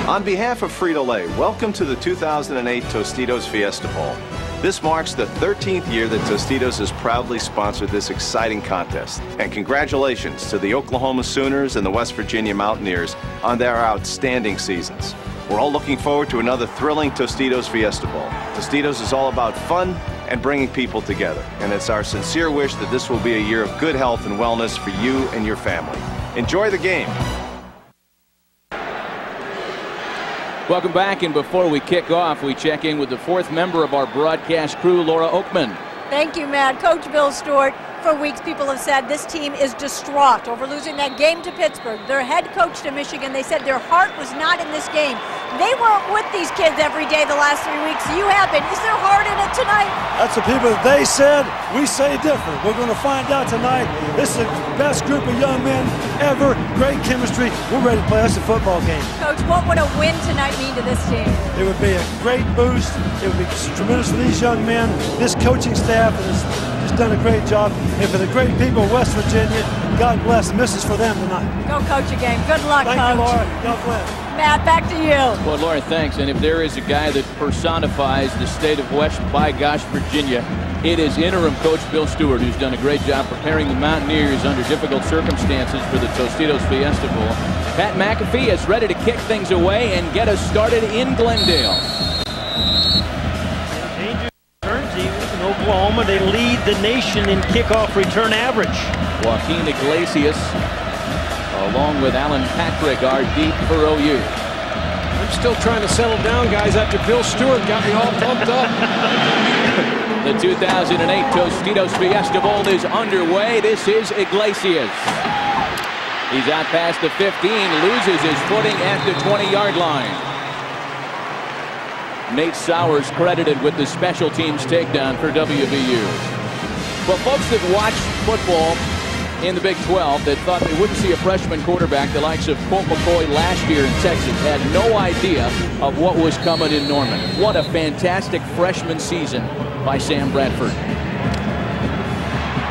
On behalf of Frito-Lay, welcome to the 2008 Tostitos Fiesta Bowl. This marks the 13th year that Tostitos has proudly sponsored this exciting contest. And congratulations to the Oklahoma Sooners and the West Virginia Mountaineers on their outstanding seasons. We're all looking forward to another thrilling Tostitos Fiesta Bowl. Tostitos is all about fun and bringing people together. And it's our sincere wish that this will be a year of good health and wellness for you and your family. Enjoy the game. Welcome back, and before we kick off, we check in with the fourth member of our broadcast crew, Laura Oakman. Thank you, Matt. Coach Bill Stewart. For weeks, people have said this team is distraught over losing that game to Pittsburgh. Their head coach to Michigan, they said their heart was not in this game. They weren't with these kids every day the last 3 weeks. You have been. Is there heart in it tonight? That's the people that they said. We say different. We're going to find out tonight. This is the best group of young men ever. Great chemistry. We're ready to play us a football game. Coach, what would a win tonight mean to this team? It would be a great boost. It would be tremendous for these young men. This coaching staff has just done a great job. And for the great people of West Virginia, God bless them. This is for them tonight. Go coach again. Good luck, Coach. Thank you, Laura. God bless. Matt, back to you. Well, Laura, thanks. And if there is a guy that personifies the state of West, by gosh, Virginia, it is interim coach Bill Stewart, who's done a great job preparing the Mountaineers under difficult circumstances for the Tostitos Fiesta Bowl. Pat McAfee is ready to kick things away and get us started in Glendale. In Oklahoma, they lead the nation in kickoff return average. Joaquin Iglesias, along with Alan Patrick, are deep for OU. I'm still trying to settle down, guys, after Bill Stewart got me all pumped up. The 2008 Tostitos Fiesta Bowl is underway. This is Iglesias. He's out past the 15, loses his footing at the 20-yard line. Nate Sowers credited with the special teams takedown for WVU. Well, folks that watch football in the Big 12 that thought they wouldn't see a freshman quarterback the likes of Colt McCoy last year in Texas had no idea of what was coming in Norman. What a fantastic freshman season by Sam Bradford.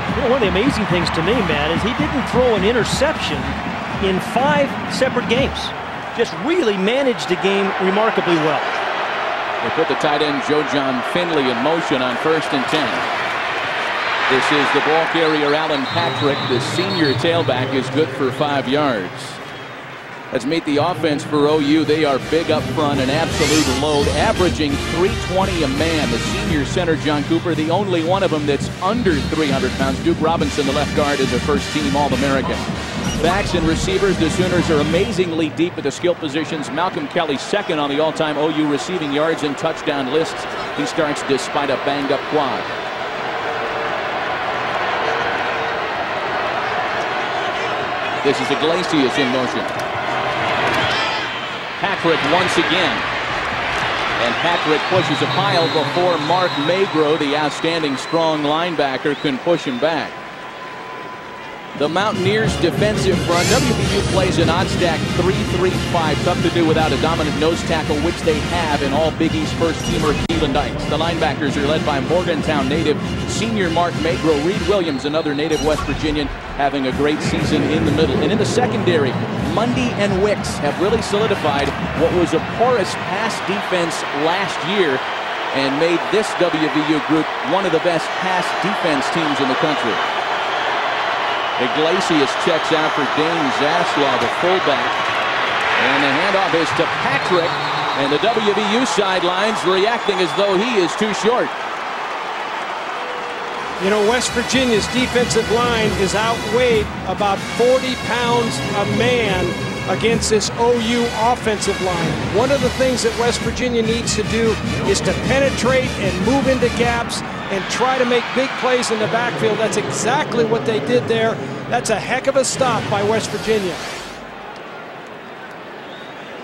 You know, one of the amazing things to me, Matt, is he didn't throw an interception in 5 separate games. Just really managed the game remarkably well. They put the tight end Joe John Finley in motion on 1st and 10. This is the ball carrier Alan Patrick. The senior tailback is good for 5 yards. Let's meet the offense for OU. They are big up front, an absolute load, averaging 320 a man. The senior center John Cooper, the only one of them that's under 300 pounds. Duke Robinson, the left guard, is a first-team All-American. Backs and receivers, the Sooners are amazingly deep at the skill positions. Malcolm Kelly second on the all-time OU receiving yards and touchdown lists. He starts despite a banged-up quad. This is Iglesias in motion. Patrick once again. And Patrick pushes a pile before Mark Magro, the outstanding strong linebacker, can push him back. The Mountaineers defensive front. WVU plays an odd stack 3-3-5. Tough to do without a dominant nose tackle, which they have in all Big East first-teamer Keelan Dykes. The linebackers are led by Morgantown native senior Mark Magro. Reed Williams, another native West Virginian, having a great season in the middle. And in the secondary, Mundy and Wicks have really solidified what was a porous pass defense last year and made this WVU group one of the best pass defense teams in the country. Iglesias checks out for Dane Zaslaw, the fullback. And the handoff is to Patrick. And the WVU sidelines reacting as though he is too short. You know, West Virginia's defensive line is outweighed about 40 pounds a man against this OU offensive line. One of the things that West Virginia needs to do is to penetrate and move into gaps and try to make big plays in the backfield. That's exactly what they did there. That's a heck of a stop by West Virginia.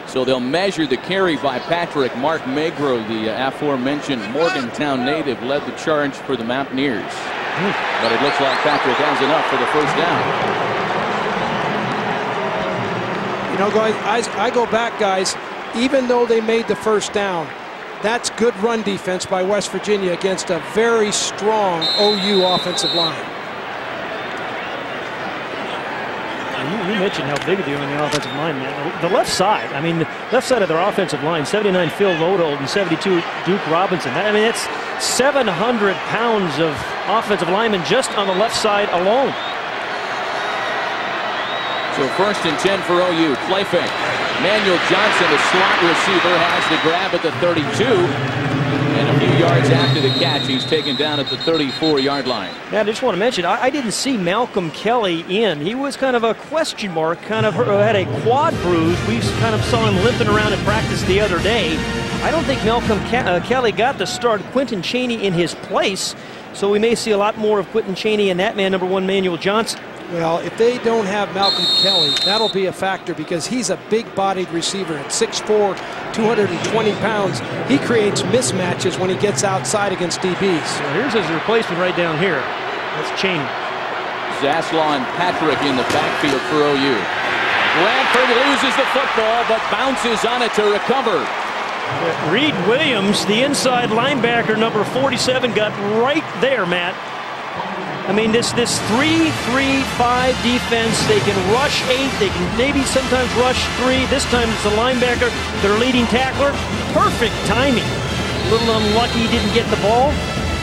So they'll measure the carry by Patrick. Mark Magro, the aforementioned Morgantown native, led the charge for the Mountaineers. But it looks like Patrick has enough for the first down. You know, guys, I go back, guys, even though they made the first down, that's good run defense by West Virginia against a very strong OU offensive line. You mentioned how big they are on the offensive line, man. The left side, I mean, the left side of their offensive line, 79 Phil Lodehold and 72 Duke Robinson. I mean, it's 700 pounds of offensive linemen just on the left side alone. So 1st and 10 for OU. Play fake. Manuel Johnson, the slot receiver, has the grab at the 32. And a few yards after the catch, he's taken down at the 34-yard line. Now, I just want to mention, I didn't see Malcolm Kelly in. He was kind of a question mark, kind of had a quad bruise. We kind of saw him limping around in practice the other day. I don't think Malcolm Kelly got the start. Quentin Chaney in his place. So we may see a lot more of Quentin Chaney and that man, number 1, Manuel Johnson. Well, if they don't have Malcolm Kelly, that'll be a factor because he's a big-bodied receiver at 6'4", 220 pounds. He creates mismatches when he gets outside against DBs. So here's his replacement right down here. That's Chaney. Zaslaw and Patrick in the backfield for OU. Bradford loses the football but bounces on it to recover. Reed Williams, the inside linebacker, number 47, got right there, Matt. I mean, this 3-3-5 defense, they can rush 8, they can maybe sometimes rush 3. This time it's a linebacker, their leading tackler. Perfect timing. A little unlucky, didn't get the ball.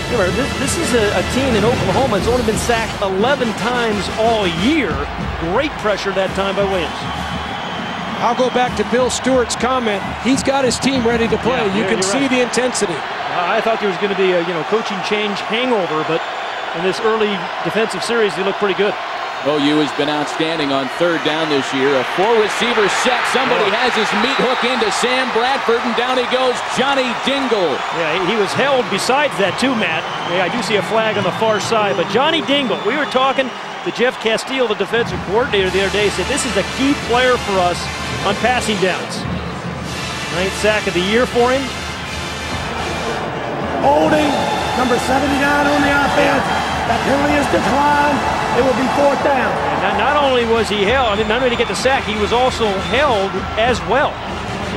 Remember, this is a team in Oklahoma that's only been sacked 11 times all year. Great pressure that time by Williams. I'll go back to Bill Stewart's comment. He's got his team ready to play. Yeah, you can see the intensity. I thought there was going to be a coaching change hangover, but in this early defensive series, they look pretty good. OU has been outstanding on 3rd down this year. A 4-receiver set. Somebody has his meat hook into Sam Bradford, and down he goes, Johnny Dingle. Yeah, he was held besides that too, Matt. Yeah, I do see a flag on the far side, but Johnny Dingle, we were talking to Jeff Castile, the defensive coordinator the other day, said this is a key player for us on passing downs. 9th sack of the year for him. Holding, number 79 on the offense. That penalty is declined. It will be 4th down. And not only was he held, I mean, not only did he get the sack, he was also held as well.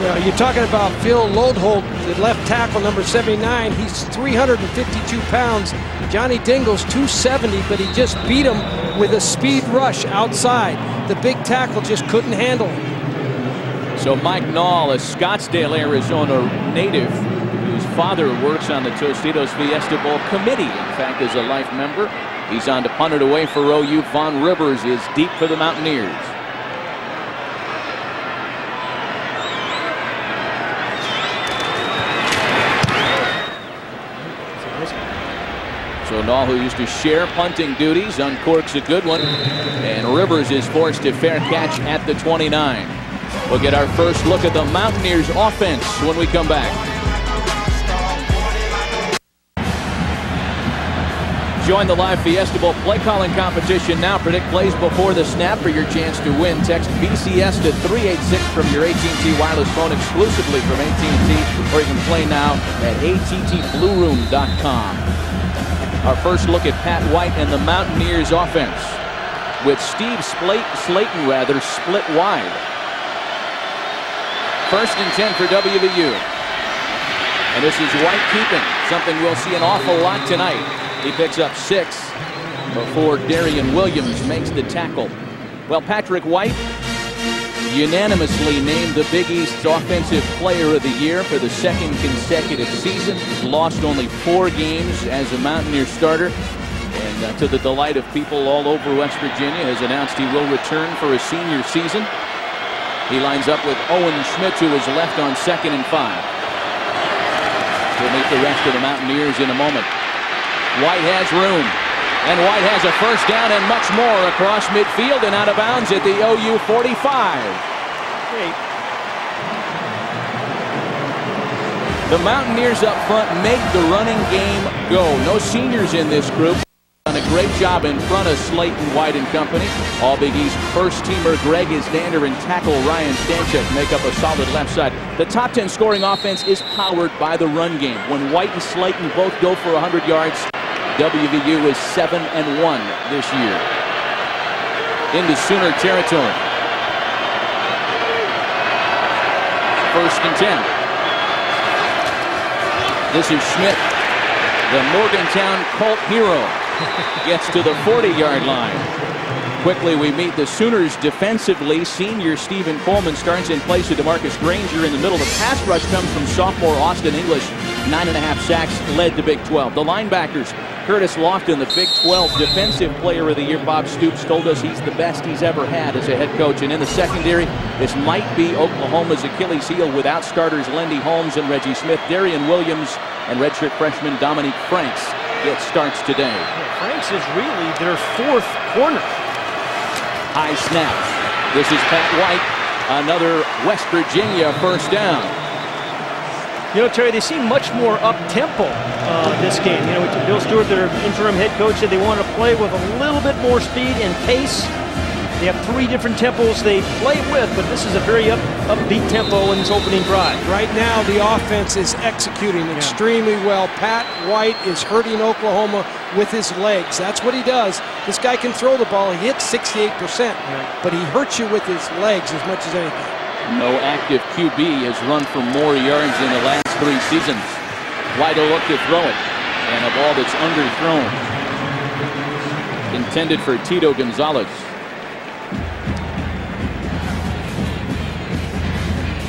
Yeah, you're talking about Phil Lodehold, the left tackle, number 79. He's 352 pounds. Johnny Dingle's 270, but he just beat him with a speed rush outside. The big tackle just couldn't handle him. So Mike Nall, a Scottsdale, Arizona native, whose father works on the Tostitos Fiesta Bowl committee, in fact, as a life member. He's on to punt it away for OU. Von Rivers is deep for the Mountaineers. So Nall, who used to share punting duties, uncorks a good one, and Rivers is forced to fair catch at the 29. We'll get our first look at the Mountaineers offense when we come back. Join the live Fiesta Bowl play calling competition now. Predict plays before the snap for your chance to win. Text BCS to 386 from your AT&T wireless phone exclusively from AT&T, or you can play now at attblueroom.com. Our first look at Pat White and the Mountaineers offense, with Steve Slayton split wide. 1st and 10 for WVU. And this is White keeping, something we'll see an awful lot tonight. He picks up 6 before Darian Williams makes the tackle. Well, Patrick White unanimously named the Big East's Offensive Player of the Year for the 2nd consecutive season. He's lost only 4 games as a Mountaineer starter. And to the delight of people all over West Virginia, has announced he will return for a senior season. He lines up with Owen Schmidt, who is left on 2nd and 5. We'll meet the rest of the Mountaineers in a moment. White has room, and White has a 1st down and much more across midfield and out of bounds at the OU 45. Great. The Mountaineers up front make the running game go. No seniors in this group. Done a great job in front of Slayton, White and company. All Big East first-teamer Greg Isdander and tackle Ryan Stanchek make up a solid left side. The top 10 scoring offense is powered by the run game. When White and Slayton both go for 100 yards, WVU is 7-1 this year. Into Sooner territory. 1st and 10. This is Schmidt, the Morgantown Colt hero. Gets to the 40-yard line. Quickly, we meet the Sooners defensively. Senior Stephen Coleman starts in place of DeMarcus Granger in the middle. The pass rush comes from sophomore Austin English. 9.5 sacks, led the Big 12. The linebackers, Curtis Lofton, the Big 12 Defensive Player of the Year. Bob Stoops told us he's the best he's ever had as a head coach. And in the secondary, this might be Oklahoma's Achilles heel without starters Lindy Holmes and Reggie Smith. Darian Williams and redshirt freshman Dominique Franks get starts today. Yeah, Franks is really their 4th corner. High snap. This is Pat White. Another West Virginia first down. You know, Terry, they seem much more up-tempo this game. You know, Bill Stewart, their interim head coach, said they want to play with a little bit more speed and pace. They have 3 different tempos they play with, but this is a very upbeat tempo in this opening drive. Right now, the offense is executing extremely well. Pat White is hurting Oklahoma with his legs. That's what he does. This guy can throw the ball. He hits 68%, but he hurts you with his legs as much as anything. No active QB has run for more yards in the last 3 seasons. White will look to throw it, and a ball that's underthrown. Intended for Tito Gonzalez.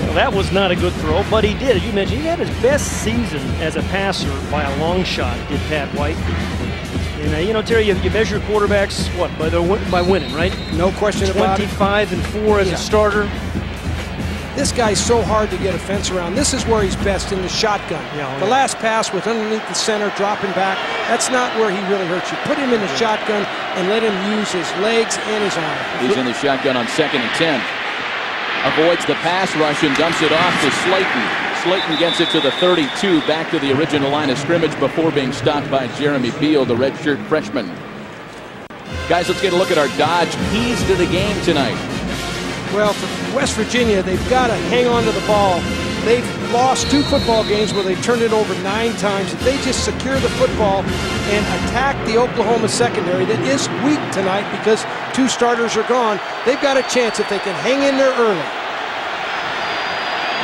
Well, that was not a good throw, but he did. As you mentioned, he had his best season as a passer by a long shot, did Pat White. And, you know, Terry, you measure quarterbacks, what, by winning, right? No question about it. 25-4 as a starter. This guy's so hard to get a fence around. This is where he's best, in the shotgun. The last pass with underneath the center, dropping back, that's not where he really hurts you. Put him in the shotgun and let him use his legs and his arm. He's in the shotgun on 2nd and 10. Avoids the pass rush and dumps it off to Slayton. Slayton gets it to the 32, back to the original line of scrimmage before being stopped by Jeremy Beal, the redshirt freshman. Guys, let's get a look at our Dodge keys to the game tonight. Well, for West Virginia, they've got to hang on to the ball. They've lost 2 football games where they've turned it over 9 times. If they just secure the football and attack the Oklahoma secondary that is weak tonight because 2 starters are gone, they've got a chance if they can hang in there early.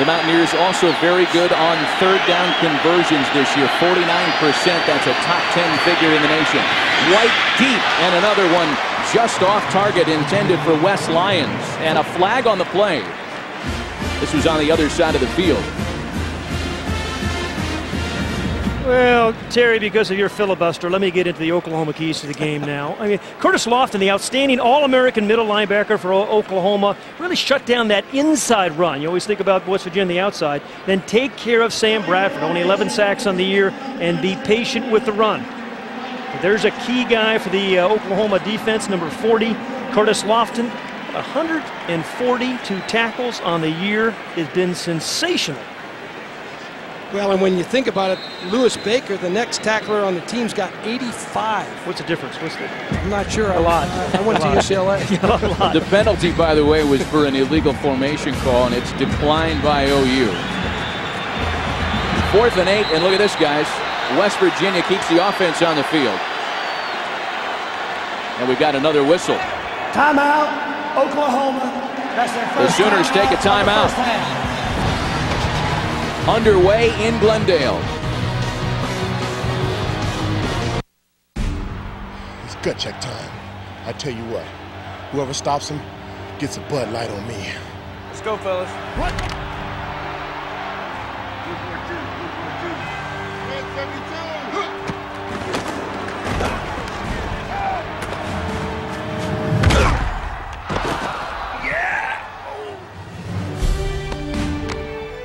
The Mountaineers also very good on 3rd down conversions this year, 49%. That's a top 10 figure in the nation. White deep, and another one just off target, intended for West Lions, and a flag on the play. This was on the other side of the field. Well, Terry, because of your filibuster, let me get into the Oklahoma keys to the game now. I mean, Curtis Lofton, the outstanding All-American middle linebacker for Oklahoma, really shut down that inside run. You always think about West Virginia on the outside. Then take care of Sam Bradford, only 11 sacks on the year, and be patient with the run. But there's a key guy for the Oklahoma defense, number 40, Curtis Lofton. 142 tackles on the year has been sensational. Well, and when you think about it, Lewis Baker, the next tackler on the team's got 85. What's the difference? I'm not sure. A lot. I went to UCLA. A lot. The penalty, by the way, was for an illegal formation call, and it's declined by OU. 4th and 8, and look at this, guys. West Virginia keeps the offense on the field. And we've got another whistle. Timeout, Oklahoma. That's their The first Sooners take a timeout. Underway in Glendale. It's gut check time. I tell you what, whoever stops him gets a Bud Light on me. Let's go, fellas. What?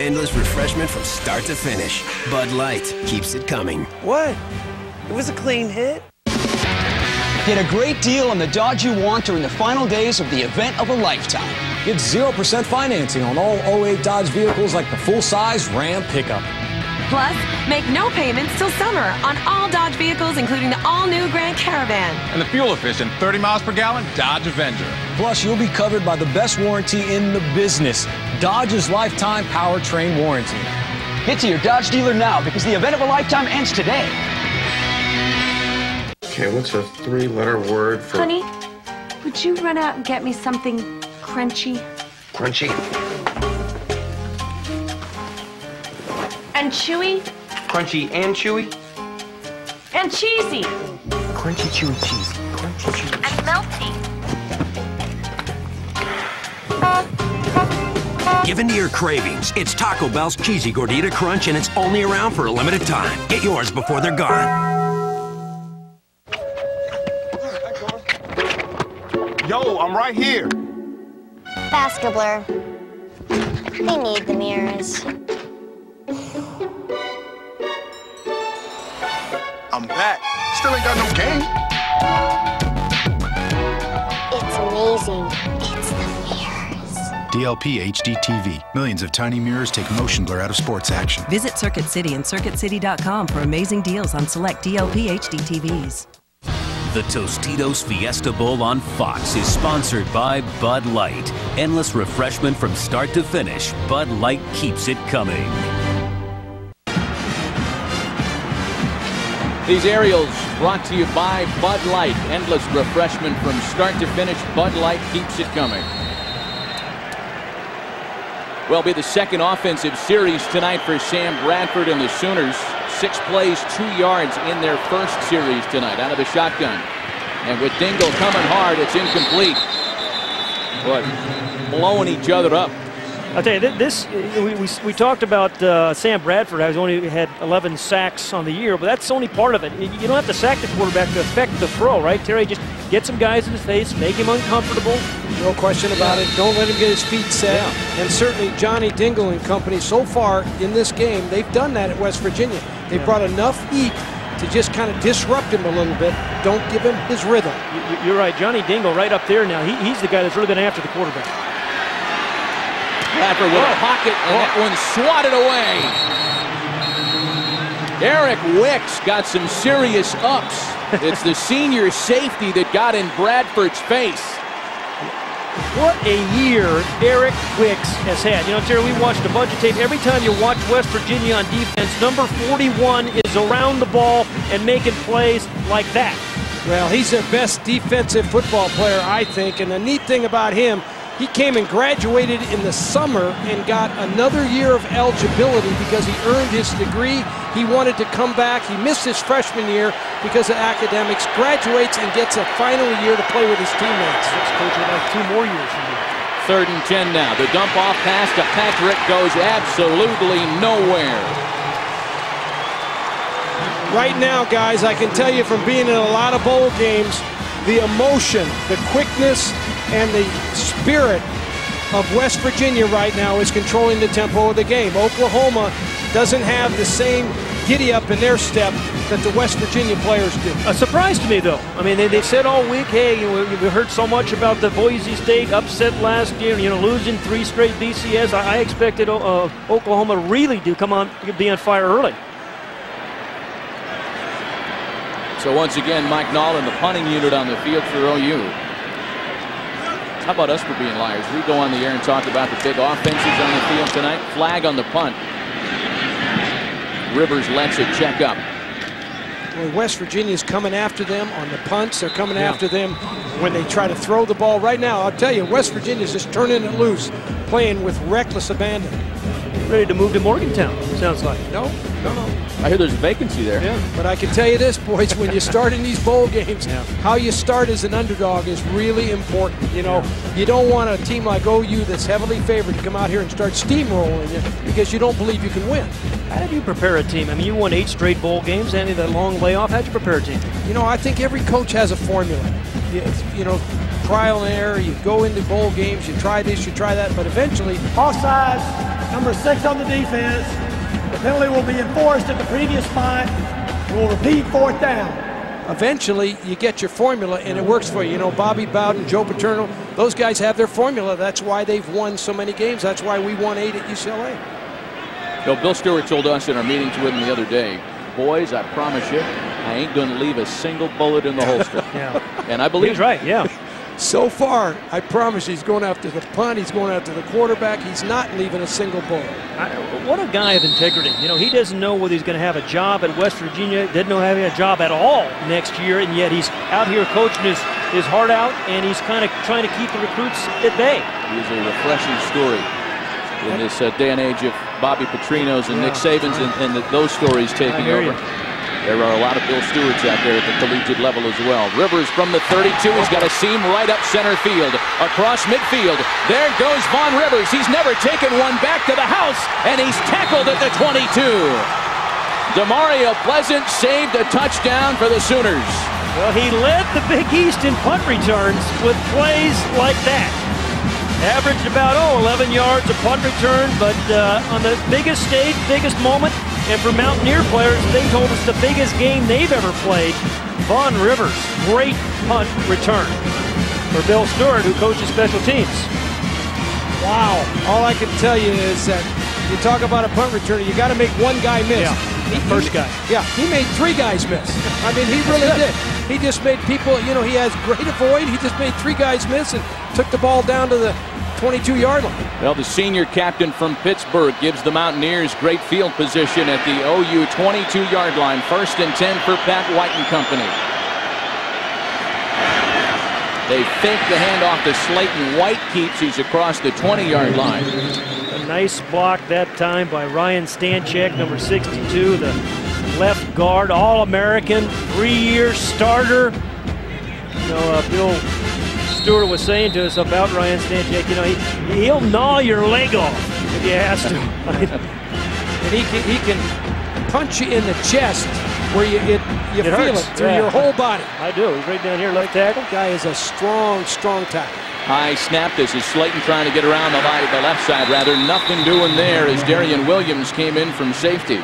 Endless refreshment from start to finish. Bud Light keeps it coming. What? It was a clean hit. Get a great deal on the Dodge you want during the final days of the event of a lifetime. Get 0% financing on all 08 Dodge vehicles like the full-size Ram pickup. Plus, make no payments till summer on all Dodge vehicles, including the all-new Grand Caravan. And the fuel-efficient 30 miles per gallon Dodge Avenger. Plus, you'll be covered by the best warranty in the business, Dodge's lifetime powertrain warranty. Get to your Dodge dealer now because the event of a lifetime ends today. Okay, what's a 3-letter word for... Honey, would you run out and get me something crunchy? Crunchy? And chewy? Crunchy and chewy? And cheesy? Crunchy, chewy, cheesy. Crunchy, chewy, and melty. Give in to your cravings. It's Taco Bell's Cheesy Gordita Crunch, and it's only around for a limited time. Get yours before they're gone. Yo, I'm right here. Faster, Blur. They need the mirrors. I'm back. Still ain't got no game. It's amazing. It's the mirrors. DLP HD TV. Millions of tiny mirrors take motion blur out of sports action. Visit Circuit City and CircuitCity.com for amazing deals on select DLP HD TVs. The Tostitos Fiesta Bowl on Fox is sponsored by Bud Light. Endless refreshment from start to finish. Bud Light keeps it coming. These aerials brought to you by Bud Light. Endless refreshment from start to finish. Bud Light keeps it coming. Will be the second offensive series tonight for Sam Bradford and the Sooners. 6 plays, 2 yards in their first series tonight out of the shotgun. And with Dingle coming hard, it's incomplete. But blowing each other up. I'll tell you, we talked about Sam Bradford. He's only had 11 sacks on the year, but that's only part of it. You don't have to sack the quarterback to affect the throw, right, Terry? Just get some guys in his face, make him uncomfortable. No question about it. Don't let him get his feet set. Yeah. And certainly Johnny Dingle and company, so far in this game, they've done that at West Virginia. They brought enough heat to just kind of disrupt him a little bit. Don't give him his rhythm. You're right. Johnny Dingle right up there now. He's the guy that's really been after the quarterback. Bradford with a pocket, and that one swatted away. Eric Wicks got some serious ups. It's the senior safety that got in Bradford's face. What a year Eric Wicks has had. You know, Terry, we watched a bunch of tape. Every time you watch West Virginia on defense, number 41 is around the ball and making plays like that. Well, he's their best defensive football player, I think. And the neat thing about him, he came and graduated in the summer and got another year of eligibility because he earned his degree. He wanted to come back. He missed his freshman year because of academics, graduates and gets a final year to play with his teammates. This coach would like 2 more years from you. 3rd and 10 now. The dump off pass to Patrick goes absolutely nowhere. Right now, guys, I can tell you from being in a lot of bowl games, the emotion, the quickness, and the spirit of West Virginia right now is controlling the tempo of the game. Oklahoma doesn't have the same giddy-up in their step that the West Virginia players do. A surprise to me, though. I mean, they said all week, hey, we heard so much about the Boise State upset last year, losing 3 straight BCS. I expected Oklahoma really to come on, be on fire early. So once again, Mike Nolan, the punting unit on the field for OU. How about us for being liars? We go on the air and talk about the big offenses on the field tonight. Flag on the punt. Rivers lets it check up. Well, West Virginia's coming after them on the punts. They're coming after them when they try to throw the ball. Right now, I'll tell you, West Virginia's just turning it loose, playing with reckless abandon. Ready to move to Morgantown, sounds like. No. I hear there's a vacancy there. Yeah, but I can tell you this, boys, when you start in these bowl games, how you start as an underdog is really important. You know, you don't want a team like OU that's heavily favored to come out here and start steamrolling you because you don't believe you can win. How did you prepare a team? I mean, you won 8 straight bowl games, and that long layoff. How'd you prepare a team? You know, I think every coach has a formula. You know, trial and error. You go into bowl games, you try this, you try that, but eventually... Offside, number 6 on the defense. The penalty will be enforced at the previous spot. We'll repeat 4th down. Eventually, you get your formula, and it works for you. You know, Bobby Bowden, Joe Paterno, those guys have their formula. That's why they've won so many games. That's why we won 8 at UCLA. You know, Bill Stewart told us in our meetings with him the other day, boys, I promise you, I ain't going to leave a single bullet in the holster. And I believe he's right, So far, I promise he's going after the punt, he's going after the quarterback, he's not leaving a single bullet. What a guy of integrity. You know, he doesn't know whether he's going to have a job at West Virginia, didn't know having a job at all next year, and yet he's out here coaching his heart out, and he's kind of trying to keep the recruits at bay. He's a refreshing story in this day and age of Bobby Petrinos and Nick Sabans and those stories taking over. There are a lot of Bill Stewarts out there at the collegiate level as well. Rivers from the 32. He's got a seam right up center field. Across midfield. There goes Vaughn Rivers. He's never taken one back to the house, and he's tackled at the 22. Demario Pleasant saved a touchdown for the Sooners. Well, he led the Big East in punt returns with plays like that. Averaged about, 11 yards a punt return, but on the biggest stage, biggest moment, and for Mountaineer players, they told us the biggest game they've ever played. Vaughn Rivers, great punt return for Bill Stewart, who coaches special teams. Wow. All I can tell you is that you talk about a punt returner, you got to make one guy miss. Yeah, first guy. Yeah, he made 3 guys miss. I mean, he really did. He just made people, he has great avoid. He just made 3 guys miss and took the ball down to the 22-yard line. Well, the senior captain from Pittsburgh gives the Mountaineers great field position at the OU 22-yard line. 1st and 10 for Pat White and company. They fake the handoff to Slayton. White keeps. He's across the 20-yard line. A nice block that time by Ryan Stanchek, number 62, the left guard, All-American, 3-year starter. Bill Stewart was saying to us about Ryan Stanchek, he'll gnaw your leg off if you ask him. And he can punch you in the chest where you feel hurts. it through your whole body. I do. He's right down here, left tackle. Guy is a strong tackle. High snap. This is Slayton trying to get around the left side, rather. Nothing doing there as Darian Williams came in from safety.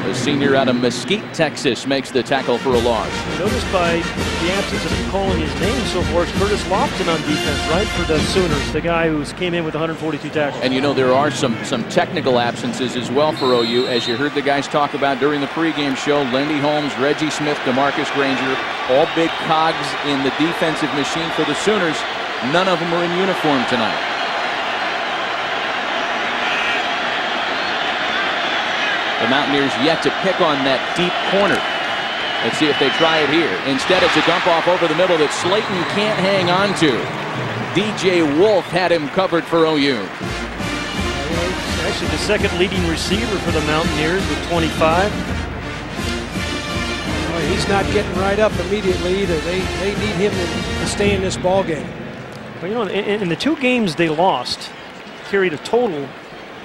The senior out of Mesquite, Texas, makes the tackle for a loss. Notice by the absence of him calling his name so far, it's Curtis Lofton on defense, right, for the Sooners, the guy who came in with 142 tackles. And there are some technical absences as well for OU, as you heard the guys talk about during the pregame show. Lindy Holmes, Reggie Smith, DeMarcus Granger, all big cogs in the defensive machine for the Sooners. None of them are in uniform tonight. The Mountaineers yet to pick on that deep corner. Let's see if they try it here. Instead, it's a dump off over the middle that Slayton can't hang on to. DJ Wolf had him covered for OU. Actually, the second leading receiver for the Mountaineers with 25. Well, he's not getting right up immediately either. They need him to stay in this ball game. Well, in the 2 games they lost, carried a total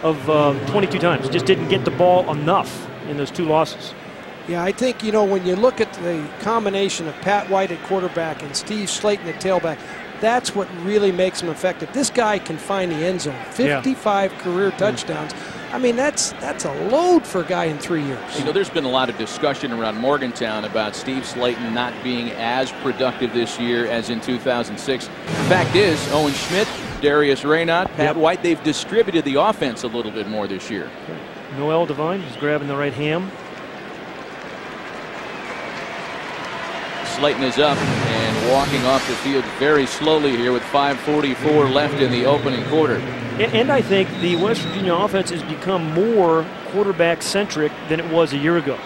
of 22 times. Just didn't get the ball enough in those 2 losses. Yeah, I think, when you look at the combination of Pat White at quarterback and Steve Slayton at tailback, that's what really makes him effective. This guy can find the end zone. 55 career touchdowns. I mean, that's a load for a guy in 3 years. There's been a lot of discussion around Morgantown about Steve Slayton not being as productive this year as in 2006. The fact is, Owen Schmidt, Darius Raynaud, Pat White, they've distributed the offense a little bit more this year. Noel Devine is grabbing the right ham. Slayton is up and walking off the field very slowly here with 5:44 left in the opening quarter. And I think the West Virginia offense has become more quarterback-centric than it was a year ago.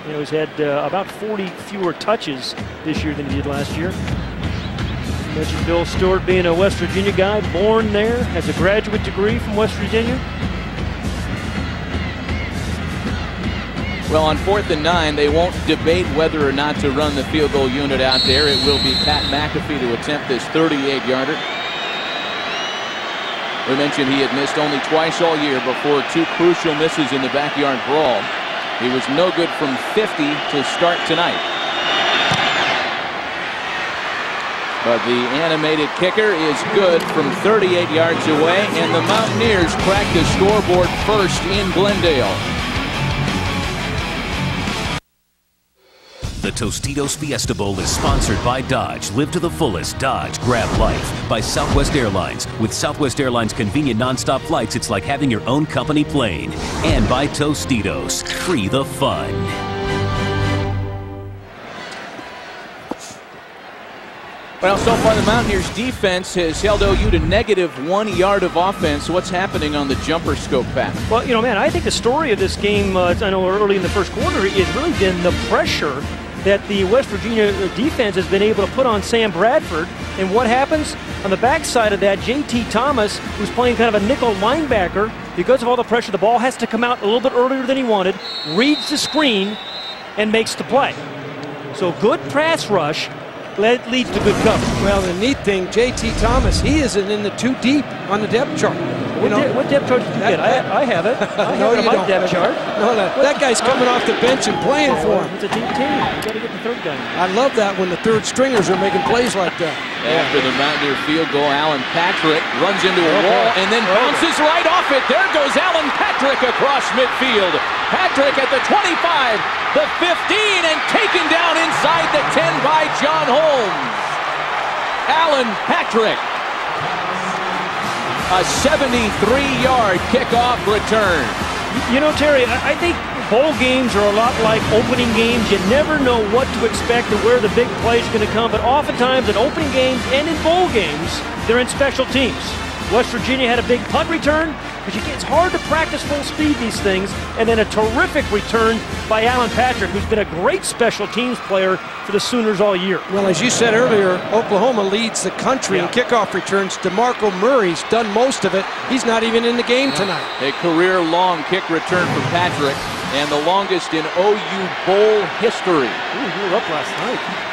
He's had about 40 fewer touches this year than he did last year. You mentioned Bill Stewart being a West Virginia guy, born there, has a graduate degree from West Virginia. Well, on 4th and 9, they won't debate whether or not to run the field goal unit out there. It will be Pat McAfee to attempt this 38-yarder. We mentioned he had missed only twice all year before 2 crucial misses in the backyard brawl. He was no good from 50 to start tonight. But the animated kicker is good from 38 yards away, and the Mountaineers crack the scoreboard first in Glendale. The Tostitos Fiesta Bowl is sponsored by Dodge. Live to the fullest. Dodge. Grab life. By Southwest Airlines. With Southwest Airlines' convenient nonstop flights, it's like having your own company plane. And by Tostitos. Free the fun. Well, so far the Mountaineers defense has held OU to -1 yard of offense. What's happening on the jumper scope, Pat? Well, man, I think the story of this game, I know early in the first quarter, has really been the pressure that the West Virginia defense has been able to put on Sam Bradford. And what happens? On the backside of that, J.T. Thomas, who's playing kind of a nickel linebacker, because of all the pressure, the ball has to come out a little bit earlier than he wanted, reads the screen, and makes the play. So good pass rush leads to good cover. Well, the neat thing, J.T. Thomas, he isn't in the too deep on the depth chart. What depth chart did you get? I have it. I no, have you my don't. depth chart. No, that guy's coming off the bench and playing for him. It's a deep team. You got to get the third guy. I love that when the third stringers are making plays like that. After the Mountaineer field goal, Alan Patrick runs into a wall and then bounces right off it. There goes Alan Patrick across midfield. Patrick at the 25, the 15, and taken down inside the 10 by John Holmes. Alan Patrick. A 73-yard kickoff return. You know, Terry, I think bowl games are a lot like opening games. You never know what to expect and where the big play is going to come. But oftentimes in opening games and in bowl games, they're in special teams. West Virginia had a big punt return, but it's hard to practice full speed these things. And then a terrific return by Alan Patrick, who's been a great special teams player for the Sooners all year. Well, as you said earlier, Oklahoma leads the country in kickoff returns. DeMarco Murray's done most of it. He's not even in the game tonight. A career-long kick return for Patrick, and the longest in OU Bowl history. Ooh, he was up last night.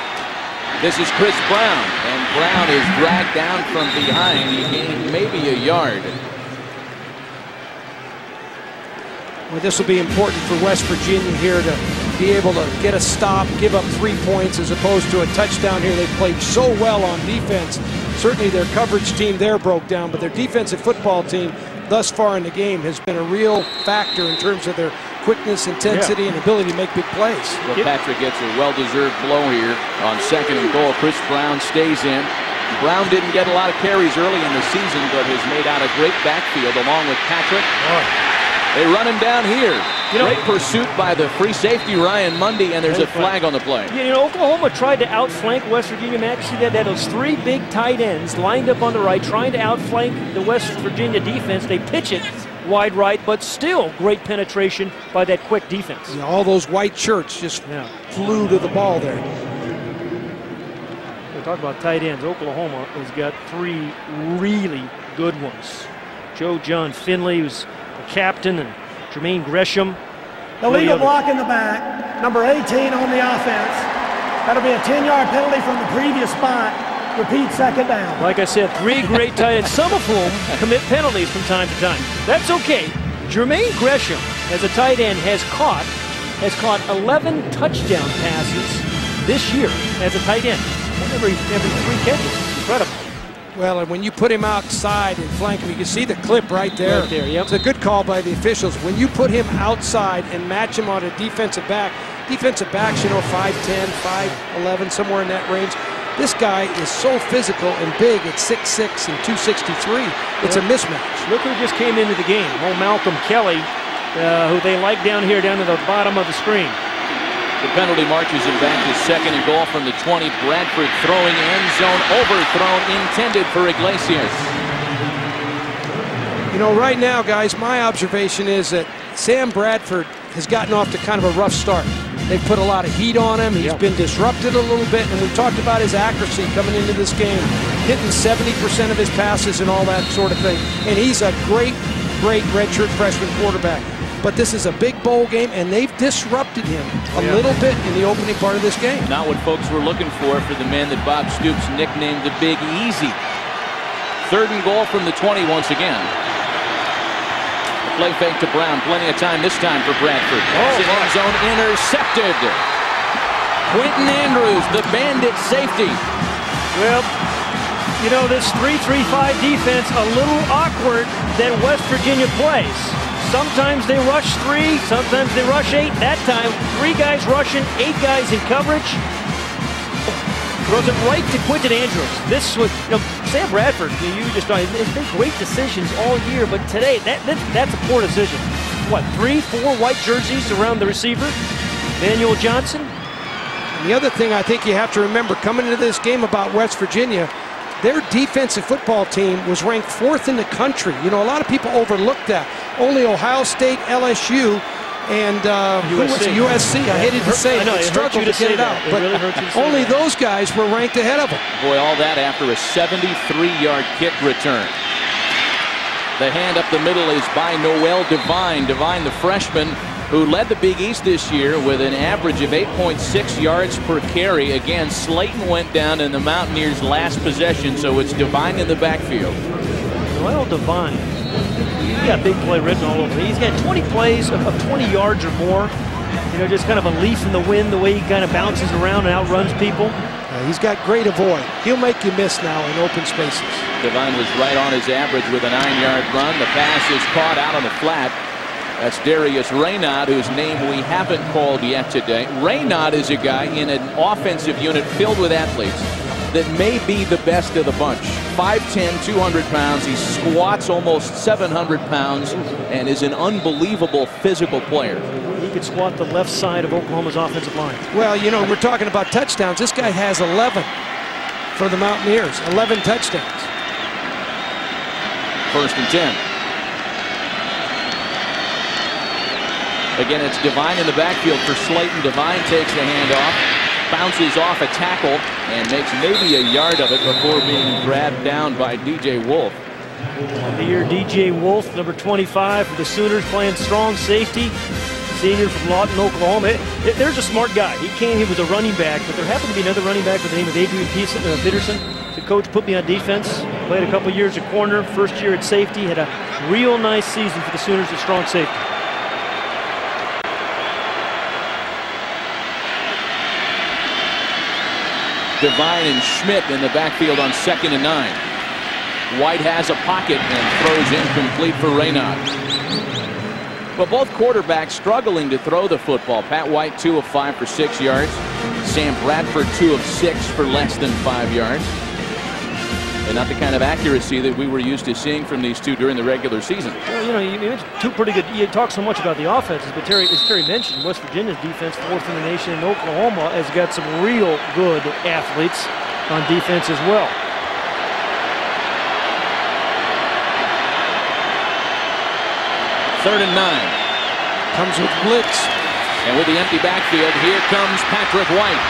This is Chris Brown, and Brown is dragged down from behind. He gained maybe a yard. Well, this will be important for West Virginia here to be able to get a stop, give up 3 points as opposed to a touchdown here. They played so well on defense. Certainly their coverage team there broke down, but their defensive football team thus far in the game has been a real factor in terms of their quickness, intensity, and ability to make big plays. Well, Patrick gets a well-deserved blow here on 2nd and goal. Chris Brown stays in. Brown didn't get a lot of carries early in the season, but has made out a great backfield along with Patrick. They run him down here. Great pursuit by the free safety, Ryan Mundy, and there's a flag on the play. You know, Oklahoma tried to outflank West Virginia. Matt, you see that? They had those 3 big tight ends lined up on the right, trying to outflank the West Virginia defense. They pitch it wide right, but still great penetration by that quick defense. Yeah, all those white shirts just flew to the ball there. We talk about tight ends. Oklahoma has got 3 really good ones. Joe John Finley, who's the captain, and Jermaine Gresham. Illegal block in the back, number 18 on the offense. That'll be a 10-yard penalty from the previous spot. Repeat, 2nd down. Like I said, 3 great tight ends, some of whom commit penalties from time to time. That's okay. Jermaine Gresham, as a tight end, has caught 11 touchdown passes this year as a tight end. Every 3 catches. Incredible. Well, and when you put him outside and flank him, you can see the clip right there. Right there, yep. It's a good call by the officials. When you put him outside and match him on a defensive backs, you know, 5'10", 5'11", somewhere in that range. This guy is so physical and big at 6'6" and 263. It's a mismatch. Look who just came into the game. Oh, Malcolm Kelly, who they like down here, down to the bottom of the screen. The penalty marches him back to 2nd and goal from the 20. Bradford throwing end zone, overthrown, intended for Iglesias. You know, right now, guys, my observation is that Sam Bradford has gotten off to kind of a rough start. They've put a lot of heat on him. He's been disrupted a little bit, and we talked about his accuracy coming into this game, hitting 70% of his passes and all that sort of thing. And he's a great redshirt freshman quarterback. But this is a big bowl game, and they've disrupted him a little bit in the opening part of this game. Not what folks were looking for the man that Bob Stoops nicknamed the Big Easy. 3rd and goal from the 20 once again. The play fake to Brown. Plenty of time this time for Bradford. End zone intercepted. Quentin Andrews, the bandit safety. Well, you know, this 3-3-5 defense, a little awkward that West Virginia plays. Sometimes they rush 3, sometimes they rush 8. That time, 3 guys rushing, 8 guys in coverage. Throws it right to Quentin Andrews. This was, you know, Sam Bradford, you just thought, he's made great decisions all year, but today, that's a poor decision. What, 3, 4 white jerseys around the receiver? Manuel Johnson? And the other thing I think you have to remember coming into this game about West Virginia, their defensive football team was ranked 4th in the country. You know, a lot of people overlooked that. Only Ohio State, LSU, and USC. I hated to say it. I struggled to get it out. But only those guys were ranked ahead of them. Boy, all that after a 73-yard kick return. The hand up the middle is by Noel Devine. Devine, the freshman, who led the Big East this year with an average of 8.6 yards per carry. Again, Slayton went down in the Mountaineers' last possession, so it's Devine in the backfield. Noel Devine, he's got big play written all over. He's got 20 plays of 20 yards or more. You know, just kind of a leaf in the wind, the way he kind of bounces around and outruns people. He's got great avoid. He'll make you miss now in open spaces. Devine was right on his average with a 9-yard run. The pass is caught out on the flat. That's Darius Raynaud, whose name we haven't called yet today. Raynaud is a guy in an offensive unit filled with athletes that may be the best of the bunch. 5'10", 200 pounds. He squats almost 700 pounds and is an unbelievable physical player. He could squat the left side of Oklahoma's offensive line. Well, you know, we're talking about touchdowns. This guy has 11 for the Mountaineers. 11 touchdowns. 1st and 10. Again, it's Devine in the backfield for Slayton. Devine takes the handoff, bounces off a tackle, and makes maybe a yard of it before being grabbed down by DJ Wolf. Here, DJ Wolf, number 25 for the Sooners, playing strong safety. Senior from Lawton, Oklahoma. There's a smart guy. He was a running back, but there happened to be another running back with the name of Adrian Peterson. The coach put me on defense. Played a couple years at corner, first year at safety. Had a real nice season for the Sooners at strong safety. Devine and Schmidt in the backfield on 2nd and 9. White has a pocket and throws incomplete for Raynaud. Well, both quarterbacks struggling to throw the football. Pat White, 2 of 5 for 6 yards. Sam Bradford, 2 of 6 for less than 5 yards. And not the kind of accuracy that we were used to seeing from these two during the regular season. Well, you know, it's two pretty good. You talk so much about the offenses, but as Terry mentioned, West Virginia's defense, 4th in the nation, and Oklahoma has got some real good athletes on defense as well. Third and 9. Comes with blitz. And with the empty backfield, here comes Patrick White.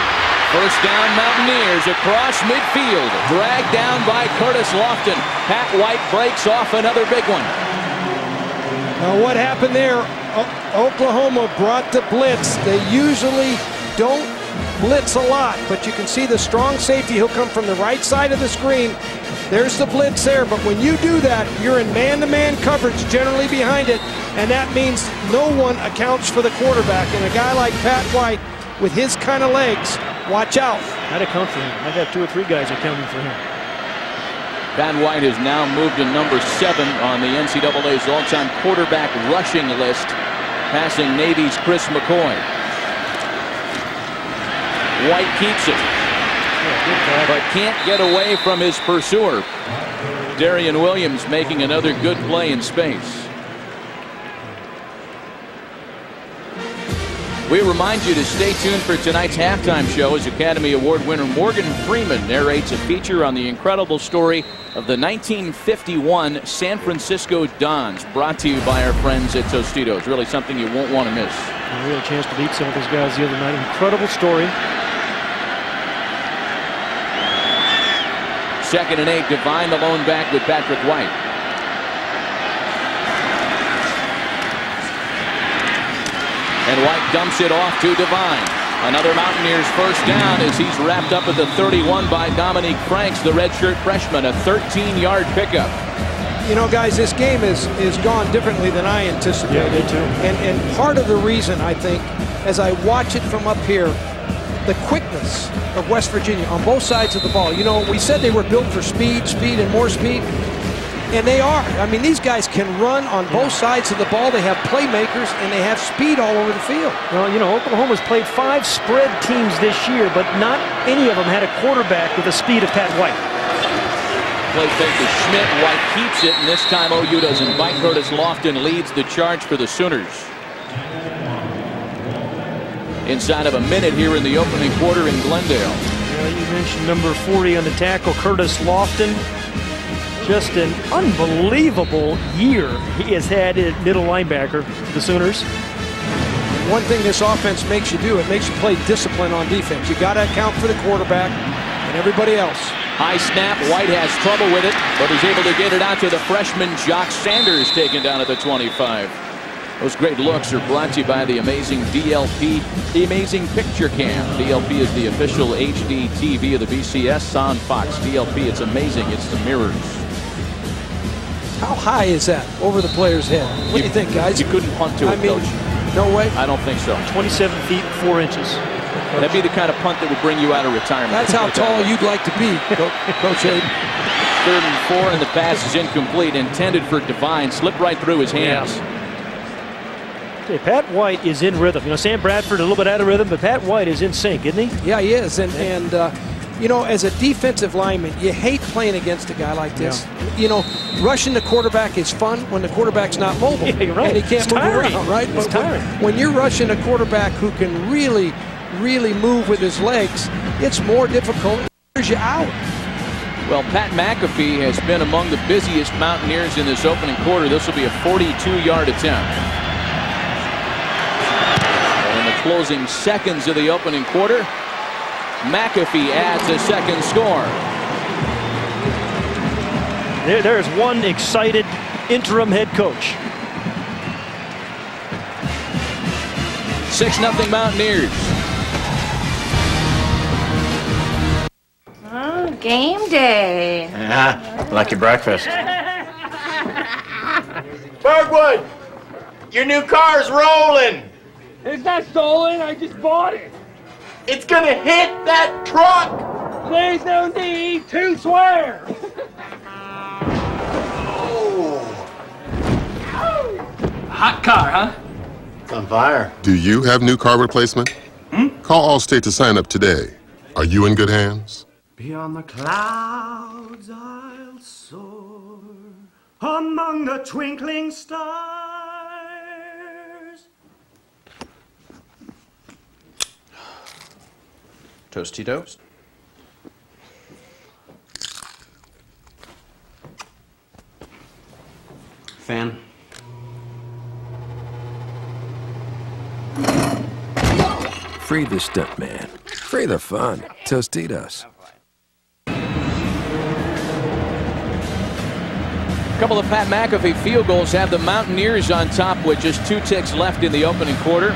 First down, Mountaineers across midfield. Dragged down by Curtis Lofton. Pat White breaks off another big one. Now what happened there? Oklahoma brought the blitz. They usually don't blitz a lot, but you can see the strong safety. He'll come from the right side of the screen. There's the blitz there, but when you do that, you're in man-to-man coverage generally behind it, and that means no one accounts for the quarterback. And a guy like Pat White, with his kind of legs, watch out. I'd account for him. I'd have 2 or 3 guys accounting for him. Pat White has now moved to number 7 on the NCAA's all-time quarterback rushing list, passing Navy's Chris McCoy. White keeps it, but can't get away from his pursuer. Darian Williams making another good play in space. We remind you to stay tuned for tonight's halftime show as Academy Award winner Morgan Freeman narrates a feature on the incredible story of the 1951 San Francisco Dons, brought to you by our friends at Tostitos. Really something you won't want to miss. We had a chance to beat some of those guys the other night. Incredible story. 2nd and 8, Devine the lone back with Patrick White. And White dumps it off to Devine. Another Mountaineers first down as he's wrapped up at the 31 by Dominique Franks, the redshirt freshman, a 13-yard pickup. You know, guys, this game is gone differently than I anticipated. Yeah, me too. And part of the reason, I think, as I watch it from up here, the quickness of West Virginia on both sides of the ball. You know, we said they were built for speed, and more speed. And they are. I mean, these guys can run on both sides of the ball. They have playmakers, and they have speed all over the field. Well, you know, Oklahoma's played 5 spread teams this year, but not any of them had a quarterback with the speed of Pat White. Play fake to Schmidt. White keeps it, and this time OU doesn't bite. Curtis Lofton leads the charge for the Sooners. Inside of a minute here in the opening quarter in Glendale. You mentioned number 40 on the tackle, Curtis Lofton. Just an unbelievable year he has had at middle linebacker for the Sooners. One thing this offense makes you do, it makes you play discipline on defense. You got to account for the quarterback and everybody else. High snap. White has trouble with it, but is able to get it out to the freshman Jock Sanders, taken down at the 25. Those great looks are brought to you by the amazing DLP, the Amazing Picture Cam. DLP is the official HD TV of the BCS on Fox. DLP, it's amazing. It's the mirrors. How high is that over the player's head? What do you think, guys? You couldn't punt to it, Coach. No way? I don't think so. 27 feet, 4 inches. That'd be the kind of punt that would bring you out of retirement. That's how tall you'd like to be, Coach Hayden. 3rd and 4, and the pass is incomplete. Intended for Devine. Slipped right through his hands. Yeah. Okay, Pat White is in rhythm. You know, Sam Bradford a little bit out of rhythm, but Pat White is in sync, isn't he? Yeah, he is. And you know, as a defensive lineman, you hate playing against a guy like this. Yeah. You know, rushing the quarterback is fun when the quarterback's not mobile. Yeah, you're right. And he can't move around, right? It's tiring. When you're rushing a quarterback who can really move with his legs, it's more difficult. It wears you out. Well, Pat McAfee has been among the busiest Mountaineers in this opening quarter. This will be a 42-yard attempt. And in the closing seconds of the opening quarter, McAfee adds a second score. There's one excited interim head coach. 6-0 Mountaineers. Oh, game day. Lucky breakfast. Birdwood, your new car's rolling. It's not stolen. I just bought it. It's gonna hit that truck. There's no need to swear. Hot car, huh? It's on fire. Do you have new car replacement? Call Allstate to sign up today. Are you in good hands? Beyond the clouds I'll soar, among the twinkling stars. Tostitos. Fan. Free the stuntman. Free the fun. Tostitos. A couple of Pat McAfee field goals have the Mountaineers on top with just 2 ticks left in the opening quarter.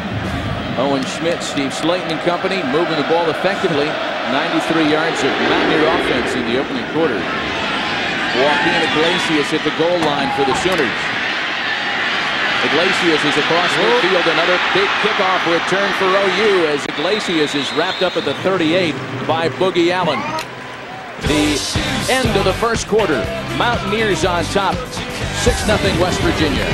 Owen Schmidt, Steve Slayton and company moving the ball effectively. 93 yards of Mountaineer offense in the opening quarter. Joaquin Iglesias at the goal line for the Sooners. Iglesias is across midfield. Another big kickoff return for OU as Iglesias is wrapped up at the 38 by Boogie Allen. The end of the first quarter. Mountaineers on top. 6-0 West Virginia.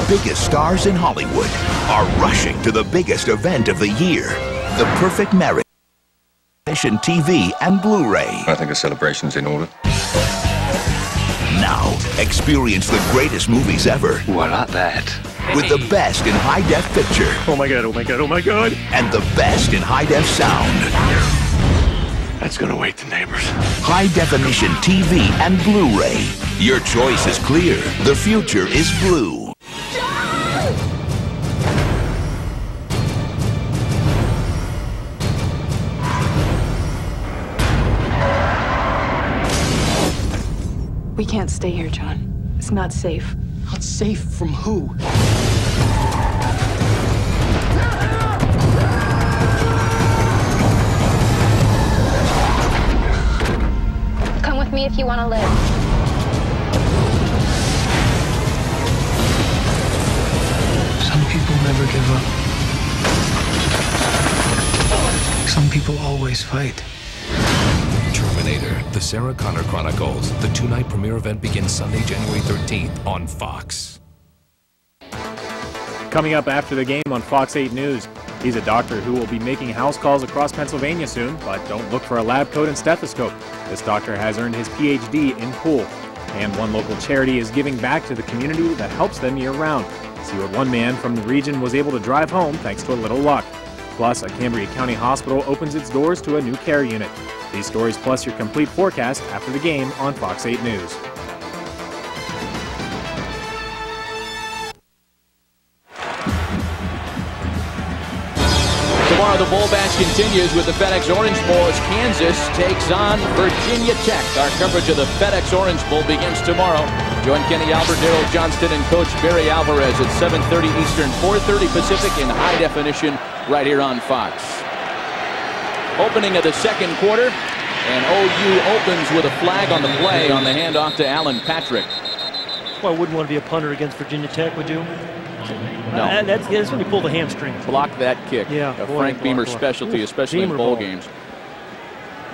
Biggest stars in Hollywood are rushing to the biggest event of the year, the perfect marriage. TV and Blu-ray. I think a celebration's in order. Now, experience the greatest movies ever. Ooh, I like that. With the best in high-def picture. Oh my God, oh my God, oh my God. And the best in high-def sound. That's gonna wake the neighbors. High-definition TV and Blu-ray. Your choice is clear. The future is blue. We can't stay here, John. It's not safe. Not safe from who? see if you want to live. Some people never give up. Some people always fight. Terminator, the Sarah Connor Chronicles. The two-night premiere event begins Sunday, January 13th on Fox. Coming up after the game on Fox 8 News, he's a doctor who will be making house calls across Pennsylvania soon, but don't look for a lab coat and stethoscope. This doctor has earned his PhD in pool. And one local charity is giving back to the community that helps them year-round. See what one man from the region was able to drive home thanks to a little luck. Plus, a Cambria County hospital opens its doors to a new care unit. These stories plus your complete forecast after the game on Fox 8 News. Tomorrow the Bowl Bash continues with the FedEx Orange Bowl as Kansas takes on Virginia Tech. Our coverage of the FedEx Orange Bowl begins tomorrow. Join Kenny Albert, Daryl Johnston, and Coach Barry Alvarez at 7:30 Eastern, 4:30 Pacific in high definition right here on Fox. Opening of the second quarter, and OU opens with a flag on the play on the handoff to Alan Patrick. Well, I wouldn't want to be a punter against Virginia Tech, would you? No. That's when you pull the hamstring. Block that kick. Yeah, a Frank Beamer specialty, especially in bowl games.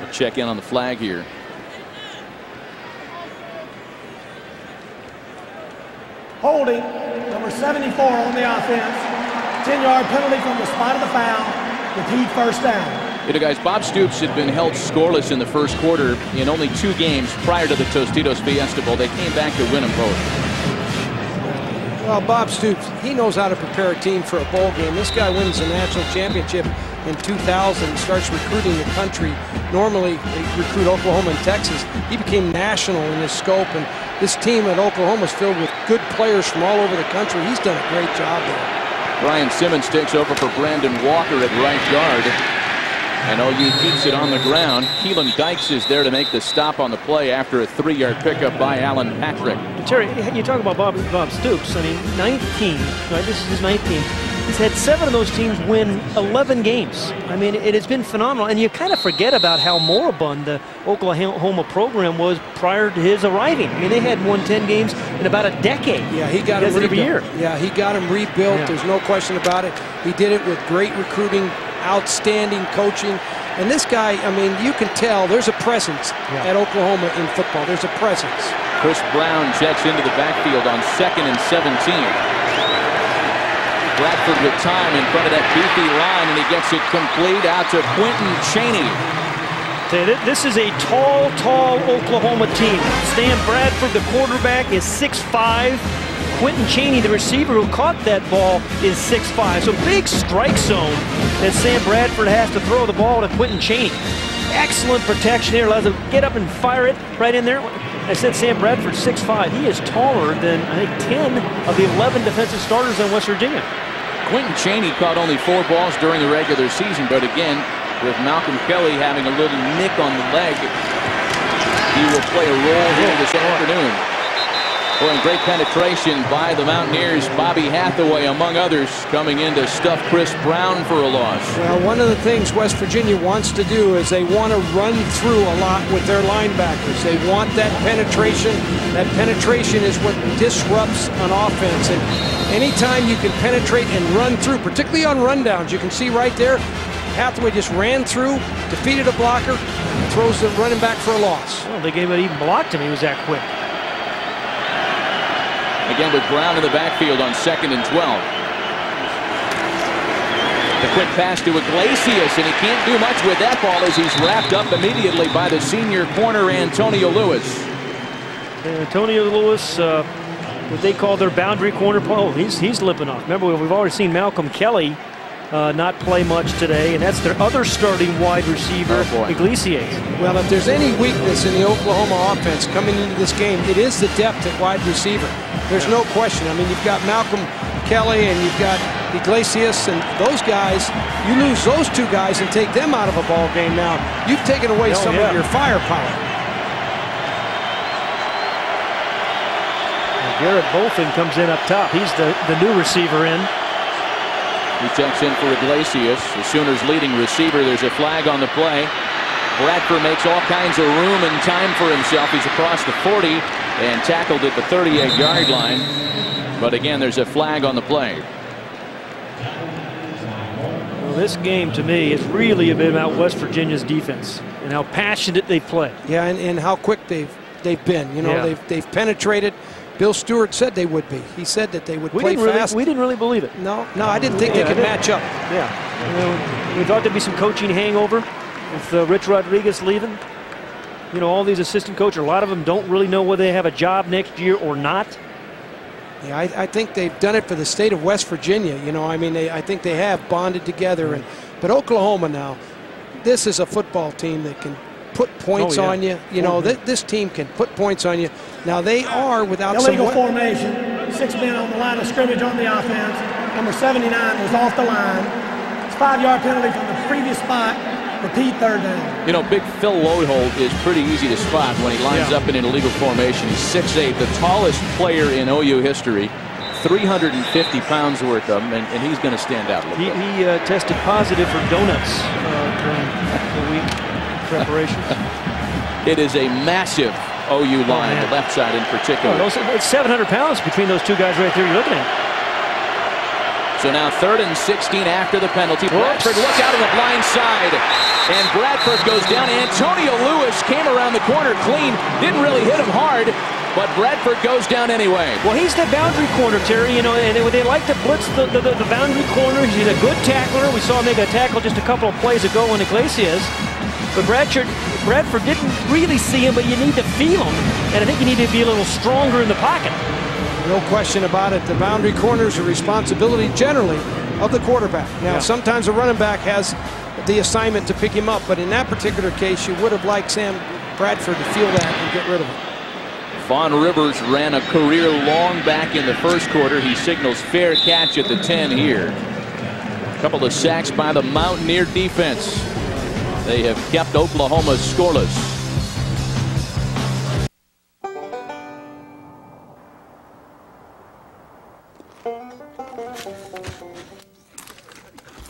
We'll check in on the flag here. Holding, number 74 on the offense. 10-yard penalty from the spot of the foul. Repeat first down. You know, guys, Bob Stoops had been held scoreless in the first quarter in only 2 games prior to the Tostitos Fiesta Bowl. They came back to win them both. Well, Bob Stoops, he knows how to prepare a team for a bowl game. This guy wins a national championship in 2000 and starts recruiting the country. Normally, they recruit Oklahoma and Texas. He became national in his scope, and this team at Oklahoma is filled with good players from all over the country. He's done a great job there. Brian Simmons takes over for Brandon Walker at right guard. And OU keeps it on the ground. Keelan Dykes is there to make the stop on the play after a 3-yard pickup by Alan Patrick. Terry, you talk about Bob Stoops. I mean, 19, right? This is his 19th. He's had 7 of those teams win 11 games. I mean, it has been phenomenal. And you kind of forget about how moribund the Oklahoma program was prior to his arriving. I mean, they hadn't won 10 games in about a decade. Yeah, he got him rebuilt. Every year. Yeah, he got him rebuilt. Yeah. There's no question about it. He did it with great recruiting, outstanding coaching. And this guy, I mean, you can tell there's a presence at Oklahoma in football. There's a presence. Chris Brown checks into the backfield on 2nd and 17. Bradford with time in front of that beefy line, and he gets it complete out to Quentin Chaney. This is a tall Oklahoma team. Stan Bradford, the quarterback, is 6'5". Quentin Chaney, the receiver who caught that ball, is 6'5". So big strike zone that Sam Bradford has to throw the ball to Quentin Chaney. Excellent protection here. Allows him to get up and fire it right in there. I said Sam Bradford 6'5". He is taller than, I think, 10 of the 11 defensive starters in West Virginia. Quentin Chaney caught only 4 balls during the regular season, but again, with Malcolm Kelly having a little nick on the leg, he will play a role here this afternoon. Boy, and great penetration by the Mountaineers. Bobby Hathaway, among others, coming in to stuff Chris Brown for a loss. Well, one of the things West Virginia wants to do is they want to run through a lot with their linebackers. They want that penetration. That penetration is what disrupts an offense. And anytime you can penetrate and run through, particularly on rundowns, you can see right there, Hathaway just ran through, defeated a blocker, and throws the running back for a loss. Well, they gave it even blocked him. He was that quick. Again with Brown in the backfield on 2nd and 12. The quick pass to Iglesias, and he can't do much with that ball as he's wrapped up immediately by the senior corner, Antonio Lewis. Antonio Lewis, what they call their boundary corner. Oh, he's limping off. Remember, we've already seen Malcolm Kelly not play much today, and that's their other starting wide receiver, Iglesias. Well, if there's any weakness in the Oklahoma offense coming into this game, it is the depth at wide receiver. There's no question. I mean, you've got Malcolm Kelly and you've got Iglesias, and those guys, you lose those 2 guys and take them out of a ball game now, you've taken away some of your firepower. Garrett Bolton comes in up top. He's the new receiver in. He checks in for Iglesias, the Sooners' leading receiver. There's a flag on the play. Bradford makes all kinds of room and time for himself. He's across the 40 and tackled at the 38-yard line. But again, there's a flag on the play. Well, this game to me is really been about West Virginia's defense and how passionate they've played. Yeah, and how quick they've been. You know, they've penetrated. Bill Stewart said they would be. He said that they would play fast. We didn't really believe it. No, I didn't think they could match up. Yeah, you know, we thought there'd be some coaching hangover with Rich Rodriguez leaving. You know, all these assistant coaches, a lot of them don't really know whether they have a job next year or not. Yeah, I think they've done it for the state of West Virginia. You know, I mean, I think they have bonded together. But Oklahoma now, this is a football team that can put points on you. You know, this team can put points on you. Now they are without illegal formation. 6 men on the line of scrimmage on the offense. Number 79 was off the line. It's 5-yard penalty from the previous spot. Repeat third down. You know, big Phil Lodeholt is pretty easy to spot when he lines up in an illegal formation. He's 6'8", the tallest player in OU history. 350 pounds worth of him, and he's going to stand out a little bit. He tested positive for donuts during the week preparations. It is a massive OU line, the left side in particular. It's 700 pounds between those two guys right there you're looking at. So now 3rd and 16 after the penalty. Bradford, look out on the blind side. And Bradford goes down. Antonio Lewis came around the corner clean. Didn't really hit him hard, but Bradford goes down anyway. Well, he's the boundary corner, Terry. You know, and they like to blitz the boundary corners. He's a good tackler. We saw him make a tackle just a couple of plays ago in Iglesias. But Bradford didn't really see him, but you need to feel him. And I think you need to be a little stronger in the pocket. No question about it. The boundary corners are responsibility generally of the quarterback. Now, sometimes a running back has the assignment to pick him up, but in that particular case, you would have liked Sam Bradford to feel that and get rid of it. Vaughn Rivers ran a career long back in the first quarter. He signals fair catch at the 10 here. A couple of sacks by the Mountaineer defense. They have kept Oklahoma scoreless.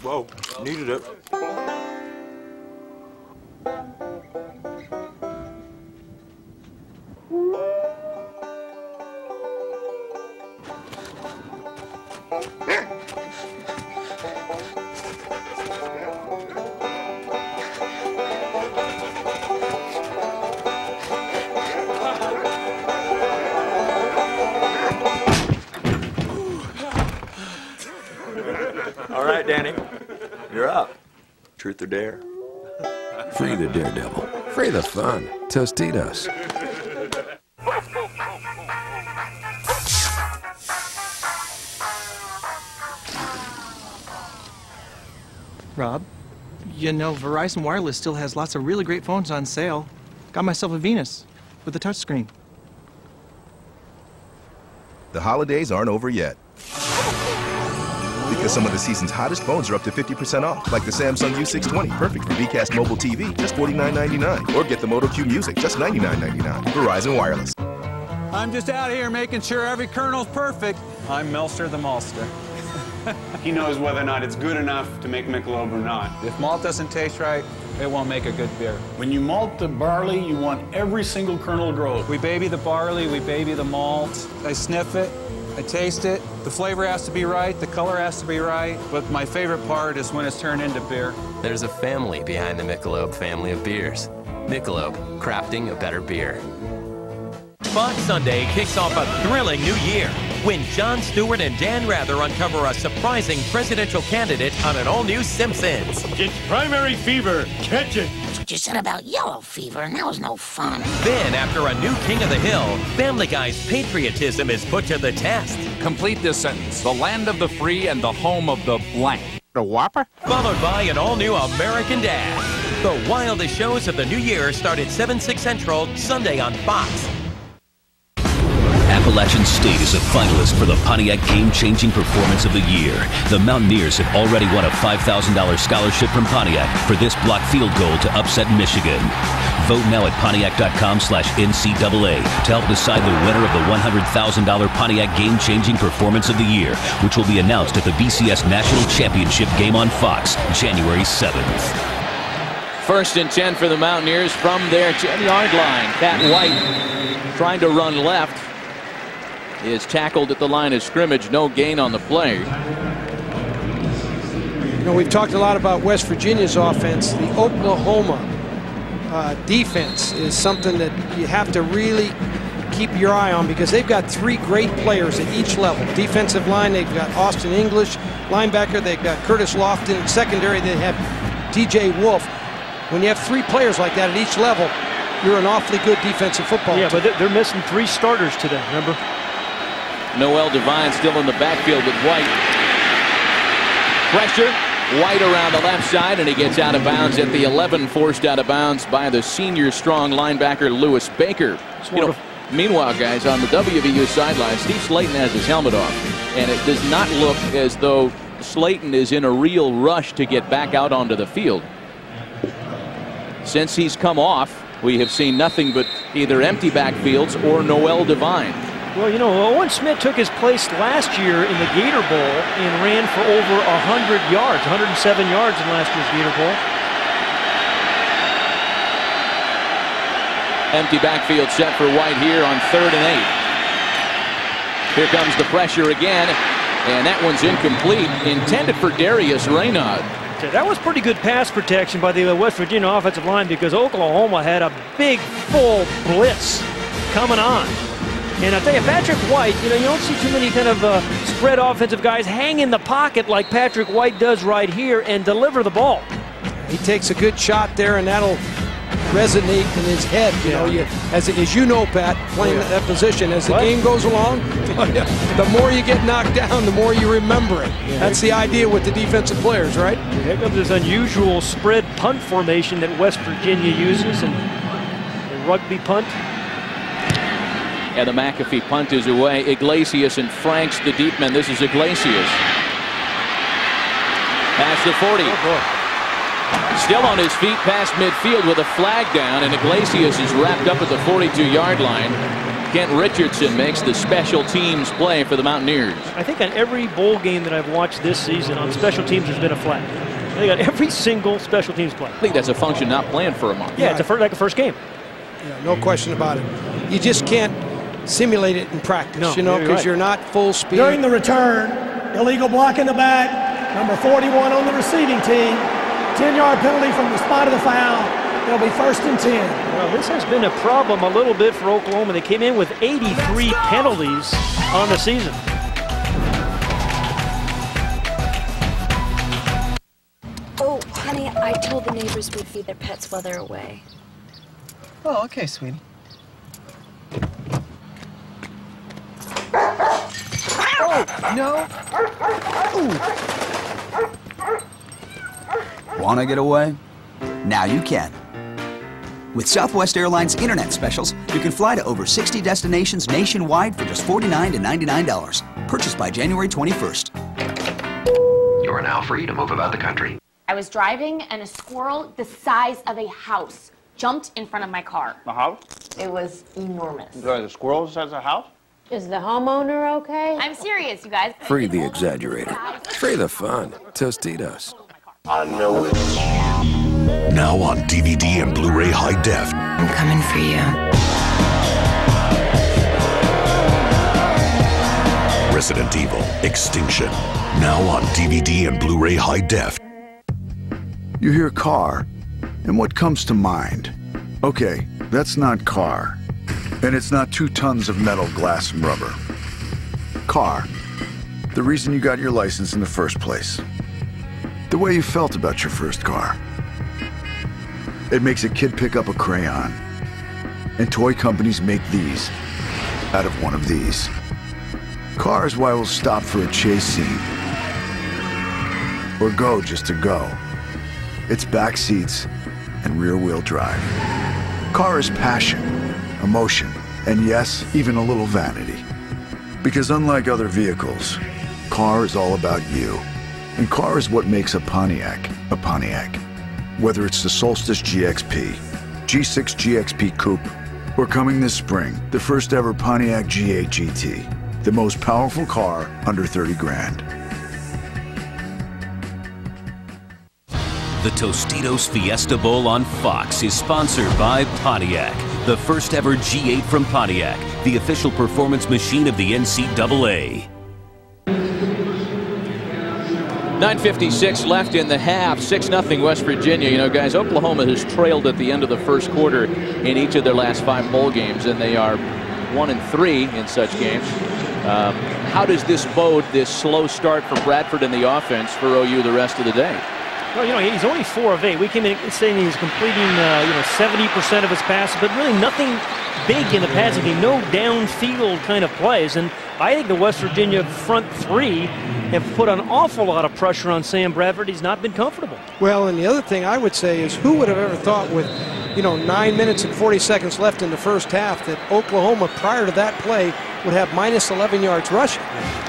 Whoa, needed it. All right, Danny, you're up. Truth or dare? Free the daredevil. Free the fun. Tostitos. Rob, you know, Verizon Wireless still has lots of really great phones on sale. Got myself a Venus with a touchscreen. The holidays aren't over yet. Because some of the season's hottest phones are up to 50% off, like the Samsung U620, perfect for Vcast mobile TV, just $49.99. Or get the Moto Q Music, just $99.99. Verizon Wireless. I'm just out here making sure every kernel's perfect. I'm Melster the Malster. He knows whether or not it's good enough to make Michelob or not. If malt doesn't taste right, it won't make a good beer. When you malt the barley, you want every single kernel to grow. We baby the barley, we baby the malt. I sniff it, I taste it. The flavor has to be right, the color has to be right, but my favorite part is when it's turned into beer. There's a family behind the Michelob family of beers. Michelob, crafting a better beer. Fox Sunday kicks off a thrilling new year when Jon Stewart and Dan Rather uncover a surprising presidential candidate on an all-new Simpsons. It's primary fever. Catch it. That's what you said about yellow fever, and that was no fun. Then, after a new King of the Hill, Family Guy's patriotism is put to the test. Complete this sentence. The land of the free and the home of the blank. The Whopper? Followed by an all-new American Dad. The wildest shows of the new year start at 7/6 Central, Sunday on Fox. Appalachian State is a finalist for the Pontiac Game-Changing Performance of the Year. The Mountaineers have already won a $5,000 scholarship from Pontiac for this block field goal to upset Michigan. Vote now at Pontiac.com/NCAA to help decide the winner of the $100,000 Pontiac Game-Changing Performance of the Year, which will be announced at the BCS National Championship game on Fox, January 7th. First and 10 for the Mountaineers from their 10-yard line. Pat White trying to run left is tackled at the line of scrimmage. No gain on the play. You know, we've talked a lot about West Virginia's offense. The Oklahoma defense is something that you have to really keep your eye on, because they've got three great players at each level. Defensive line, they've got Austin English. Linebacker, they've got Curtis Lofton. Secondary, they have DJ Wolf. When you have three players like that at each level, you're an awfully good defensive football team. Yeah, but they're missing three starters today, remember? Noel Devine still in the backfield with White. Pressure. White around the left side, and he gets out of bounds at the 11, forced out of bounds by the senior strong linebacker Lewis Baker. You know, meanwhile, guys, on the WVU sideline, Steve Slayton has his helmet off, and it does not look as though Slayton is in a real rush to get back out onto the field. Since he's come off, we have seen nothing but either empty backfields or Noel Devine. Well, you know, Owen Smith took his place last year in the Gator Bowl and ran for over 100 yards, 107 yards in last year's Gator Bowl. Empty backfield set for White here on 3rd and 8. Here comes the pressure again, and that one's incomplete, intended for Darius Raynaud. That was pretty good pass protection by the West Virginia offensive line, because Oklahoma had a big, full blitz coming on. And I tell you, Patrick White, you know, you don't see too many kind of spread offensive guys hang in the pocket like Patrick White does right here and deliver the ball. He takes a good shot there, and that'll resonate in his head. You know, as you know, Pat, playing that position, as the game goes along, the more you get knocked down, the more you remember it. That's the idea with the defensive players, right? Here comes this unusual spread punt formation that West Virginia uses, and the rugby punt. And the McAfee punt is away. Iglesias and Franks, the deep men. This is Iglesias. Past the 40. Still on his feet past midfield with a flag down, and Iglesias is wrapped up at the 42-yard line. Kent Richardson makes the special teams play for the Mountaineers. I think on every bowl game that I've watched this season, on special teams, there's been a flag. They got every single special teams play. I think that's a function not playing for a month. Yeah, it's like a first game. Yeah, no question about it. You just can't simulate it in practice, you know, because you're not full speed. During the return, illegal block in the back, number 41 on the receiving team, 10-yard penalty from the spot of the foul. It'll be 1st and 10. Well, this has been a problem a little bit for Oklahoma. They came in with 83 penalties on the season. Oh, honey, I told the neighbors we'd feed their pets while they're away. Oh, okay, sweetie. Oh, no. Want to get away? Now you can. With Southwest Airlines Internet Specials, you can fly to over 60 destinations nationwide for just $49 to $99. Purchased by January 21st. You are now free to move about the country. I was driving and a squirrel the size of a house jumped in front of my car. A house? It was enormous. The squirrel says a house? Is the homeowner okay? I'm serious, you guys. Free the exaggerator. Free the fun. Tostitos. I know it. Now on DVD and Blu-ray high def. I'm coming for you. Resident Evil Extinction. Now on DVD and Blu-ray high def. You hear car, and what comes to mind? Okay, that's not car. And it's not 2 tons of metal, glass, and rubber. Car. The reason you got your license in the first place. The way you felt about your first car. It makes a kid pick up a crayon. And toy companies make these out of one of these. Car is why we'll stop for a chase scene. Or go just to go. It's back seats and rear-wheel drive. Car is passion, emotion, and yes, even a little vanity. Because unlike other vehicles, car is all about you. And car is what makes a Pontiac a Pontiac. Whether it's the Solstice GXP, G6 GXP Coupe, or coming this spring, the first ever Pontiac G8 GT, the most powerful car under 30 grand. The Tostitos Fiesta Bowl on Fox is sponsored by Pontiac, the first ever G8 from Pontiac, the official performance machine of the NCAA. 9:56 left in the half, 6-0 West Virginia. You know, guys, Oklahoma has trailed at the end of the first quarter in each of their last 5 bowl games, and they are 1-3 in such games. How does this bode, this slow start for Bradford in the offense for OU the rest of the day? Well, you know, he's only 4 of 8. We came in saying he's completing, 70% of his passes, but really nothing big in the passing game. No downfield kind of plays. And I think the West Virginia front 3 have put an awful lot of pressure on Sam Bradford. He's not been comfortable. Well, and the other thing I would say is, who would have ever thought with, 9 minutes and 40 seconds left in the first half that Oklahoma, prior to that play, would have minus 11 yards rushing?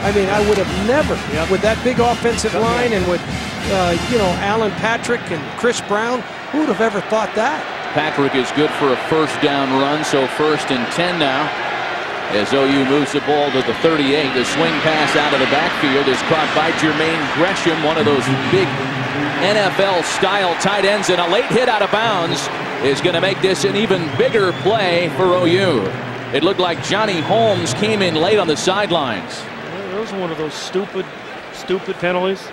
I mean, I would have never, with that big offensive line and with, Alan Patrick and Chris Brown, who would have ever thought that? Patrick is good for a first down run, so 1st and 10 now. As OU moves the ball to the 38, the swing pass out of the backfield is caught by Jermaine Gresham, one of those big NFL-style tight ends, and a late hit out of bounds is going to make this an even bigger play for OU. It looked like Johnny Holmes came in late on the sidelines. Well, those are one of those stupid penalties.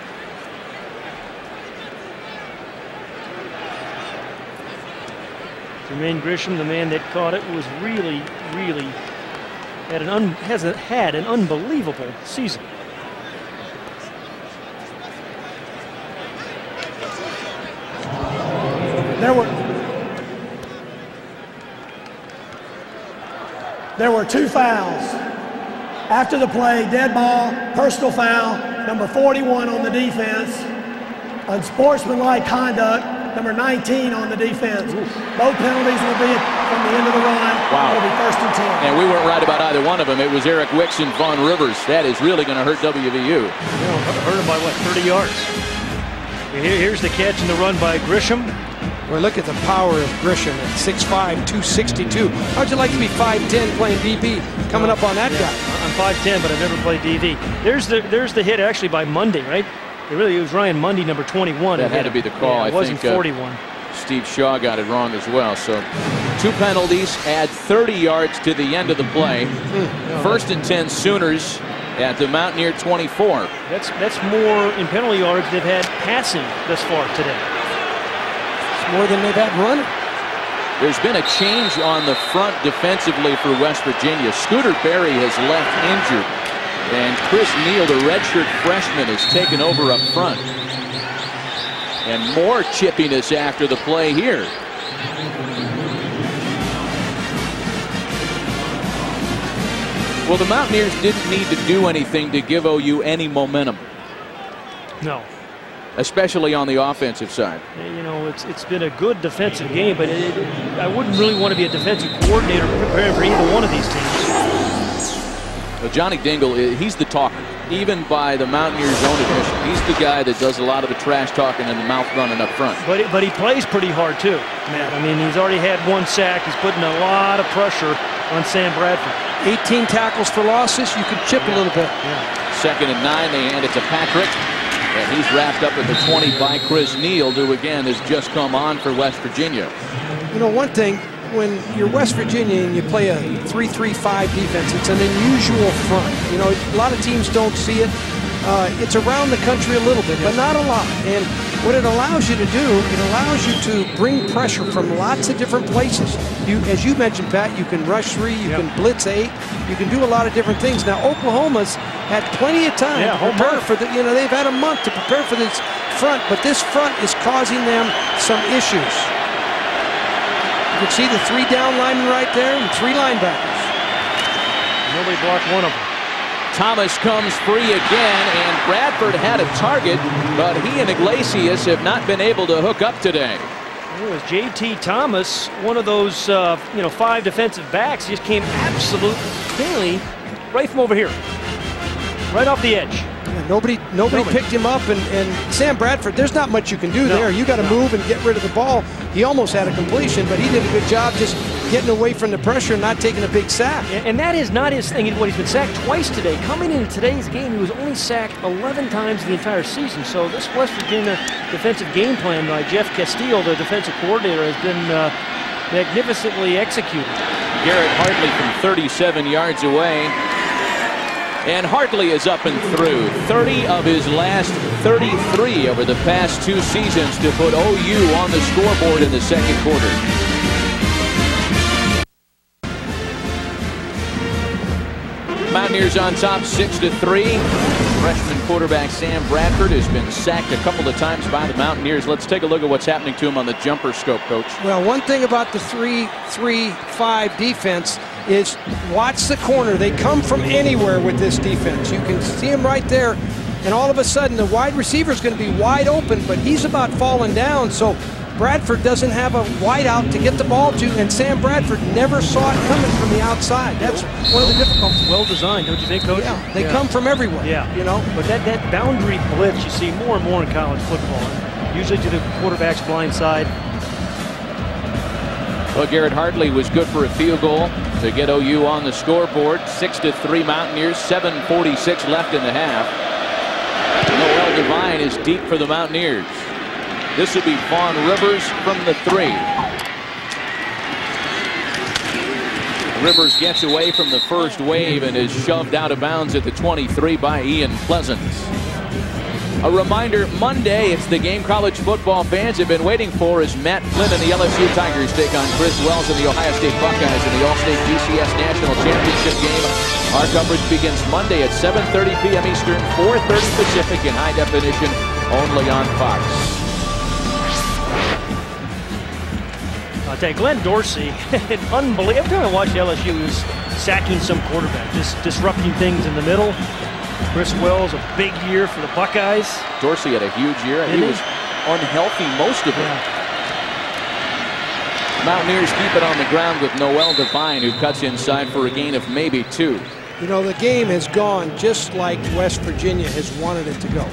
Jermaine Gresham, the man that caught it, was really had an unbelievable season. There were 2 fouls. After the play, dead ball, personal foul, number 41 on the defense, unsportsmanlike conduct, number 19 on the defense. Both penalties will be from the end of the run. Wow. It'll be 1st and 10. And we weren't right about either one of them. It was Eric Wicks and Vaughn Rivers. That is really going to hurt WVU. Hurt him by, 30 yards? Here's the catch and the run by Gresham. Well, look at the power of Gresham at 6'5", 262. How'd you like to be 5'10", playing DB, coming up on that guy? I'm 5'10", but I've never played DB. There's the hit actually by Mundy, right? It was Ryan Mundy, number 21. That had to be the call. It wasn't 41. Steve Shaw got it wrong as well. So 2 penalties, add 30 yards to the end of the play. 1st and 10 Sooners at the Mountaineer 24. That's more in penalty yards they've had passing thus far today. It's more than they've had running. There's been a change on the front defensively for West Virginia. Scooter Berry has left injured, and Chris Neal, the redshirt freshman, has taken over up front. And more chippiness after the play here. Well, the Mountaineers didn't need to do anything to give OU any momentum. No. Especially on the offensive side. You know, it's been a good defensive game, but I wouldn't really want to be a defensive coordinator preparing for either one of these teams. Well, Johnny Dingle, he's the talker, even by the Mountaineers' own admission. He's the guy that does a lot of the trash talking and the mouth running up front. But he plays pretty hard too, Matt. I mean, he's already had 1 sack. He's putting a lot of pressure on Sam Bradford. 18 tackles for losses. You could chip a little bit. Yeah. 2nd and 9. They hand it to Patrick. And he's wrapped up at the 20 by Chris Neal, who again has just come on for West Virginia. You know, one thing, when you're West Virginia and you play a 3-3-5 defense, it's an unusual front. You know, a lot of teams don't see it. It's around the country a little bit, but not a lot. And what it allows you to do, it allows you to bring pressure from lots of different places. As you mentioned, Pat, you can rush 3, you can blitz 8, you can do a lot of different things. Now, Oklahoma's had plenty of time to prepare for the, they've had a month to prepare for this front, but this front is causing them some issues. You can see the 3 down linemen right there and 3 linebackers. Nobody blocked one of them. Thomas comes free again, and Bradford had a target, but he and Iglesias have not been able to hook up today. It was J.T. Thomas, one of those 5 defensive backs. He just came absolutely cleanly right from over here, right off the edge. Yeah, nobody picked him up, and Sam Bradford, there's not much you can do there. You got to move and get rid of the ball. He almost had a completion, but he did a good job just getting away from the pressure and not taking a big sack. And that is not his thing. He's been sacked twice today. Coming into today's game, he was only sacked 11 times the entire season. So this West Virginia defensive game plan by Jeff Castile, the defensive coordinator, has been magnificently executed. Garrett Hartley from 37 yards away. And Hartley is up and through. 30 of his last 33 over the past 2 seasons to put OU on the scoreboard in the second quarter. Mountaineers on top 6-3. Freshman quarterback Sam Bradford has been sacked a couple of times by the Mountaineers. Let's take a look at what's happening to him on the jumper scope, Coach. Well, one thing about the 3-3-5 defense is watch the corner. They come from anywhere with this defense. You can see him right there, and all of a sudden the wide receiver is going to be wide open, but he's about falling down, so Bradford doesn't have a wide out to get the ball to, and Sam Bradford never saw it coming from the outside. That's one of the difficulties. Well designed, don't you think, Coach? Yeah, they come from everywhere. Yeah, you know. But that boundary blitz you see more and more in college football, usually to the quarterback's blind side. Well, Garrett Hartley was good for a field goal to get OU on the scoreboard. 6-3 Mountaineers, 7:46 left in the half. Noel Devine is deep for the Mountaineers. This will be Vaughn Rivers from the 3. Rivers gets away from the first wave and is shoved out of bounds at the 23 by Ian Pleasants. A reminder, Monday, it's the game college football fans have been waiting for as Matt Flynn and the LSU Tigers take on Chris Wells and the Ohio State Buckeyes in the All-State BCS National Championship game. Our coverage begins Monday at 7:30 p.m. Eastern, 4:30 Pacific in high definition, only on Fox. I'll tell you, Glenn Dorsey, unbelievable. Every time I watch LSU, he was sacking some quarterback, just disrupting things in the middle. Chris Wells, a big year for the Buckeyes. Dorsey had a huge year, and he was unhealthy most of it. Mountaineers keep it on the ground with Noel Devine, who cuts inside for a gain of maybe 2. You know, the game has gone just like West Virginia has wanted it to go.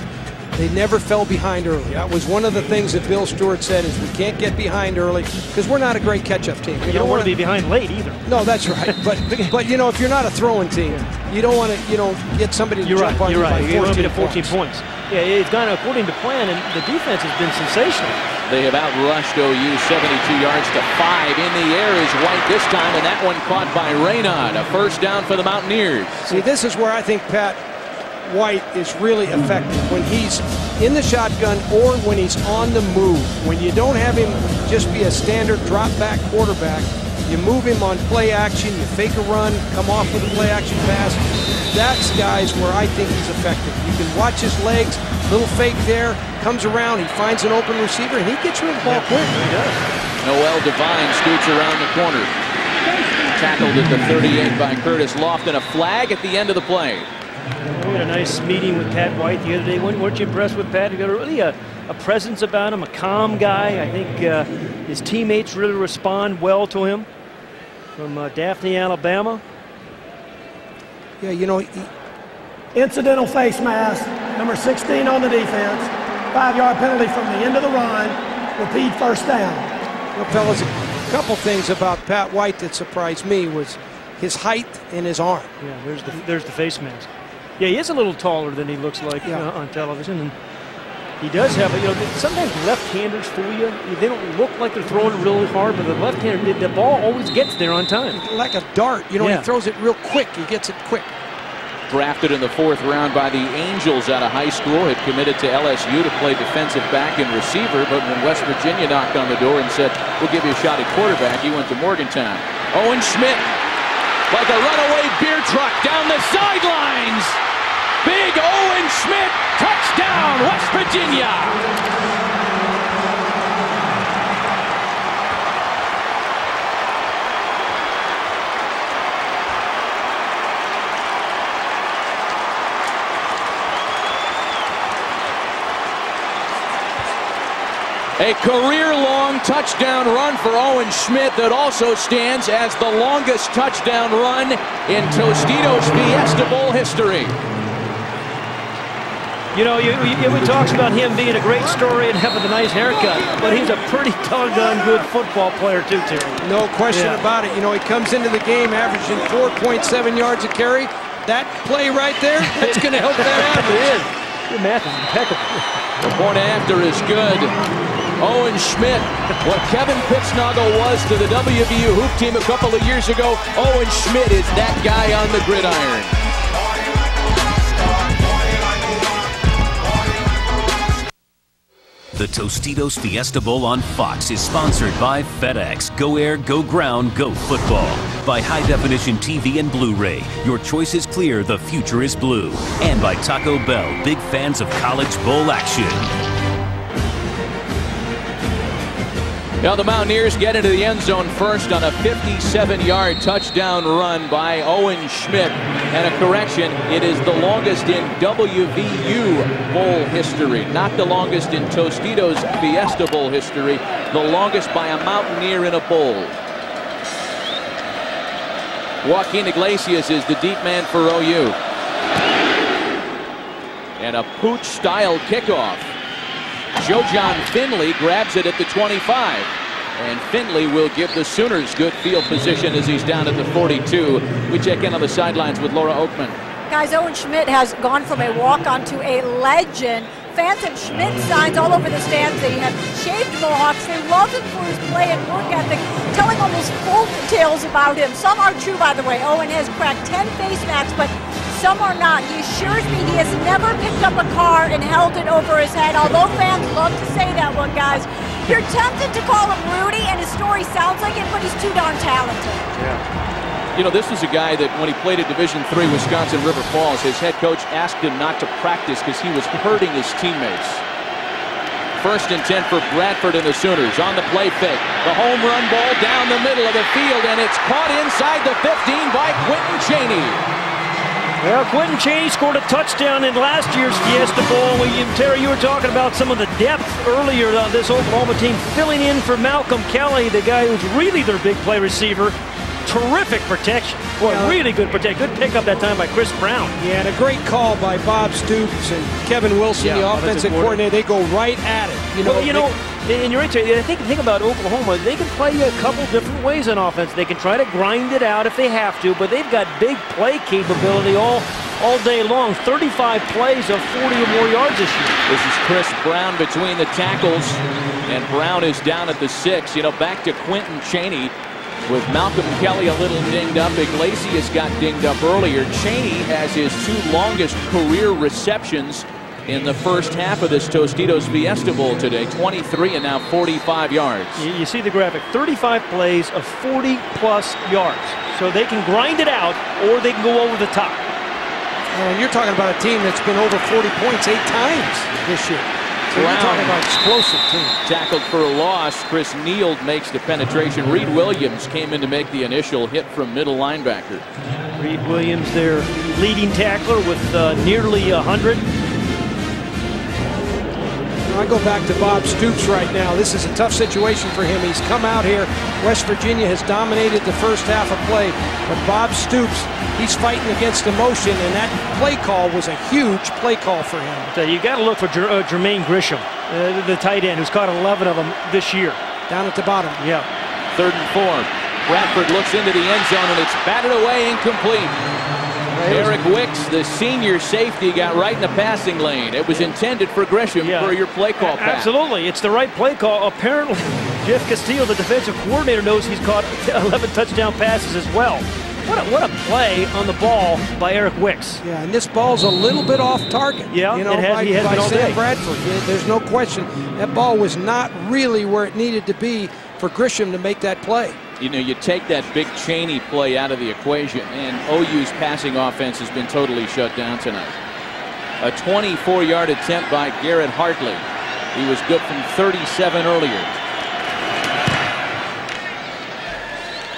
They never fell behind early. That was one of the things that Bill Stewart said, is we can't get behind early because we're not a great catch-up team. You don't want to be behind late either. No, that's right. But you know, if you're not a throwing team, you don't want to, get somebody to jump on you by 14 points. Yeah, it's gone according to plan, and the defense has been sensational. They have outrushed OU 72 yards to 5. In the air is White this time, and that one caught by Raynaud. A first down for the Mountaineers. See, this is where I think Pat White is really effective, when he's in the shotgun or when he's on the move. When you don't have him just be a standard drop back quarterback, you move him on play action, you fake a run, come off with a play action pass. That's, guys, where I think he's effective. You can watch his legs, little fake there, comes around, he finds an open receiver, and he gets rid of the ball quick. He does. Noel Devine scoots around the corner. Tackled at the 38 by Curtis Lofton. A flag at the end of the play. We had a nice meeting with Pat White the other day. Weren't you impressed with Pat? He got really a presence about him, a calm guy. I think his teammates really respond well to him. From Daphne, Alabama. Yeah, you know, incidental face mask, number 16 on the defense. 5-yard penalty from the end of the run. Repeat first down. Well, fellas, a couple things about Pat White that surprised me was his height and his arm. Yeah, there's the face mask. Yeah, he is a little taller than he looks like on television, and he does have sometimes left-handers fool you. They don't look like they're throwing it really hard, but the left-hander, the ball always gets there on time. Like a dart, he throws it real quick. He gets it quick. Drafted in the 4th round by the Angels out of high school, had committed to LSU to play defensive back and receiver, but when West Virginia knocked on the door and said, we'll give you a shot at quarterback, he went to Morgantown. Owen Schmidt, like a runaway beer truck down the sidelines. Big Owen Schmidt, touchdown, West Virginia. A career-long touchdown run for Owen Schmidt that also stands as the longest touchdown run in Tostitos Fiesta Bowl history. You know, everyone talks about him being a great story and having a nice haircut, but he's a pretty doggone good football player too, Terry. No question about it. You know, he comes into the game averaging 4.7 yards a carry. That play right there, that's going to help that average. It is. Your math is impeccable. The point after is good. Owen Schmidt, what Kevin Pittsnoggle was to the WVU hoop team a couple of years ago, Owen Schmidt is that guy on the gridiron. The Tostitos Fiesta Bowl on Fox is sponsored by FedEx, Go Air, Go Ground, Go Football. By High Definition TV and Blu-ray, your choice is clear, the future is blue. And by Taco Bell, big fans of college bowl action. Now the Mountaineers get into the end zone first on a 57-yard touchdown run by Owen Schmidt. And a correction, it is the longest in WVU Bowl history, not the longest in Tostitos Fiesta Bowl history, the longest by a Mountaineer in a bowl. Joaquin Iglesias is the deep man for OU. And a pooch-style kickoff. Joe-John Finley grabs it at the 25. And Finley will give the Sooners good field position as he's down at the 42. We check in on the sidelines with Laura Oakman. Guys, Owen Schmidt has gone from a walk-on to a legend. Fans have Schmidt signs all over the stands. They have shaved mohawks. They love him for his play and work ethic, telling almost full tales about him. Some are true, by the way. Owen has cracked 10 face masks, but some are not. He assures me he has never picked up a car and held it over his head, although fans love to say that one, guys. You're tempted to call him Rudy, and his story sounds like it, but he's too darn talented. Yeah. You know, this is a guy that when he played at Division III Wisconsin River Falls, his head coach asked him not to practice because he was hurting his teammates. First and 10 for Bradford and the Sooners on the play fake. The home run ball down the middle of the field, and it's caught inside the 15 by Quentin Chaney. Well, Quentin Chaney scored a touchdown in last year's Fiesta Bowl. Terry, you were talking about some of the depth earlier on this Oklahoma team, filling in for Malcolm Kelly, the guy who's really their big play receiver. Terrific protection. Boy, really good protection. Good pickup that time by Chris Brown. Yeah, and a great call by Bob Stoops and Kevin Wilson, the offensive coordinator. They go right at it. And you're right, Terry. I think about Oklahoma. They can play a couple different ways on offense. They can try to grind it out if they have to, but they've got big play capability all day long. 35 plays of 40 or more yards this year. This is Chris Brown between the tackles, and Brown is down at the 6. You know, back to Quentin Chaney. With Malcolm Kelly a little dinged up, Iglesias got dinged up earlier. Chaney has his 2 longest career receptions in the first half of this Tostitos Fiesta Bowl today. 23 and now 45 yards. You see the graphic. 35 plays of 40-plus yards. So they can grind it out or they can go over the top. And you're talking about a team that's been over 40 points 8 times this year. So you're talking about explosive team. Tackled for a loss. Chris Neal makes the penetration. Reed Williams came in to make the initial hit from middle linebacker. Reed Williams, their leading tackler with nearly 100. I go back to Bob Stoops right now. This is a tough situation for him. He's come out here. West Virginia has dominated the first half of play. But Bob Stoops, he's fighting against emotion, and that play call was a huge play call for him. So you got to look for Jermaine Grisham, the tight end, who's caught 11 of them this year. Down at the bottom. Yeah. 3rd and 4. Bradford looks into the end zone, and it's batted away incomplete. Eric Wicks, the senior safety, got right in the passing lane. It was intended for Grisham for your play call pass. Absolutely. It's the right play call. Apparently, Jeff Castillo, the defensive coordinator, knows he's caught 11 touchdown passes as well. What a play on the ball by Eric Wicks. Yeah, and this ball's a little bit off target. Yeah, you know, he has been all Sam day. Bradford. There's no question. That ball was not really where it needed to be for Grisham to make that play. You know, you take that big Chaney play out of the equation, and OU's passing offense has been totally shut down tonight. A 24-yard attempt by Garrett Hartley. He was good from 37 earlier.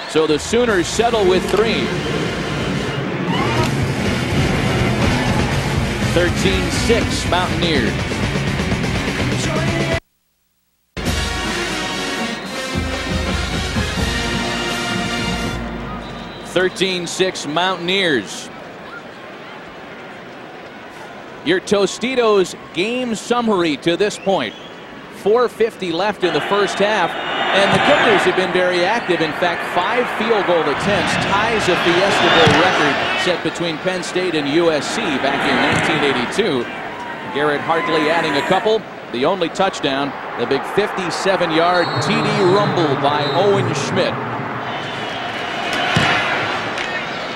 So the Sooners settle with 3. 13-6 Mountaineers. 13-6 Mountaineers. Your Tostitos game summary to this point. 4:50 left in the first half, and the kickers have been very active. In fact, 5 field goal attempts ties a Fiesta Bowl record set between Penn State and USC back in 1982. Garrett Hartley adding a couple. The only touchdown, the big 57-yard TD rumble by Owen Schmidt.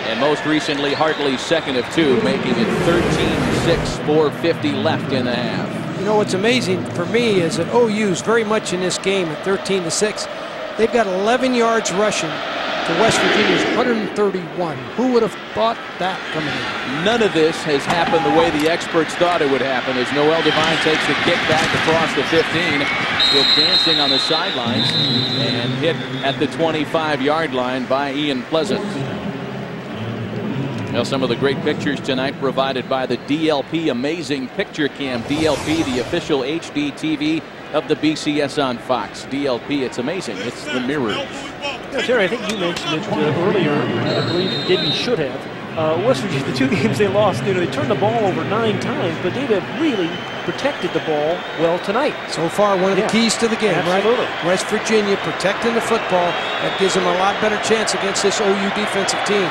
And most recently, Hartley's second of 2, making it 13-6, 4:50 left in the half. You know what's amazing for me is that OU's very much in this game at 13-6. They've got 11 yards rushing to West Virginia's 131. Who would have thought that coming in? None of this has happened the way the experts thought it would happen as Noel Devine takes the kick back across the 15. Still dancing on the sidelines and hit at the 25-yard line by Ian Pleasant. Well, some of the great pictures tonight provided by the DLP Amazing Picture Cam. DLP, the official HD TV of the BCS on Fox. DLP, it's amazing. It's the mirrors. Yeah, Terry, I think you mentioned it earlier. I believe you did and should have. West Virginia, the 2 games they lost, they turned the ball over 9 times, but they have really protected the ball well tonight. So far, one of the keys to the game, absolutely. Right? West Virginia protecting the football. That gives them a lot better chance against this OU defensive team.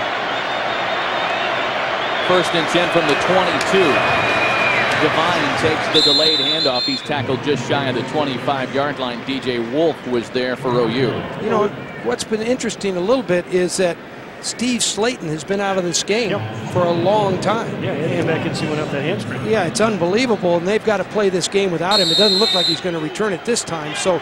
1st and 10 from the 22. Devine takes the delayed handoff. He's tackled just shy of the 25-yard line. DJ Wolf was there for OU. You know, what's been interesting a little bit is that Steve Slayton has been out of this game for a long time. Yeah, he had to come back and see what up that hamstring. Yeah, it's unbelievable, and they've got to play this game without him. It doesn't look like he's going to return it this time. So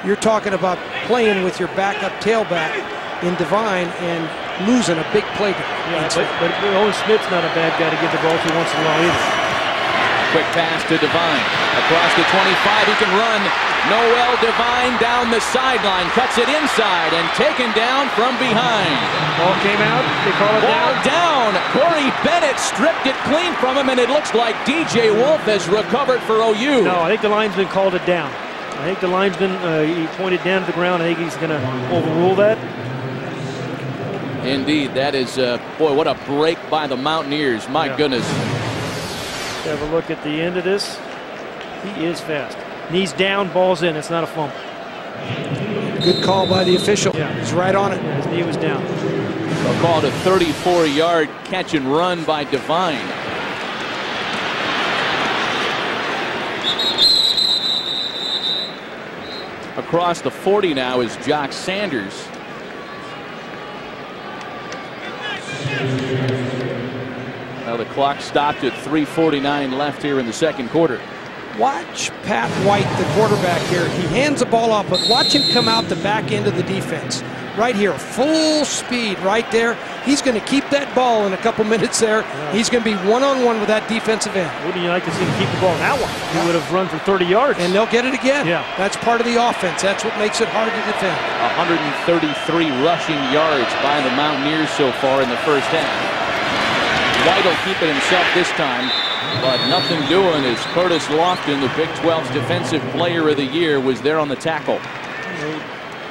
you're talking about playing with your backup tailback in Devine and losing a big play. Yeah, but Owen Smith's not a bad guy to give the ball to once in a while either. Quick pass to Devine. Across the 25, he can run. Noel Devine down the sideline, cuts it inside, and taken down from behind. Ball came out, they call it down. Corey Bennett stripped it clean from him, and it looks like DJ Wolf has recovered for OU. No, I think the linesman called it down. I think the linesman, he pointed down to the ground. I think he's going to overrule that. Indeed, that is, boy, what a break by the Mountaineers. My goodness. Have a look at the end of this. He is fast. Knees down, ball's in. It's not a fumble. Good call by the official. Yeah. He's right on it. Yeah, his knee was down. They'll call it a 34-yard catch and run by Devine. Across the 40 now is Jock Sanders. Well, the clock stopped at 3:49 left here in the second quarter. Watch Pat White, the quarterback here. He hands the ball off, but watch him come out the back end of the defense. Right here, full speed right there. He's going to keep that ball in a couple minutes there. Yeah. He's going to be one-on-one with that defensive end. Wouldn't you like to see him keep the ball in that one? He would have run for 30 yards. And they'll get it again. Yeah. That's part of the offense. That's what makes it hard to defend. 133 rushing yards by the Mountaineers so far in the first half. White will keep it himself this time, but nothing doing as Curtis Lofton, the Big 12's Defensive Player of the Year, was there on the tackle.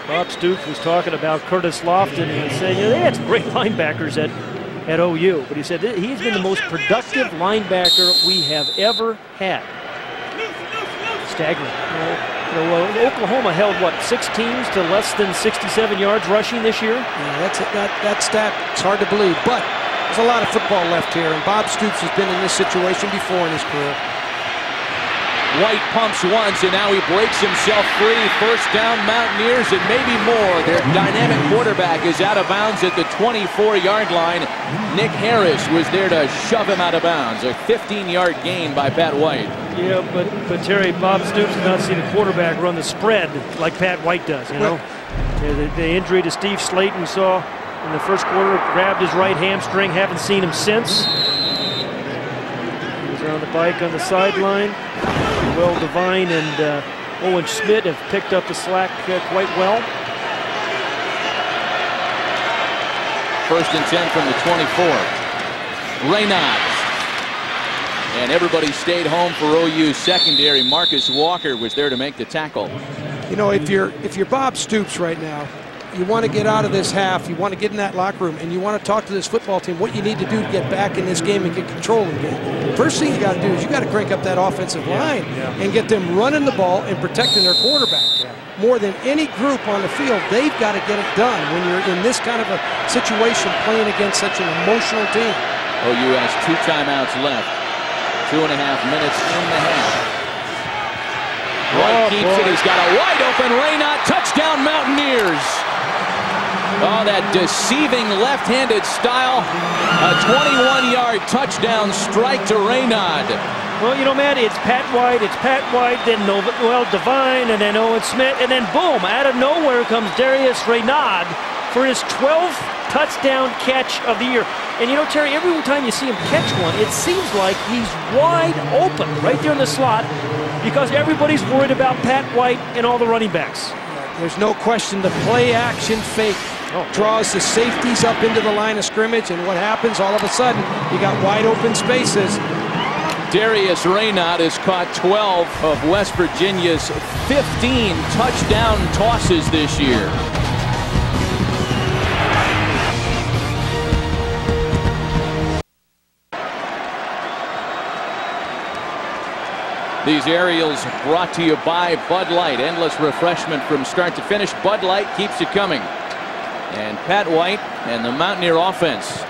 Bob Stoops was talking about Curtis Lofton and saying, they had some great linebackers at OU, but he said he's been the most productive linebacker we have ever had. Staggering. Oklahoma held, what, 6 teams to less than 67 yards rushing this year? Yeah, that stat, it's hard to believe, but there's a lot of football left here, and Bob Stoops has been in this situation before in his career. White pumps once, and now he breaks himself free. First down, Mountaineers, and maybe more. Their dynamic quarterback is out of bounds at the 24-yard line. Nick Harris was there to shove him out of bounds. A 15-yard gain by Pat White. Yeah, but Terry, Bob Stoops has not seen a quarterback run the spread like Pat White does, you know. The injury to Steve Slayton we saw in the first quarter grabbed his right hamstring. Haven't seen him since. He was on the bike on the sideline. Will Devine and Owen Schmidt have picked up the slack quite well. 1st and 10 from the 24. Reynolds. And everybody stayed home for OU's secondary. Marcus Walker was there to make the tackle. You know, if you're Bob Stoops right now, you want to get out of this half, you want to get in that locker room, and you want to talk to this football team what you need to do to get back in this game and get control of the game. First thing you got to do is you got to crank up that offensive line and get them running the ball and protecting their quarterback. More than any group on the field, they've got to get it done when you're in this kind of a situation playing against such an emotional team. OU has 2 timeouts left. 2.5 minutes in the half. White keeps it. He's got a wide open Raynaud. Touchdown Mountaineers. Oh, that deceiving left-handed style. A 21-yard touchdown strike to Raynaud. Well, you know, Matt, it's Pat White, then Devine, and then Owen Smith, and then boom, out of nowhere comes Darius Raynaud for his 12th touchdown catch of the year. And you know, Terry, every time you see him catch one, it seems like he's wide open right there in the slot because everybody's worried about Pat White and all the running backs. There's no question the play-action fake draws the safeties up into the line of scrimmage, and what happens all of a sudden, you got wide open spaces. Darius Raynaud has caught 12 of West Virginia's 15 touchdown tosses this year. These aerials brought to you by Bud Light. Endless refreshment from start to finish. Bud Light keeps it coming. And Pat White and the Mountaineer offense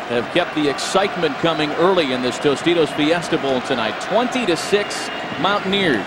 have kept the excitement coming early in this Tostitos Fiesta Bowl tonight. 20-6 Mountaineers.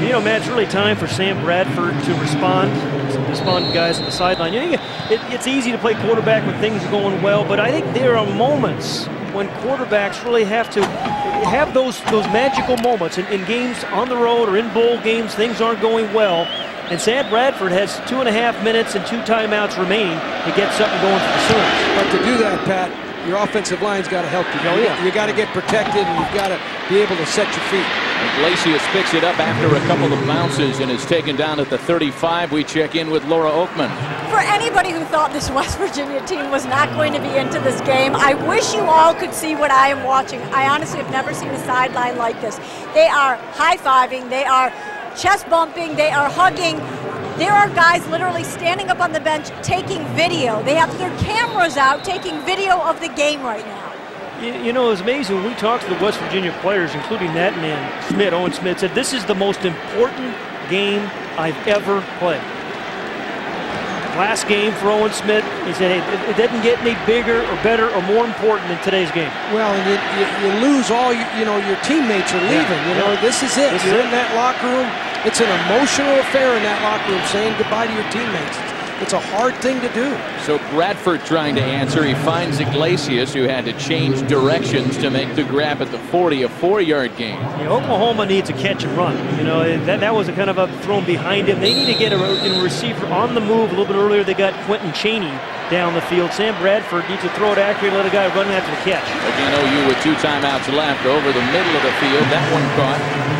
You know, Matt, it's really time for Sam Bradford to respond. Some despondent guys on the sideline. You know, it's easy to play quarterback when things are going well, but I think there are moments when quarterbacks really have to have those magical moments in games on the road or in bowl games. Things aren't going well, and Sam Bradford has 2.5 minutes and 2 timeouts remaining to get something going for the Sooners. But to do that, Pat, your offensive line's got to help you. You got to get protected, and you've got to be able to set your feet. Iglesias picks it up after a couple of bounces and is taken down at the 35. We check in with Laura Oakman. For anybody who thought this West Virginia team was not going to be into this game, I wish you all could see what I am watching. I honestly have never seen a sideline like this. They are high-fiving, they are chest bumping, they are hugging. There are guys literally standing up on the bench taking video. They have their cameras out taking video of the game right now. You know, it was amazing when we talked to the West Virginia players, including that man, Smith, Owen Smith, said this is the most important game I've ever played. Last game for Owen Smith, he said, hey, it doesn't get any bigger or better or more important than today's game. Well, and you lose all, your teammates are leaving. You know, this is it. You're in that locker room. It's an emotional affair in that locker room, saying goodbye to your teammates. It's a hard thing to do. So Bradford trying to answer. He finds Iglesias, who had to change directions to make the grab at the 40, a 4-yard gain. Yeah, Oklahoma needs a catch and run. You know, that was a kind of a thrown behind him. They need to get a receiver on the move a little bit earlier. They got Quentin Chaney down the field. Sam Bradford needs to throw it accurately, let a guy run after the catch. Again, OU with 2 timeouts left over the middle of the field. That one caught.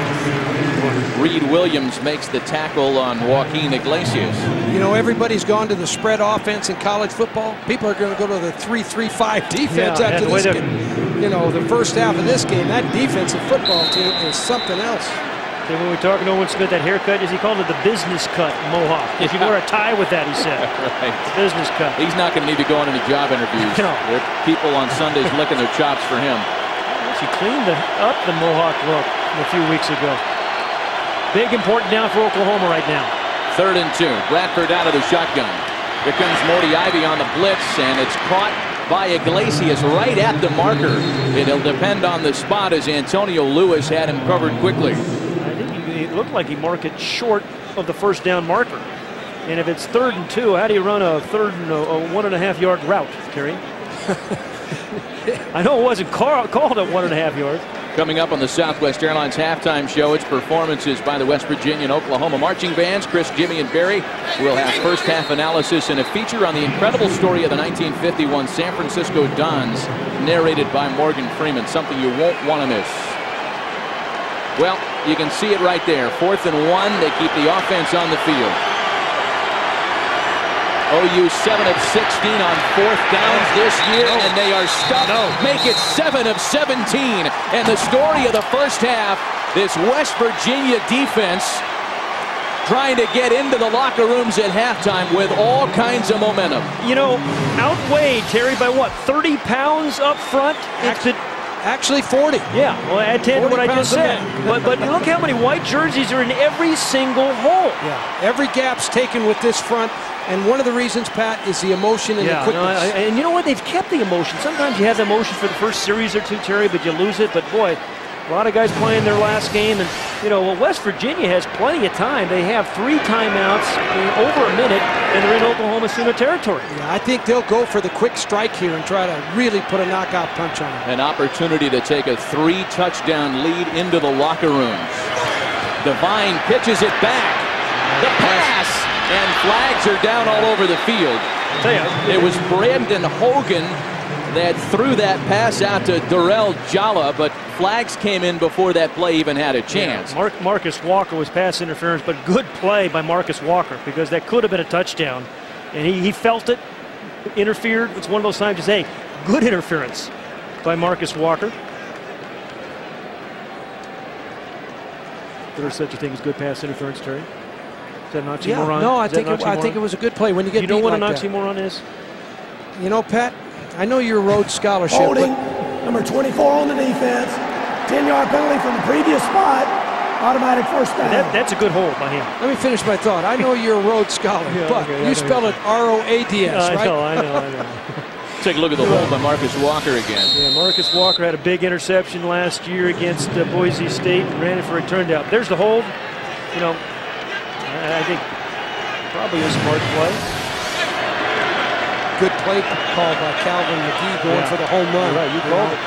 Reed Williams makes the tackle on Joaquin Iglesias. You know, everybody's gone to the spread offense in college football. People are going to go to the 3-3-5 defense after this game. You know, the first half of this game, that defensive football team is something else. And when we were talking to Owen Smith, that haircut, he called it the business cut mohawk. If you wear a tie with that, he said. Right. Business cut. He's not going to need to go on any job interviews. No. There are people on Sundays licking their chops for him. He cleaned up the mohawk look a few weeks ago. Big important down for Oklahoma right now. 3rd and 2. Bradford out of the shotgun. Here comes Morty Ivy on the blitz, and it's caught by Iglesias right at the marker. It'll depend on the spot as Antonio Lewis had him covered quickly. I think it looked like he marked it short of the first down marker. And if it's 3rd and 2, how do you run a 3rd and a 1.5-yard route, Terry? I know it wasn't called at 1.5 yards. Coming up on the Southwest Airlines halftime show, it's performances by the West Virginia and Oklahoma marching bands. Chris, Jimmy, and Barry will have first half analysis and a feature on the incredible story of the 1951 San Francisco Dons, narrated by Morgan Freeman, something you won't want to miss. Well, you can see it right there. 4th and 1. They keep the offense on the field. OU 7 of 16 on 4th downs this year, and they are stuck. Make it 7 of 17. And the story of the first half, this West Virginia defense trying to get into the locker rooms at halftime with all kinds of momentum. You know, outweighed, Terry, by what, 30 pounds up front? Actually 40. Yeah, well, add 10 to what I just said. But look how many white jerseys are in every single hole. Yeah, every gap's taken with this front. And one of the reasons, Pat, is the emotion and the quickness. And you know what? They've kept the emotion. Sometimes you have the emotion for the first series or two, Terry, but you lose it. But, boy, a lot of guys playing their last game. And, you know, well, West Virginia has plenty of time. They have 3 timeouts in over a minute, and they're in Oklahoma Sooner territory. Yeah, I think they'll go for the quick strike here and try to really put a knockout punch on them. An opportunity to take a 3-touchdown lead into the locker rooms. Devine pitches it back. The pass! And flags are down all over the field. It was Brandon Hogan that threw that pass out to Darrell Jalla, but flags came in before that play even had a chance. Yeah, Marcus Walker was pass interference, but good play by Marcus Walker, because that could have been a touchdown. And he felt it, interfered. It's one of those times you say, good interference by Marcus Walker. There's such a thing as good pass interference, Terry. Is that an oxymoron? No, I think it was a good play when you get You know beat what like an oxymoron is? You know, Pat, I know you're Rhodes Scholarship. Holding, number 24 on the defense. 10-yard penalty from the previous spot. Automatic first down. That's a good hold by him. Let me finish my thought. I know you're a Rhodes Scholar, but you spell it R-O-A-D-S, right? I know. Take a look at the hold by Marcus Walker again. Yeah, Marcus Walker had a big interception last year against Boise State and ran it for a turn down. There's the hold. You know, I think probably a smart play. Good play call by Calvin McGee going for the home run. Right, you called it.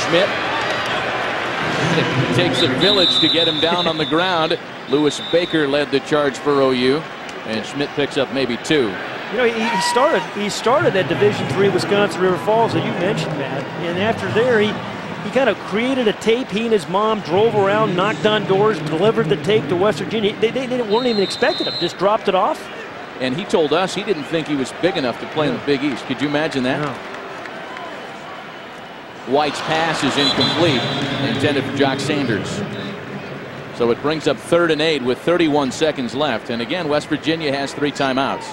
Schmidt. It takes a village to get him down on the ground. Lewis Baker led the charge for OU, and Schmidt picks up maybe 2. You know, he started at Division III Wisconsin River Falls, that you mentioned, Matt, and after there he kind of created a tape. He and his mom drove around, knocked on doors, delivered the tape to West Virginia. They weren't even expecting him, just dropped it off. And he told us he didn't think he was big enough to play in the Big East. Could you imagine that? No. White's pass is incomplete, intended for Jock Sanders. So it brings up 3rd and 8 with 31 seconds left. And again, West Virginia has 3 timeouts.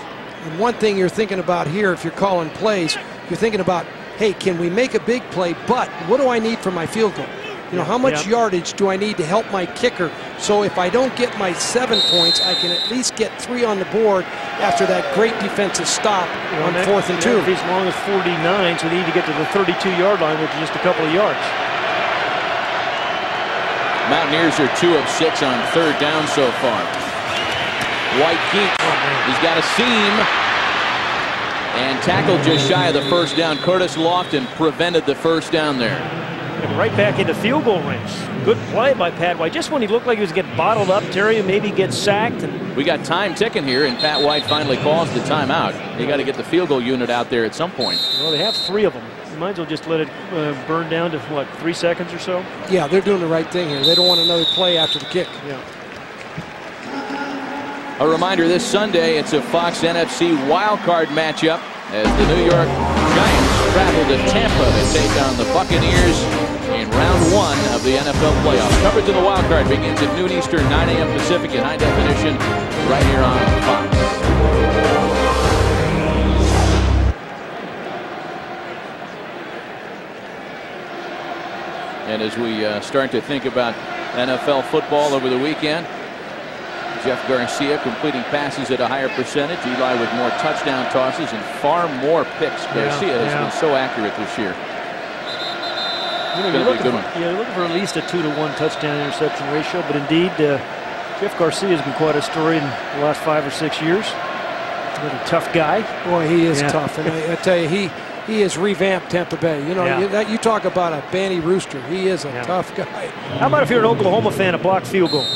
And one thing you're thinking about here, if you're calling plays, you're thinking about, hey, can we make a big play, but what do I need for my field goal? You know, how much yardage do I need to help my kicker? So if I don't get my 7 points, I can at least get 3 on the board after that great defensive stop on 4th and 2. As long as 49, so they need to get to the 32-yard line, which is just a couple of yards. Mountaineers are 2 of 6 on 3rd down so far. White keeps. He's got a seam. And tackled just shy of the first down. Curtis Lofton prevented the first down there. And right back into field goal range. Good play by Pat White. Just when he looked like he was getting bottled up, Terry, and maybe get sacked. And we got time ticking here, and Pat White finally calls the timeout. You got to get the field goal unit out there at some point. Well, they have 3 of them. You might as well just let it burn down to, what, 3 seconds or so? Yeah, they're doing the right thing here. They don't want another play after the kick. Yeah. A reminder, this Sunday, it's a Fox NFC wildcard matchup as the New York Giants travel to Tampa to take on the Buccaneers in round 1 of the NFL playoffs. Coverage of the wildcard begins at noon Eastern, 9 a.m. Pacific in high definition right here on Fox. And as we start to think about NFL football over the weekend, Jeff Garcia completing passes at a higher percentage. Eli with more touchdown tosses and far more picks. Garcia has been so accurate this year. You're looking for at least a 2-to-1 touchdown interception ratio, but indeed, Jeff Garcia has been quite a story in the last 5 or 6 years. Really tough guy. Boy, he is tough, and I tell you, he has revamped Tampa Bay. You know, you talk about a Banny Rooster. He is a tough guy. How about if you're an Oklahoma fan, a blocked field goal?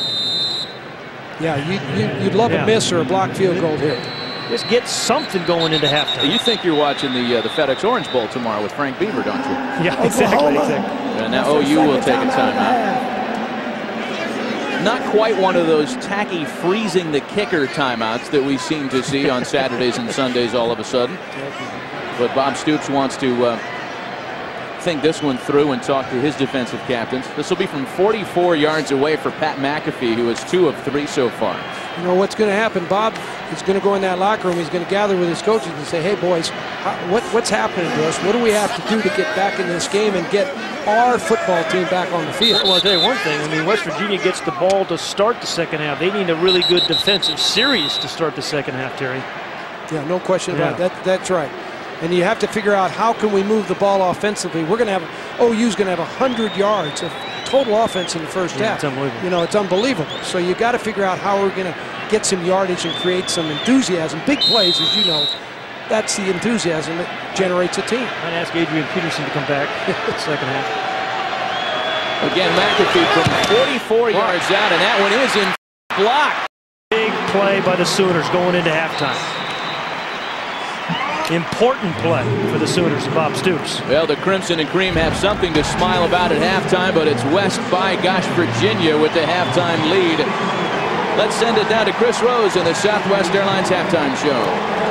Yeah, you'd love a miss or a blocked field goal here. Just get something going into halftime. You think you're watching the FedEx Orange Bowl tomorrow with Frank Beaver, don't you? Yeah, exactly. And now OU will take a timeout. Not quite one of those tacky freezing the kicker timeouts that we seem to see on Saturdays and Sundays all of a sudden. But Bob Stoops wants to think this one through and talk to his defensive captains. This will be from 44 yards away for Pat McAfee, who is 2 of 3 so far. You know what's going to happen? Bob is going to go in that locker room. He's going to gather with his coaches and say, hey, boys, what's happening to us? What do we have to do to get back in this game and get our football team back on the field? Well, I'll tell you one thing. I mean, West Virginia gets the ball to start the second half. They need a really good defensive series to start the second half, Terry. Yeah, no question about it. That's right. And you have to figure out how can we move the ball offensively. We're going to have, OU's going to have 100 yards of total offense in the first half. It's unbelievable. You know, it's unbelievable. So you got to figure out how we're going to get some yardage and create some enthusiasm. Big plays, as you know, that's the enthusiasm that generates a team. I'd ask Adrian Peterson to come back second half. Again, McAfee from 44 yards out, and that one is in block. Big play by the Sooners going into halftime. Important play for the Sooners and Bob Stoops. Well, the Crimson and Cream have something to smile about at halftime, but it's West by gosh Virginia with the halftime lead. Let's send it down to Chris Rose in the Southwest Airlines halftime show.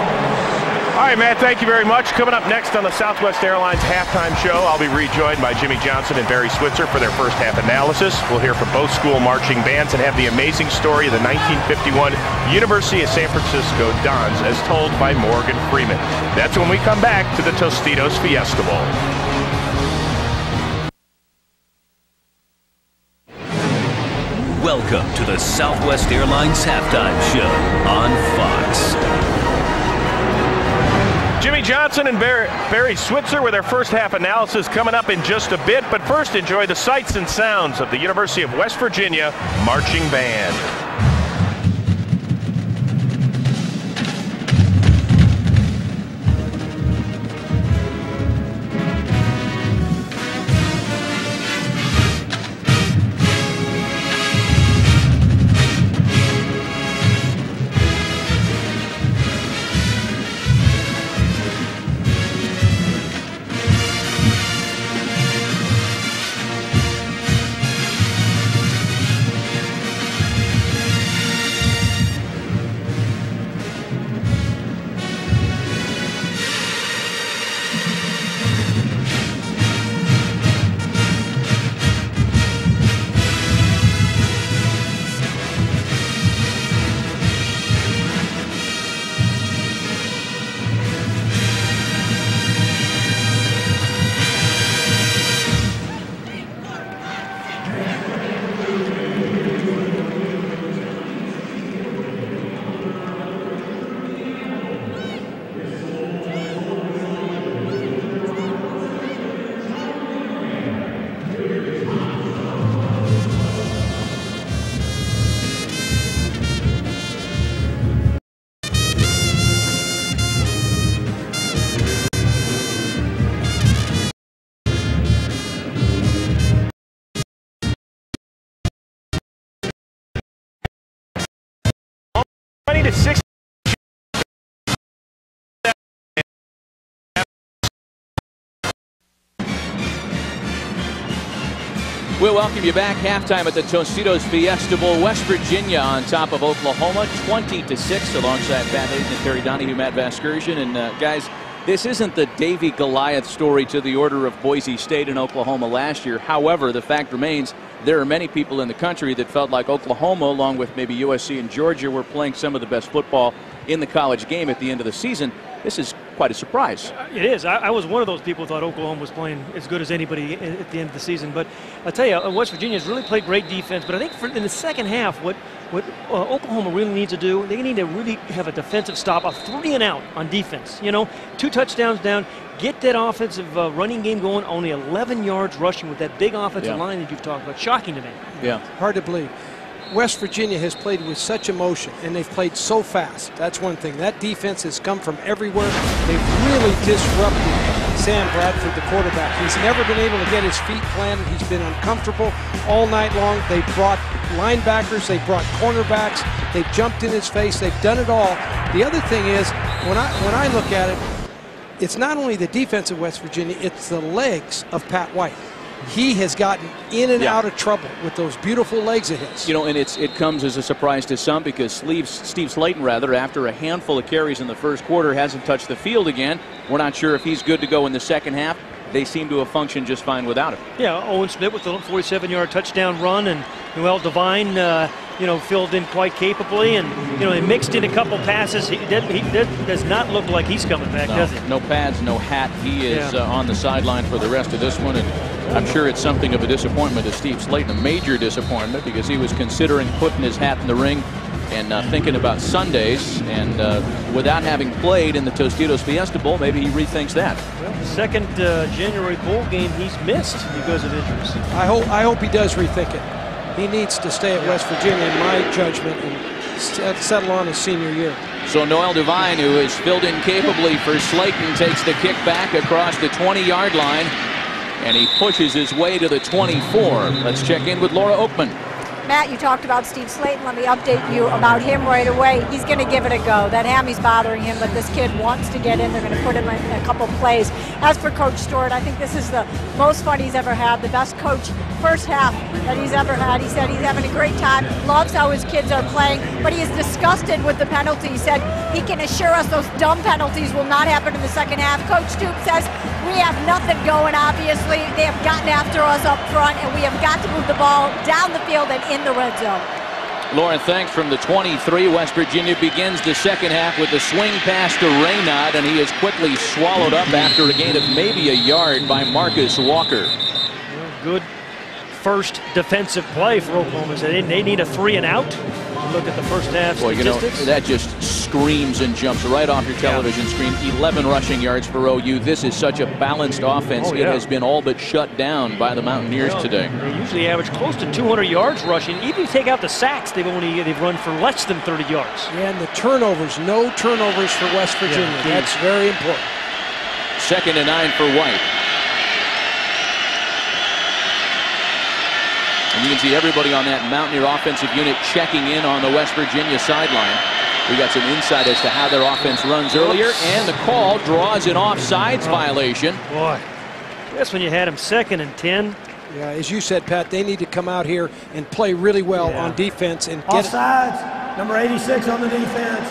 All right, Matt, thank you very much. Coming up next on the Southwest Airlines halftime show, I'll be rejoined by Jimmy Johnson and Barry Switzer for their first half analysis. We'll hear from both school marching bands and have the amazing story of the 1951 University of San Francisco Dons as told by Morgan Freeman. That's when we come back to the Tostitos Fiesta Bowl. Welcome to the Southwest Airlines halftime show on Fox. Jimmy Johnson and Barry Switzer with their first half analysis coming up in just a bit. But first, enjoy the sights and sounds of the University of West Virginia Marching Band. We'll welcome you back. Halftime at the Tostitos Fiesta Bowl. West Virginia on top of Oklahoma, 20-6, alongside Pat Hayden and Terry Donahue, Matt Vasgersian. And guys, this isn't the Davy Goliath story to the order of Boise State and Oklahoma last year. However, the fact remains there are many people in the country that felt like Oklahoma, along with maybe USC and Georgia, were playing some of the best football in the college game at the end of the season. This is quite a surprise. It is. I was one of those people who thought Oklahoma was playing as good as anybody at the end of the season. But I'll tell you, West Virginia has really played great defense. But I think in the second half, what Oklahoma really needs to do, they need to really have a defensive stop, a 3-and-out on defense. You know, 2 touchdowns down, get that offensive running game going, only 11 yards rushing with that big offensive line that you've talked about. Shocking to me. Yeah. Hard to believe. West Virginia has played with such emotion, and they've played so fast. That's one thing. That defense has come from everywhere. They've really disrupted Sam Bradford, the quarterback. He's never been able to get his feet planted. He's been uncomfortable all night long. They brought linebackers. They brought cornerbacks. They've jumped in his face. They've done it all. The other thing is, when I look at it, it's not only the defense of West Virginia, it's the legs of Pat White. He has gotten in and out of trouble with those beautiful legs of his. You know, and it comes as a surprise to some because Steve Slayton, after a handful of carries in the first quarter, hasn't touched the field again. We're not sure if he's good to go in the second half. they seem to have functioned just fine without him. Yeah, Owen Smith with the 47-yard touchdown run, and Noel Devine, filled in quite capably, and he mixed in a couple passes. He does not look like he's coming back, does he? No pads, no hat. He is on the sideline for the rest of this one, and I'm sure it's something of a disappointment to Steve Slayton, a major disappointment, because he was considering putting his hat in the ring and thinking about Sundays, and without having played in the Tostitos Fiesta Bowl, maybe he rethinks that. Well, the second January bowl game he's missed because of injuries. I hope he does rethink it. He needs to stay at West Virginia, in my judgment, and settle on his senior year. So Noel Devine, who is filled in capably for Slayton, takes the kick back across the 20-yard line, and he pushes his way to the 24. Let's check in with Laura Oakman. Matt, you talked about Steve Slayton. Let me update you about him right away. He's going to give it a go. That hammy's bothering him, but this kid wants to get in. They're going to put him in a couple plays. As for Coach Stewart, I think this is the most fun he's ever had, the best coach first half that he's ever had. He said he's having a great time, loves how his kids are playing, but he is disgusted with the penalty. He said he can assure us those dumb penalties will not happen in the second half. Coach Stewart says we have nothing going, obviously. They have gotten after us up front, and we have got to move the ball down the field and in the red zone. Lauren, thanks. From the 23, West Virginia begins the second half with a swing pass to Raynaud, and he is quickly swallowed up after a gain of maybe a yard by Marcus Walker. Good first defensive play for Oklahoma. So they need a 3-and-out. Look at the first half statistics. That just screams and jumps right off your television screen. 11 rushing yards for OU. This is such a balanced offense. It has been all but shut down by the Mountaineers today. They usually average close to 200 yards rushing. Even if you take out the sacks, they've run for less than 30 yards. Yeah, and the turnovers, no turnovers for West Virginia. That's very important. 2nd and 9 for White. And you can see everybody on that Mountaineer offensive unit checking in on the West Virginia sideline. We got some insight as to how their offense runs earlier, and the call draws an offsides violation. Boy, that's when you had him 2nd and 10. Yeah, as you said, Pat, they need to come out here and play really well on defense and get offsides. Number 86 on the defense.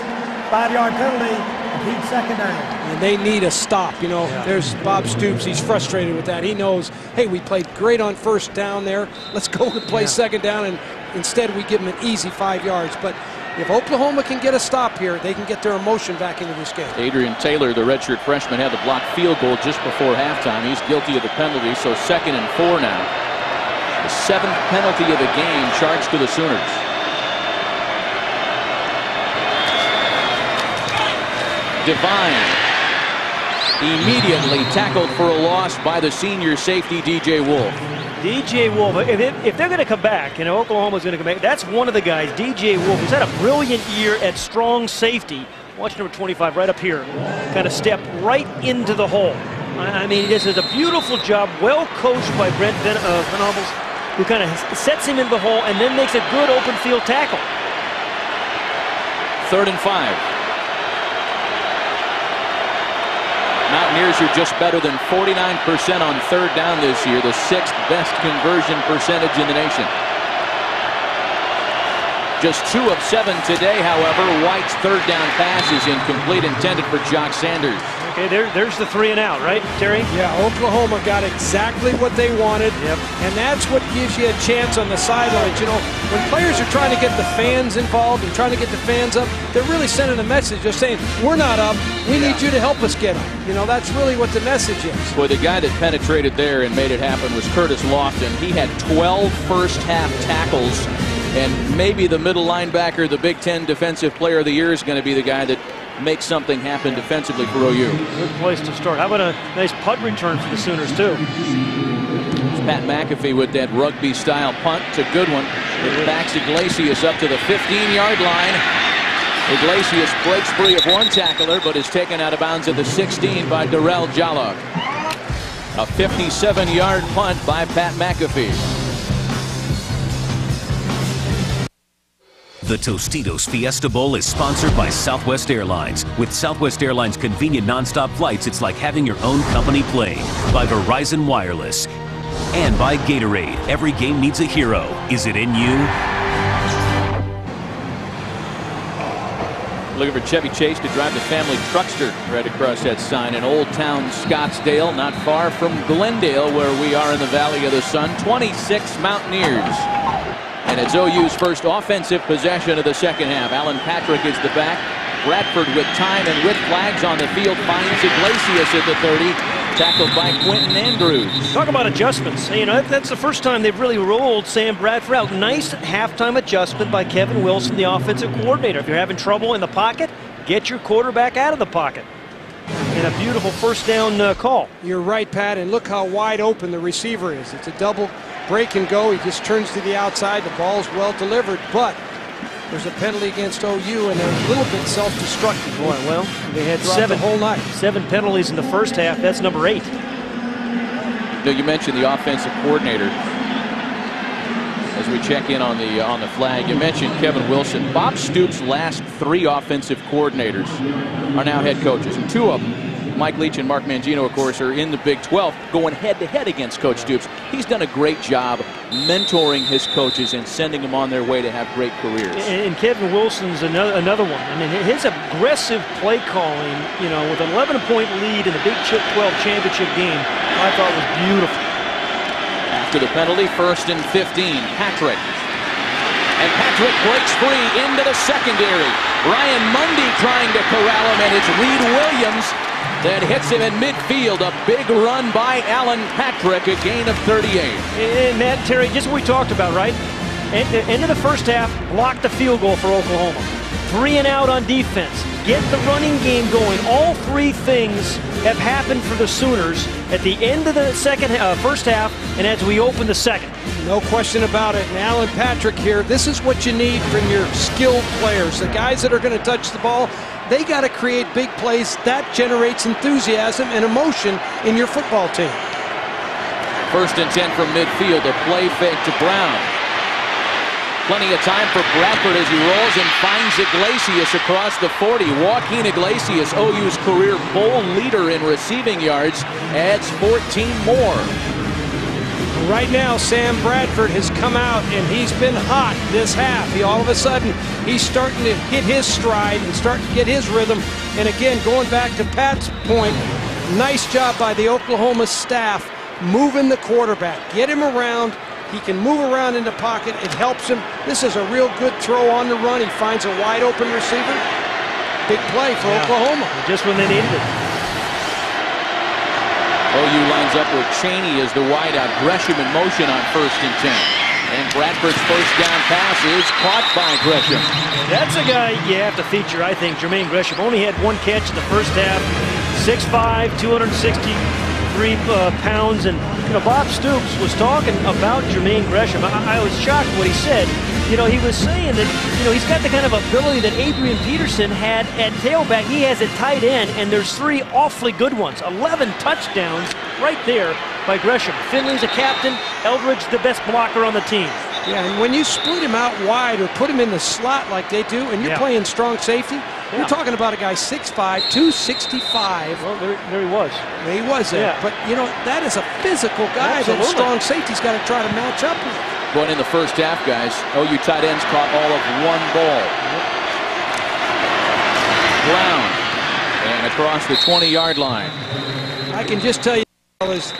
5-yard penalty. Repeat second down. And they need a stop. There's Bob Stoops. He's frustrated with that. He knows, hey, we played great on first down there. Let's go and play second down, and instead we give them an easy 5 yards. But if Oklahoma can get a stop here, they can get their emotion back into this game. Adrian Taylor, the redshirt freshman, had the blocked field goal just before halftime. He's guilty of the penalty, so 2nd and 4 now. The 7th penalty of the game charged to the Sooners. Devine immediately tackled for a loss by the senior safety, DJ Wolf. DJ Wolf, if they're going to come back, Oklahoma's going to come back, that's one of the guys, DJ Wolf, who's had a brilliant year at strong safety. Watch number 25 right up here, kind of step right into the hole. I mean, this is a beautiful job, well coached by Brent Venables, who kind of sets him in the hole and then makes a good open field tackle. 3rd and 5. Mountaineers are just better than 49% on 3rd down this year, the 6th best conversion percentage in the nation. Just 2 of 7 today, however. White's 3rd down pass is incomplete, intended for Jock Sanders. Okay, there's the 3-and-out, right, Terry? Yeah, Oklahoma got exactly what they wanted, and that's what gives you a chance on the sidelines. When players are trying to get the fans involved and trying to get the fans up, they're really sending a message. They're saying, we're not up, we need you to help us get up. That's really what the message is. Boy, the guy that penetrated there and made it happen was Curtis Lofton. He had 12 first-half tackles, and maybe the middle linebacker, the Big Ten Defensive Player of the Year, is going to be the guy that makes something happen defensively for OU. Good place to start. How about a nice punt return for the Sooners, too? Pat McAfee with that rugby-style punt. It's a good one. It backs Iglesias up to the 15-yard line. Iglesias breaks free of one tackler, but is taken out of bounds at the 16 by Darrell Jalla. A 57-yard punt by Pat McAfee. The Tostitos Fiesta Bowl is sponsored by Southwest Airlines. With Southwest Airlines' convenient nonstop flights, it's like having your own company plane. By Verizon Wireless. And by Gatorade. Every game needs a hero. Is it in you? Looking for Chevy Chase to drive the family truckster right across that sign in Old Town Scottsdale, not far from Glendale, where we are in the Valley of the Sun. 26 Mountaineers. And it's OU's first offensive possession of the second half. Alan Patrick is the back. Bradford with time and with flags on the field finds Iglesias at the 30. Tackled by Quentin Andrews. Talk about adjustments. You know, that's the first time they've really rolled Sam Bradford out. Nice halftime adjustment by Kevin Wilson, the offensive coordinator. If you're having trouble in the pocket, get your quarterback out of the pocket. And a beautiful first down call. You're right, Pat, and look how wide open the receiver is. It's a double break and go. He just turns to the outside. The ball's well delivered, but there's a penalty against OU, and they're a little bit self-destructive. Boy, well, they had the whole night. 7 penalties in the first half. That's number 8. Now, you mentioned the offensive coordinator. As we check in on the flag, you mentioned Kevin Wilson. Bob Stoops' last 3 offensive coordinators are now head coaches, and 2 of them, Mike Leach and Mark Mangino, of course, are in the Big 12 going head-to-head against Coach Stoops. He's done a great job mentoring his coaches and sending them on their way to have great careers. And Kevin Wilson's another one. I mean, his aggressive play calling, you know, with an 11-point lead in the Big 12 championship game, I thought was beautiful. After the penalty, 1st and 15, Patrick. And Patrick breaks free into the secondary. Ryan Mundy trying to corral him, and it's Reed Williams that hits him in midfield. A big run by Alan Patrick, a gain of 38. And Matt, Terry, just what we talked about, right? End of the first half, blocked the field goal for Oklahoma. 3 and out on defense. Get the running game going. All 3 things have happened for the Sooners at the end of the first half and as we open the second. No question about it. And Alan Patrick here, this is what you need from your skilled players. The guys that are going to touch the ball, they got to create big plays. That generates enthusiasm and emotion in your football team. 1st and 10 from midfield. A play fake to Brown. Plenty of time for Bradford as he rolls and finds Iglesias across the 40. Joaquin Iglesias, OU's career bowl leader in receiving yards, adds 14 more. Right now, Sam Bradford has come out and he's been hot this half. All of a sudden, he's starting to hit his stride and starting to get his rhythm. And again, going back to Pat's point, nice job by the Oklahoma staff moving the quarterback. Get him around. He can move around in the pocket. It helps him. This is a real good throw on the run. He finds a wide open receiver. Big play for Oklahoma. Just when they needed it. OU lines up with Chaney as the wideout. Gresham in motion on 1st and 10. And Bradford's first down pass is caught by Gresham. That's a guy you have to feature, I think. Jermaine Gresham only had 1 catch in the first half. 6'5", 263 pounds. And, you know, Bob Stoops was talking about Jermaine Gresham. I was shocked what he said. You know, he was saying that, you know, he's got the kind of ability that Adrian Peterson had at tailback. He has at tight end, and there's 3 awfully good ones. 11 touchdowns right there by Gresham. Finley's a captain. Eldridge, the best blocker on the team. Yeah, and when you split him out wide or put him in the slot like they do, and you're playing strong safety, you're talking about a guy 6'5", 265. Well, there he was. There he was there. Yeah. But, you know, that is a physical guy that strong safety's got to try to match up with. Going in the first half, guys, OU tight ends caught all of 1 ball. Brown, and across the 20-yard line. I can just tell you,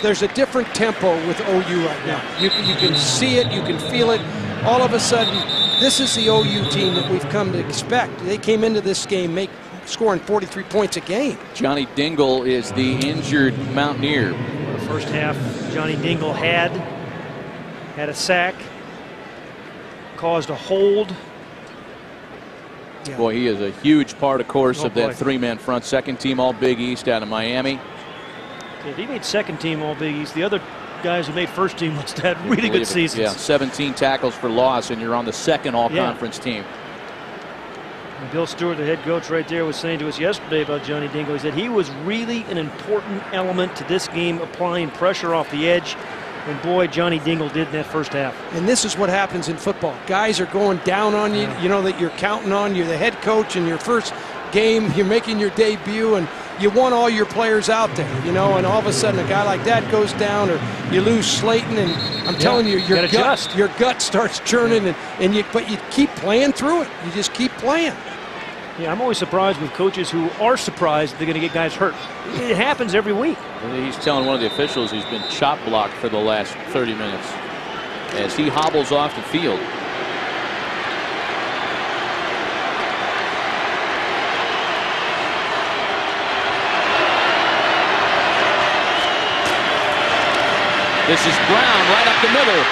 there's a different tempo with OU right now. You can see it, you can feel it. All of a sudden, this is the OU team that we've come to expect. They came into this game scoring 43 points a game. Johnny Dingle is the injured Mountaineer. The first half, Johnny Dingle had a sack, caused a hold. Yeah. Boy, he is a huge part, of course, of that 3-man front. 2nd team All Big East out of Miami. If he made 2nd team All Big East, the other guys who made 1st team must have had really good seasons. Yeah, 17 tackles for loss, and you're on the 2nd All-Conference team. And Bill Stewart, the head coach right there, was saying to us yesterday about Johnny Dingle. He said he was really an important element to this game, applying pressure off the edge. And boy, Johnny Dingle did in that first half. And this is what happens in football. Guys are going down on you. You know that you're counting on. You're the head coach in your first game. You're making your debut, and you want all your players out there, you know, and all of a sudden a guy like that goes down, or you lose Slayton, and I'm telling you, your gut starts churning, but you keep playing through it. You just keep playing. Yeah, I'm always surprised with coaches who are surprised they're going to get guys hurt. It happens every week. He's telling one of the officials he's been chop blocked for the last 30 minutes as he hobbles off the field. This is Brown right up the middle.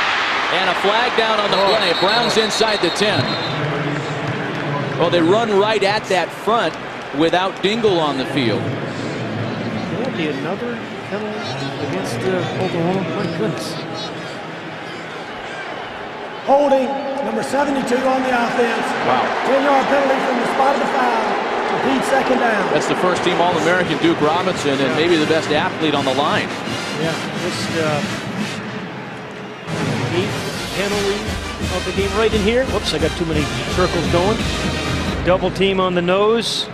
And a flag down on the play. Brown's inside the 10. Well, they run right at that front without Dingle on the field. Will there be another penalty against Oklahoma? My goodness. Holding, number 72 on the offense. Wow. 10-yard penalty from the spot of the foul. Repeat second down. That's the first team All-American Duke Robinson and maybe the best athlete on the line. Yeah, this 8th penalty of the game right in here. Whoops, I got too many circles going. Double team on the nose,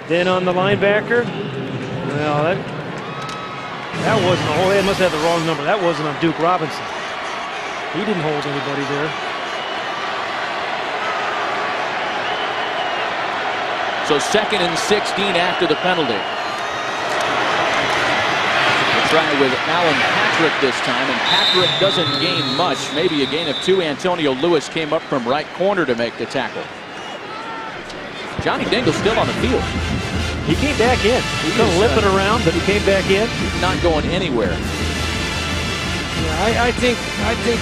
then on the linebacker. Well, that wasn't a hold. They must have the wrong number. That wasn't on Duke Robinson. He didn't hold anybody there. So 2nd and 16 after the penalty. Try with Alan Patrick this time, and Patrick doesn't gain much, maybe a gain of 2. Antonio Lewis came up from right corner to make the tackle. Johnny Dingle still on the field. He came back in. He was limping around, but he came back in. He's not going anywhere. Yeah, I think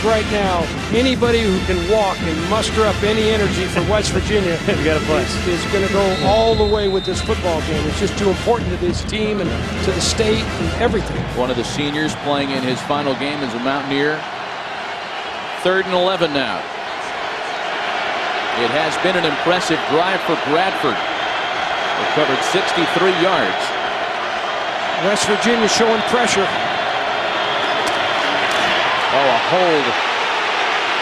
right now anybody who can walk and muster up any energy for West Virginia is going to go all the way with this football game. It's just too important to this team and to the state and everything. One of the seniors playing in his final game as a Mountaineer. 3rd and 11 now. It has been an impressive drive for Bradford. They covered 63 yards. West Virginia showing pressure. Oh, a hold.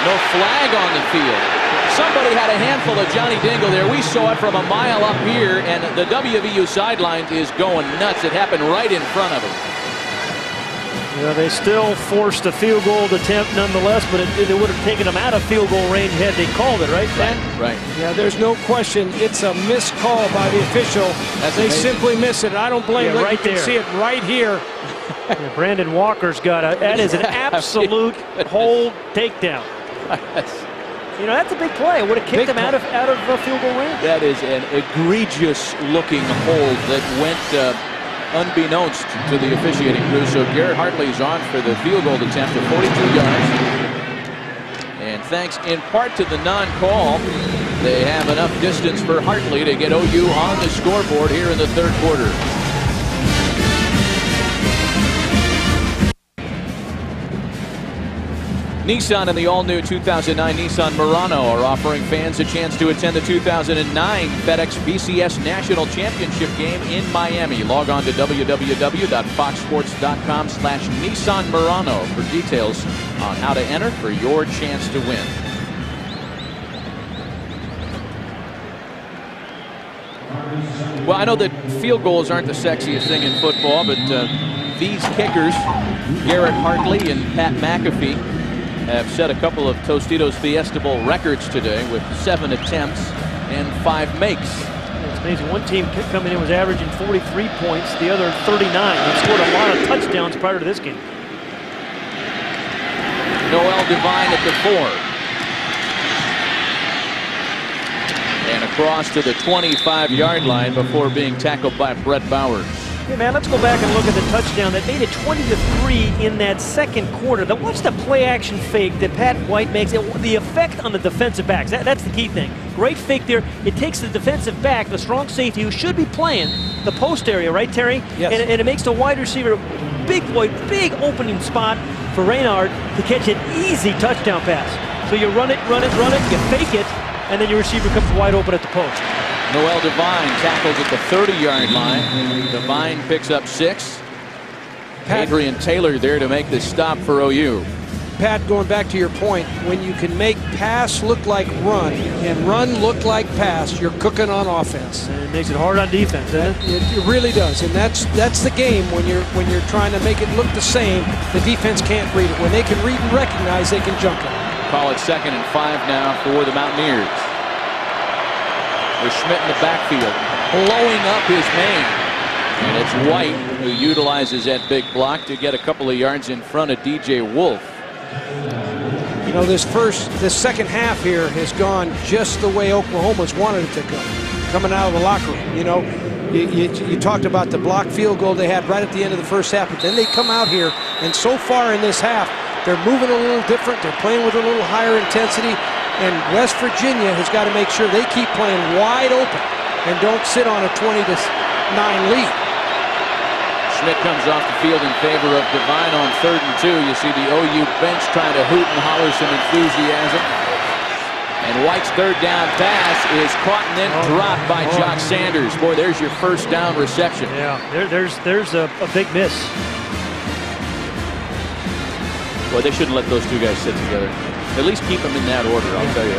No flag on the field. Somebody had a handful of Johnny Dingle there. We saw it from a mile up here, and the WVU sideline is going nuts. It happened right in front of him. Yeah, they still forced a field goal attempt nonetheless, but it would have taken them out of field goal range had they called it, right, Dan? Right. Yeah, there's no question. It's a missed call by the official. They simply miss it. I don't blame them. Right you can see it right here. Yeah, Brandon Walker's got a, that is an absolute hold takedown. You know, that's a big play. It would have kicked them out of field goal range. That is an egregious looking hold that went unbeknownst to the officiating crew. So Garrett Hartley's on for the field goal attempt of 42 yards. And thanks in part to the non-call, they have enough distance for Hartley to get OU on the scoreboard here in the 3rd quarter. Nissan and the all-new 2009 Nissan Murano are offering fans a chance to attend the 2009 FedEx BCS National Championship game in Miami. Log on to www.foxsports.com/Nissan Murano for details on how to enter for your chance to win. Well, I know that field goals aren't the sexiest thing in football, but these kickers, Garrett Hartley and Pat McAfee, have set a couple of Tostitos Fiesta Bowl records today with 7 attempts and 5 makes. It's amazing. One team coming in was averaging 43 points, the other 39. They scored a lot of touchdowns prior to this game. Noel Devine at the 4. And across to the 25-yard line before being tackled by Brett Bowers. Hey, man, let's go back and look at the touchdown that made it 20-3 in that 2nd quarter. Now, watch the play-action fake that Pat White makes. The effect on the defensive backs, that's the key thing. Great fake there. It takes the defensive back, the strong safety, who should be playing the post area, right, Terry? Yes. And it makes the wide receiver big opening spot for Reynard to catch an easy touchdown pass. So you run it, you fake it, and then your receiver comes wide open at the post. Noel Devine tackles at the 30-yard line. Devine picks up 6. Adrian Taylor there to make the stop for OU. Pat, going back to your point, when you can make pass look like run and run look like pass, you're cooking on offense. And it makes it hard on defense, doesn't it? It really does, and that's the game. When you're trying to make it look the same, the defense can't read it. When they can read and recognize, they can jump it. Call it 2nd and 5 now for the Mountaineers. With Schmidt in the backfield, blowing up his man. And it's White who utilizes that big block to get a couple of yards in front of DJ Wolf. You know, this second half here has gone just the way Oklahoma's wanted it to go, coming out of the locker room. You know, you talked about the block field goal they had right at the end of the first half, but then they come out here, and so far in this half, they're moving a little different. They're playing with a little higher intensity, and West Virginia has got to make sure they keep playing wide open and don't sit on a 20-9 lead. Schmidt comes off the field in favor of Devine on 3rd and 2. You see the OU bench trying to hoot and holler some enthusiasm. And White's 3rd down pass is caught and then dropped by Jock Sanders. Boy, there's your 1st down reception. Yeah, there's a big miss. Boy, they shouldn't let those two guys sit together. At least keep them in that order, I'll tell you.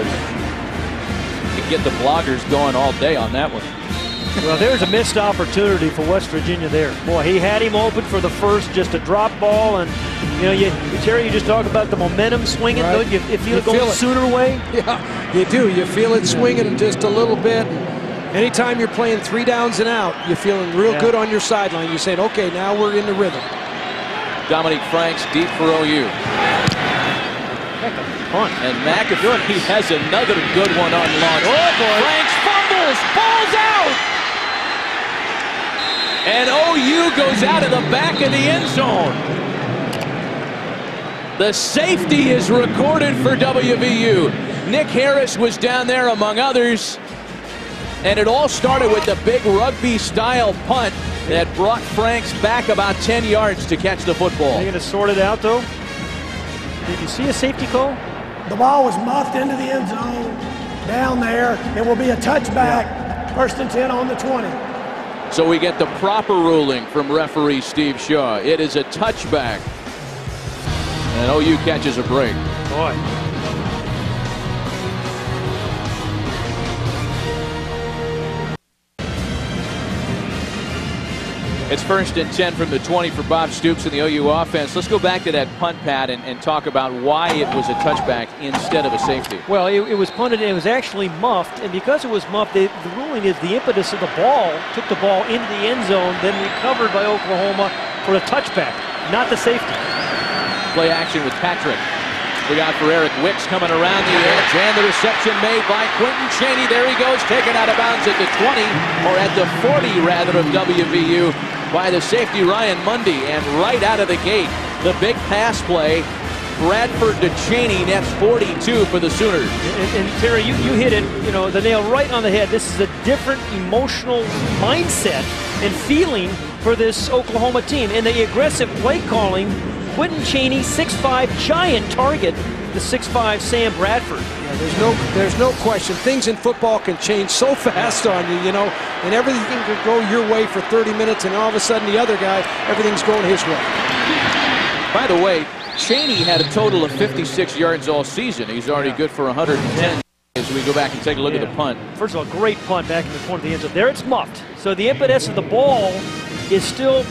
You can get the bloggers going all day on that one. Well, there's a missed opportunity for West Virginia there. Boy, he had him open for the first, just a drop ball, and you know, Terry, you just talk about the momentum swinging. Right. Don't you feel it going sooner way? Yeah, you do. You feel it swinging just a little bit. And anytime you're playing 3 downs and out, you're feeling real good on your sideline. You're saying, okay, now we're in the rhythm. Dominique Franks deep for OU. And McAfee has another good one on launch. Oh boy! Franks fumbles, ball's out. And OU goes out of the back of the end zone. The safety is recorded for WVU. Nick Harris was down there among others. And it all started with the big rugby-style punt that brought Franks back about 10 yards to catch the football. Are you going to sort it out, though? Did you see a safety call? The ball was muffed into the end zone down there. It will be a touchback. 1st and 10 on the 20. So we get the proper ruling from referee Steve Shaw. It is a touchback. And OU catches a break. Boy. It's 1st and 10 from the 20 for Bob Stoops and the OU offense. Let's go back to that punt, Pat, and talk about why it was a touchback instead of a safety. Well, it was punted and it was actually muffed, and because it was muffed, the ruling is the impetus of the ball took the ball into the end zone, then recovered by Oklahoma for a touchback, not the safety. Play action with Patrick. We got for Eric Wicks coming around the edge, and the reception made by Quentin Chaney. There he goes, taken out of bounds at the 20, or at the 40 rather, of WVU by the safety Ryan Mundy. And right out of the gate, the big pass play, Bradford to Chaney, nets 42 for the Sooners. And Terry, you hit it, the nail right on the head. This is a different emotional mindset and feeling for this Oklahoma team. And the aggressive play calling, Quentin Chaney, 6'5", giant target, the 6'5" Sam Bradford. Yeah, there's no question. Things in football can change so fast on you, and everything could go your way for 30 minutes, and all of a sudden the other guy, everything's going his way. By the way, Chaney had a total of 56 yards all season. He's already good for 110 as we go back and take a look at the punt. First of all, great punt back in the corner of the end zone. There it's muffed. So the impetus of the ball is still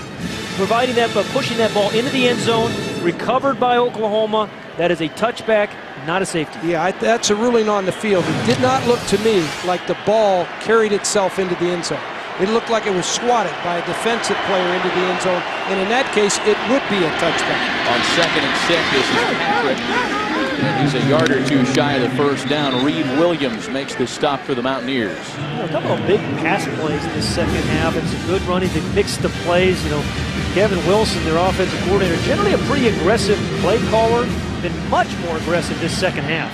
providing that, but pushing that ball into the end zone, recovered by Oklahoma. That is a touchback, not a safety. Yeah, that's a ruling on the field. It did not look to me like the ball carried itself into the end zone. It looked like it was swatted by a defensive player into the end zone, and in that case, it would be a touchback. On 2nd and 6, this is Patrick, and he's a yard or two shy of the 1st down. Reed Williams makes the stop for the Mountaineers. A couple of big pass plays in the second half, and some good running. They mixed the plays. Kevin Wilson, their offensive coordinator, generally a pretty aggressive play caller, been much more aggressive this second half.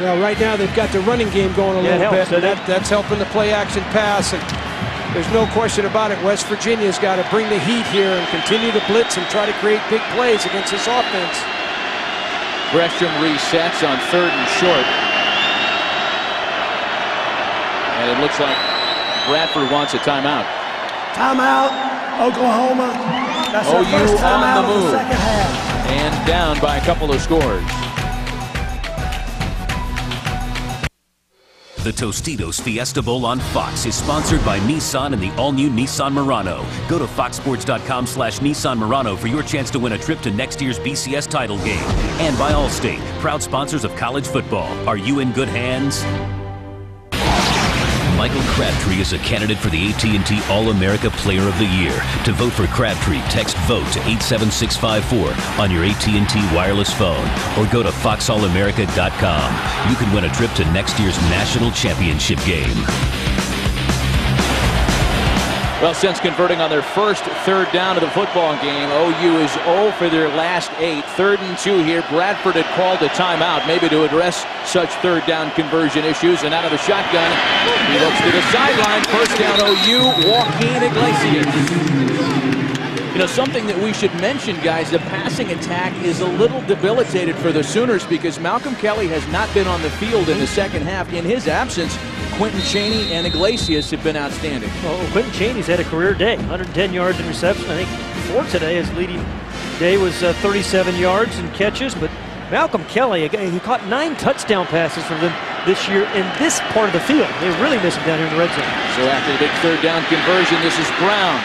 Well, right now they've got the running game going a little bit. That's helping the play-action pass, and there's no question about it. West Virginia's got to bring the heat here and continue to blitz and try to create big plays against this offense. Gresham resets on 3rd and short. And it looks like Bradford wants a timeout. Timeout, Oklahoma. That's OU their first timeout on the move. of the second half. And down by a couple of scores. The Tostitos Fiesta Bowl on Fox is sponsored by Nissan and the all-new Nissan Murano. Go to foxsports.com/Nissan Murano for your chance to win a trip to next year's BCS title game. And by Allstate, proud sponsors of college football. Are you in good hands? Michael Crabtree is a candidate for the AT&T All-America Player of the Year. To vote for Crabtree, text VOTE to 87654 on your AT&T wireless phone or go to foxallamerica.com. You can win a trip to next year's national championship game. Well, since converting on their first third down of the football game, OU is 0 for their last 8. 3rd and 2 here. Bradford had called a timeout, maybe to address such third down conversion issues. And out of the shotgun, he looks to the sideline. First down OU, Joaquin Iglesias. You know, something that we should mention, guys, the passing attack is a little debilitated for the Sooners because Malcolm Kelly has not been on the field in the second half. In his absence, Quentin Chaney and Iglesias have been outstanding. Well, Quentin Chaney's had a career day, 110 yards in reception. I think for today, his leading day was 37 yards and catches. But Malcolm Kelly, he caught 9 touchdown passes from them this year in this part of the field. They really miss him down here in the red zone. So after the big third down conversion, this is Brown.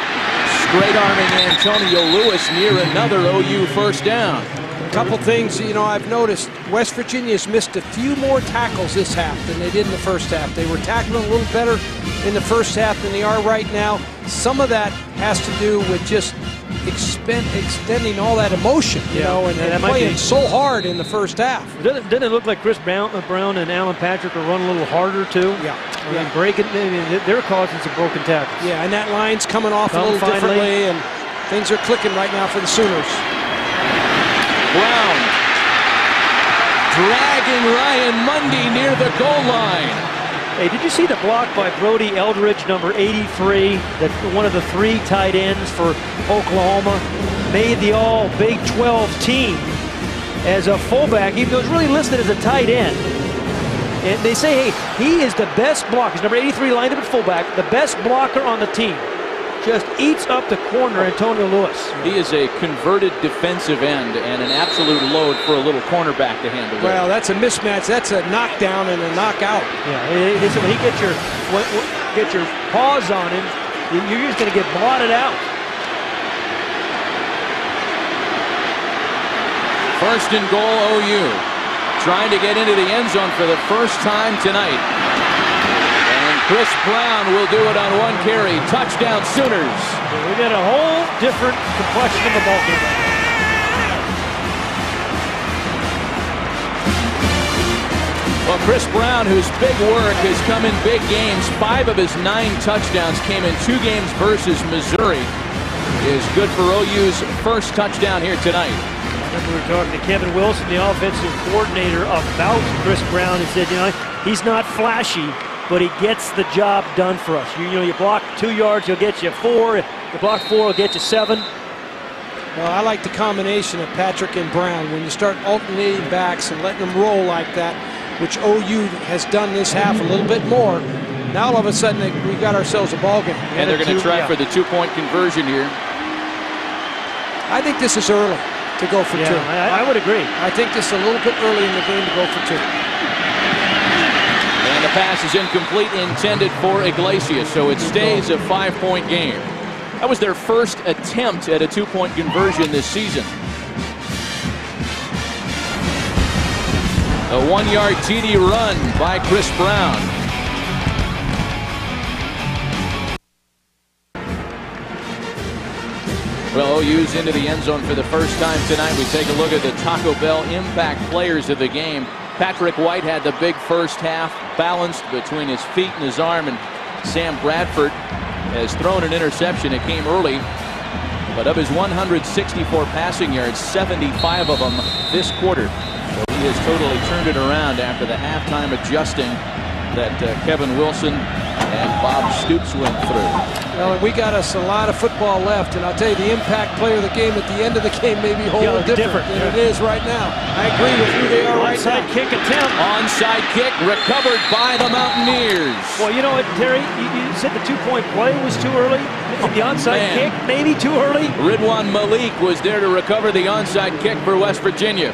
Straight arming Antonio Lewis near another OU first down. A couple things, you know, I've noticed West Virginia's missed a few more tackles this half than they did in the first half. They were tackling a little better in the first half than they are right now. Some of that has to do with just extending all that emotion, you know, and playing so hard in the first half. Doesn't it look like Chris Brown and Alan Patrick are running a little harder too? Yeah. I mean, breaking, they're causing some broken tackles. Yeah, and that line's coming off a little differently, and things are clicking right now for the Sooners. Brown dragging Ryan Mundy near the goal line. Hey, did you see the block by Brody Eldridge, number 83, that one of the 3 tight ends for Oklahoma, made the all Big 12 team as a fullback, even though he's really listed as a tight end. And they say, hey, he is the best blocker. He's number 83 lined up at fullback, the best blocker on the team. Just eats up the corner, Antonio Lewis. He is a converted defensive end and an absolute load for a little cornerback to handle. Well, that's a mismatch. That's a knockdown and a knockout. Yeah, when he gets your paws on him, you're just going to get blotted out. First and goal, OU. Trying to get into the end zone for the first time tonight. Chris Brown will do it on 1 carry. Touchdown, Sooners. We got a whole different complexion of the ball game. Well, Chris Brown, whose big work has come in big games, 5 of his 9 touchdowns came in 2 games versus Missouri, is good for OU's first touchdown here tonight. I remember we were talking to Kevin Wilson, the offensive coordinator, about Chris Brown, and said, you know, he's not flashy, but he gets the job done for us. You know, you block 2 yards, he'll get you 4. You block 4, he'll get you 7. Well, I like the combination of Patrick and Brown. When you start alternating backs and letting them roll like that, which OU has done this half a little bit more, now all of a sudden we got ourselves a ball game. And they're going to try for the 2-point conversion here. I think this is early to go for 2. I would agree. I think this is a little bit early in the game to go for 2. And the pass is incomplete, intended for Iglesias, so it stays a 5-point game. That was their first attempt at a 2-point conversion this season. A 1-yard TD run by Chris Brown. Well, OU's into the end zone for the first time tonight. We take a look at the Taco Bell impact players of the game. Patrick White had the big first half, balanced between his feet and his arm, and Sam Bradford has thrown an interception. It came early, but of his 164 passing yards, 75 of them this quarter. So he has totally turned it around after the halftime adjusting that Kevin Wilson and Bob Stoops went through. Well, we got us a lot of football left, and I'll tell you, the impact player of the game at the end of the game may be a whole lot different than it is right now. I agree with who they are right now. Onside kick attempt. Onside kick recovered by the Mountaineers. Well, you know what, Terry? You said the 2-point play was too early. The onside kick maybe too early. Ridwan Malik was there to recover the onside kick for West Virginia.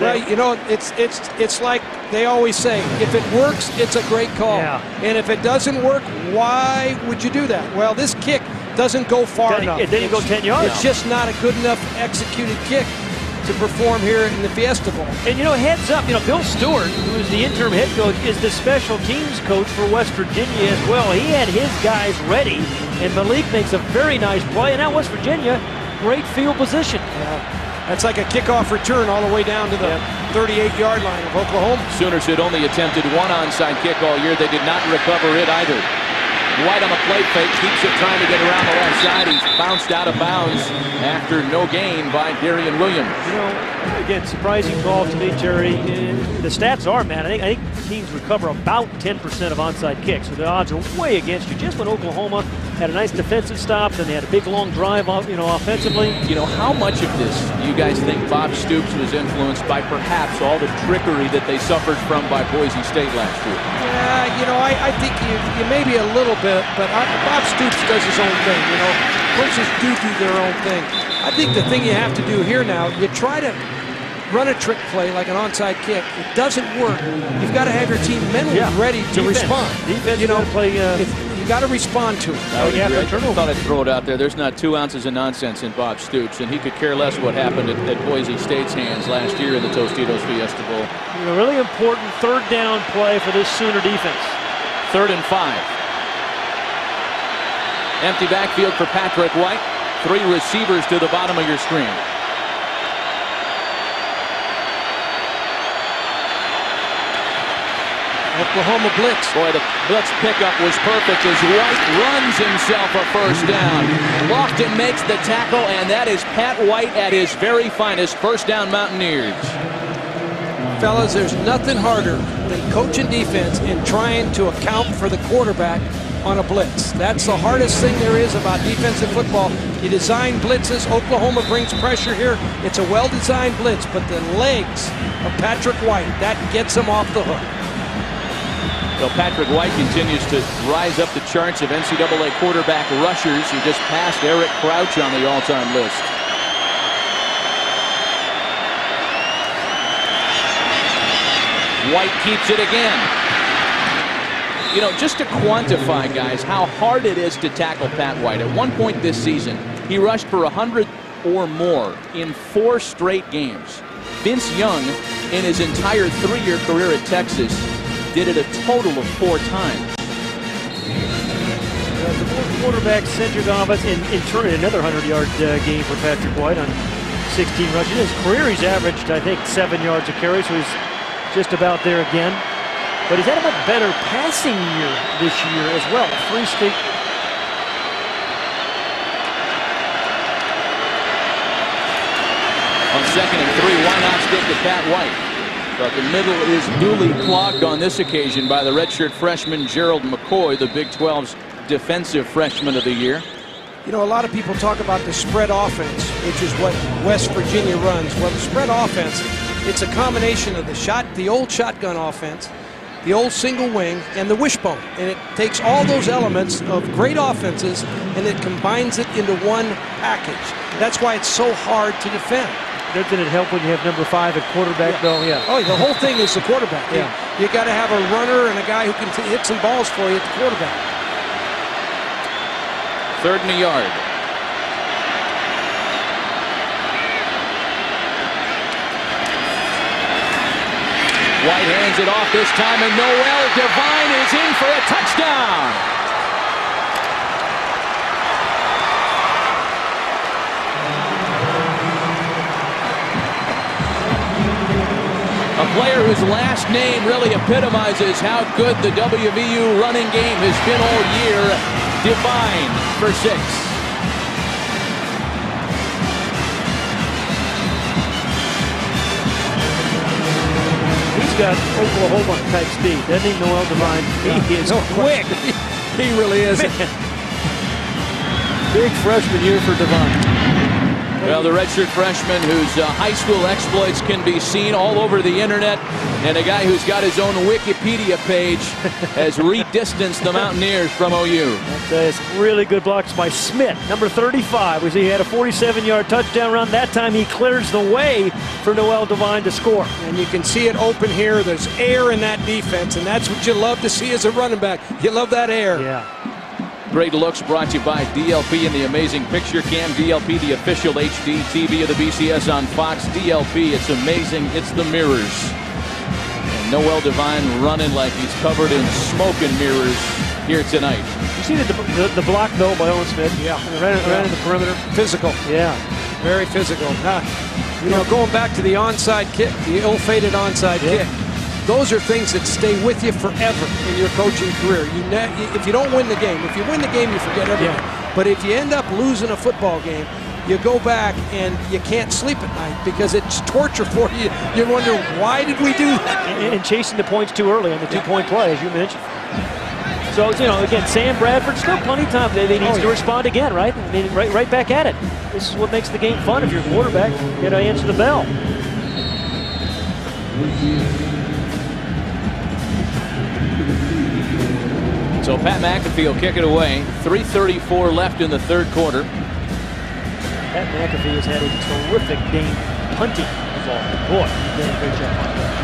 Well, you know, it's like they always say, if it works, it's a great call. Yeah. And if it doesn't work, why would you do that? Well, this kick doesn't go far enough. It didn't go 10 yards. It's just not a good enough executed kick. to perform here in the Fiesta Bowl. And you know, heads up, you know, Bill Stewart, who is the interim head coach, is the special teams coach for West Virginia as well. He had his guys ready, and Malik makes a very nice play. And now West Virginia, great field position. Yeah. That's like a kickoff return all the way down to the 38-yard line of Oklahoma. Sooners had only attempted one onside kick all year. They did not recover it either. White on the play fake, keeps it trying to get around the left side. He's bounced out of bounds after no gain by Darian Williams. You know, again, surprising call to me, Terry. The stats are, man, I think teams recover about 10% of onside kicks, so the odds are way against you. Just when Oklahoma had a nice defensive stop, then they had a big long drive, you know, offensively. You know, how much of this do you guys think Bob Stoops was influenced by perhaps all the trickery that they suffered from by Boise State last year? Yeah, you know, I think you maybe a little bit, but Bob Stoops does his own thing, you know. Coaches do their own thing. I think the thing you have to do here now, you try to run a trick play like an onside kick. It doesn't work. You've got to have your team mentally ready to respond. Defense, you know, play, you got to respond to it. I thought I'd throw it out there. There's not 2 ounces of nonsense in Bob Stoops, and he could care less what happened at Boise State's hands last year in the Tostitos Fiesta Bowl. You know, really important third down play for this Sooner defense. 3rd and 5. Empty backfield for Patrick White. 3 receivers to the bottom of your screen. Oklahoma blitz. Boy, the blitz pickup was perfect as White runs himself a first down. Lofton makes the tackle, and that is Pat White at his very finest. First down, Mountaineers. Fellas, there's nothing harder than coaching defense and trying to account for the quarterback on a blitz. That's the hardest thing there is about defensive football. You design blitzes. Oklahoma brings pressure here. It's a well-designed blitz, but the legs of Patrick White, that gets him off the hook. So Patrick White continues to rise up the charts of NCAA quarterback rushers. He just passed Eric Crouch on the all-time list. White keeps it again. You know, just to quantify, guys, how hard it is to tackle Pat White. At one point this season, he rushed for 100 or more in 4 straight games. Vince Young, in his entire 3-year career at Texas, did it a total of 4 times. The 4 quarterback-centric offense in turn another 100-yard game for Patrick White on 16 rushes. In his career, he's averaged, I think, 7 yards a carry, so he's just about there again. But he's had a much better passing year this year as well. 3 straight. On 2nd and 3, why not stick to Pat White? But the middle is duly clogged on this occasion by the redshirt freshman Gerald McCoy, the Big 12's defensive freshman of the year. You know, a lot of people talk about the spread offense, which is what West Virginia runs. Well, the spread offense, it's a combination of the old shotgun offense, the old single wing, and the wishbone. And it takes all those elements of great offenses and it combines it into one package. That's why it's so hard to defend. Doesn't it help when you have number 5 at quarterback, though? Yeah. Oh, the whole thing is the quarterback. Yeah. You got to have a runner and a guy who can hit some balls for you at the quarterback. 3rd and a yard. White hands it off this time, and Noel Devine is in for a touchdown. A player whose last name really epitomizes how good the WVU running game has been all year. Devine for 6. He's got Oklahoma type speed, doesn't he, Noel Devine? He is quick. He really is. Big freshman year for Devine. Well, the redshirt freshman whose high school exploits can be seen all over the internet, and a guy who's got his own Wikipedia page has redistanced the Mountaineers from OU. That's really good blocks by Smith, number 35. He had a 47-yard touchdown run. That time he clears the way for Noel Devine to score. And you can see it open here. There's air in that defense, and that's what you love to see as a running back. You love that air. Yeah. Great Looks brought to you by DLP and the Amazing Picture Cam. DLP, the official HD TV of the BCS on Fox. DLP, it's amazing. It's the mirrors. And Noel Devine running like he's covered in smoke and mirrors here tonight. You see the block, though, by Owen Smith? Yeah. Right in the perimeter. Physical. Yeah. Very physical. You know, going back to the onside kick, the ill-fated onside kick, those are things that stay with you forever in your coaching career. If you don't win the game, if you win the game, you forget everything. Yeah. But if you end up losing a football game, you go back and you can't sleep at night because it's torture for you. You wonder, why did we do that? And chasing the points too early on the two-point play, as you mentioned. So, you know, again, Sam Bradford, still plenty of time. They need to respond again, right? I mean, right back at it. This is what makes the game fun if you're a quarterback. You got to answer the bell. So Pat McAfee will kick it away. 3:34 left in the third quarter. Pat McAfee has had a terrific game punting the ball. Boy, he's done a great job on that.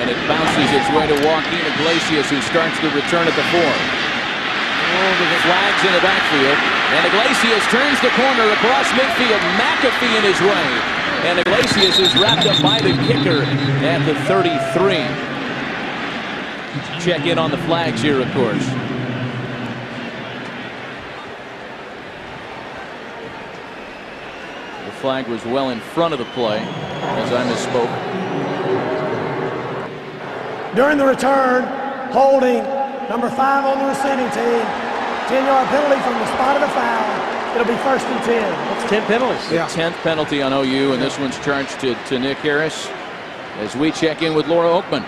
And it bounces its way to Joaquin Iglesias, who starts the return at the 4. Flags in the backfield. And Iglesias turns the corner across midfield. McAfee in his way. And Iglesias is wrapped up by the kicker at the 33. Check in on the flags here, of course. The flag was well in front of the play, as I misspoke. During the return, holding number 5 on the receiving team, 10-yard penalty from the spot of the foul. It'll be 1st and 10. That's 10 penalties. The 10th penalty on OU, and this one's charged to Nick Harris as we check in with Laura Oakman.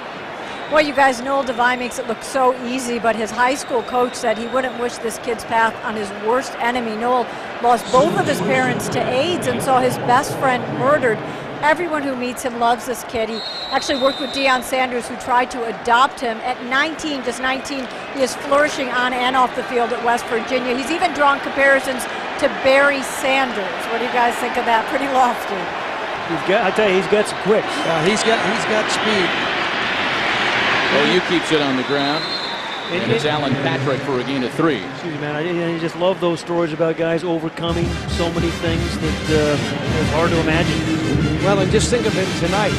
Well, you guys, Noel Devine makes it look so easy, but his high school coach said he wouldn't wish this kid's path on his worst enemy. Noel lost both of his parents to AIDS and saw his best friend murdered. Everyone who meets him loves this kid. He actually worked with Deion Sanders, who tried to adopt him. At 19, just 19, he is flourishing on and off the field at West Virginia. He's even drawn comparisons to Barry Sanders. What do you guys think of that? Pretty lofty. I tell you, he's got some quicks. He's got speed. OU keeps it on the ground. And it's Alan Patrick for a gain of 3. Excuse me, man. I just love those stories about guys overcoming so many things that it's hard to imagine. Well, and just think of it tonight.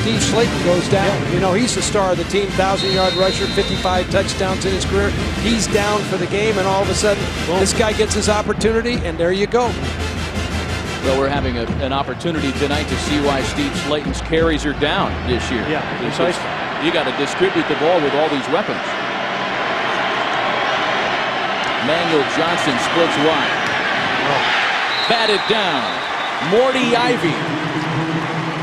Steve Slayton goes down. Yeah. You know, he's the star of the team, 1,000-yard rusher, 55 touchdowns in his career. He's down for the game, and all of a sudden, this guy gets his opportunity, and there you go. Well, we're having an opportunity tonight to see why Steve Slayton's carries are down this year. Yeah, precisely. You got to distribute the ball with all these weapons. Manuel Johnson splits wide. Batted down. Morty Ivy,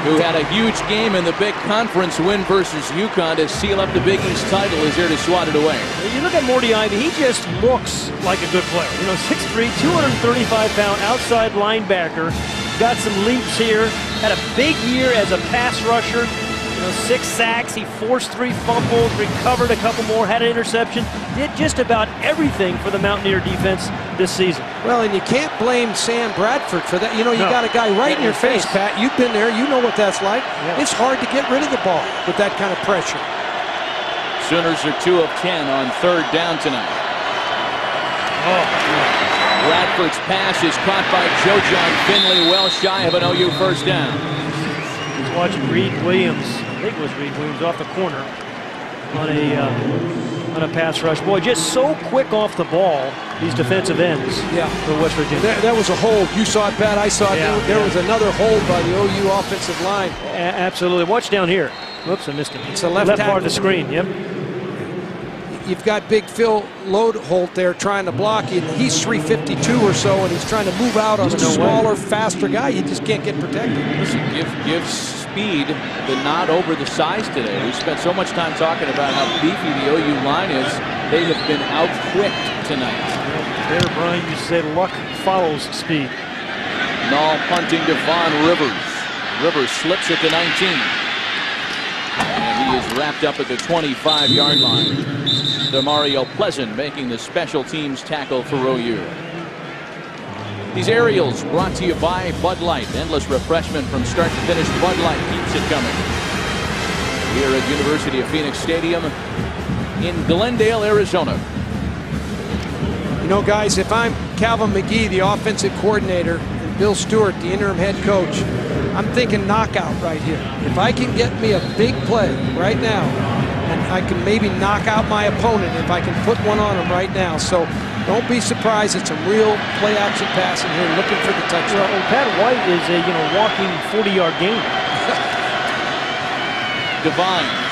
who had a huge game in the big conference win versus UConn to seal up the Big East title, is there to swat it away. You look at Morty Ivy, he just looks like a good player. You know, 6'3", 235-pound outside linebacker. Got some leaps here. Had a big year as a pass rusher. 6 sacks, he forced 3 fumbles, recovered a couple more, had an interception, did just about everything for the Mountaineer defense this season. Well, and you can't blame Sam Bradford for that. You know, you got a guy right in your face, Pat. You've been there. You know what that's like. Yeah. It's hard to get rid of the ball with that kind of pressure. Sooners are 2 of 10 on 3rd down tonight. Bradford's pass is caught by Joe John Finley, well shy of an OU first down. He's watching Reed Williams. I think it was Reed Williams off the corner on a pass rush. Boy, just so quick off the ball, these defensive ends for West Virginia. That was a hold. You saw it, Pat. I saw it. There was another hold by the OU offensive line. Absolutely. Watch down here. Whoops, I missed him. It's the left part of the screen. Yep. You've got Big Phil Lodeholt there trying to block. He's 352 or so, and he's trying to move out on a smaller, faster guy. You just can't get protected. Listen, give speed the nod over the size today. We spent so much time talking about how beefy the OU line is. They have been out-quicked tonight. There, Brian, you said luck follows speed. Null punting to Vaughn Rivers. Rivers slips it to 19. And he is wrapped up at the 25-yard line. Demario Pleasant making the special teams tackle for OU. These aerials brought to you by Bud Light. Endless refreshment from start to finish. Bud Light keeps it coming. here at University of Phoenix Stadium in Glendale, Arizona. You know, guys, if I'm Calvin McGee, the offensive coordinator, and Bill Stewart, the interim head coach, I'm thinking knockout right here. If I can get me a big play right now, and I can maybe knock out my opponent if I can put one on him right now. So don't be surprised. It's some real play-action passing here, looking for the touchdown. Well, Pat White is a walking 40-yard gain. Divines.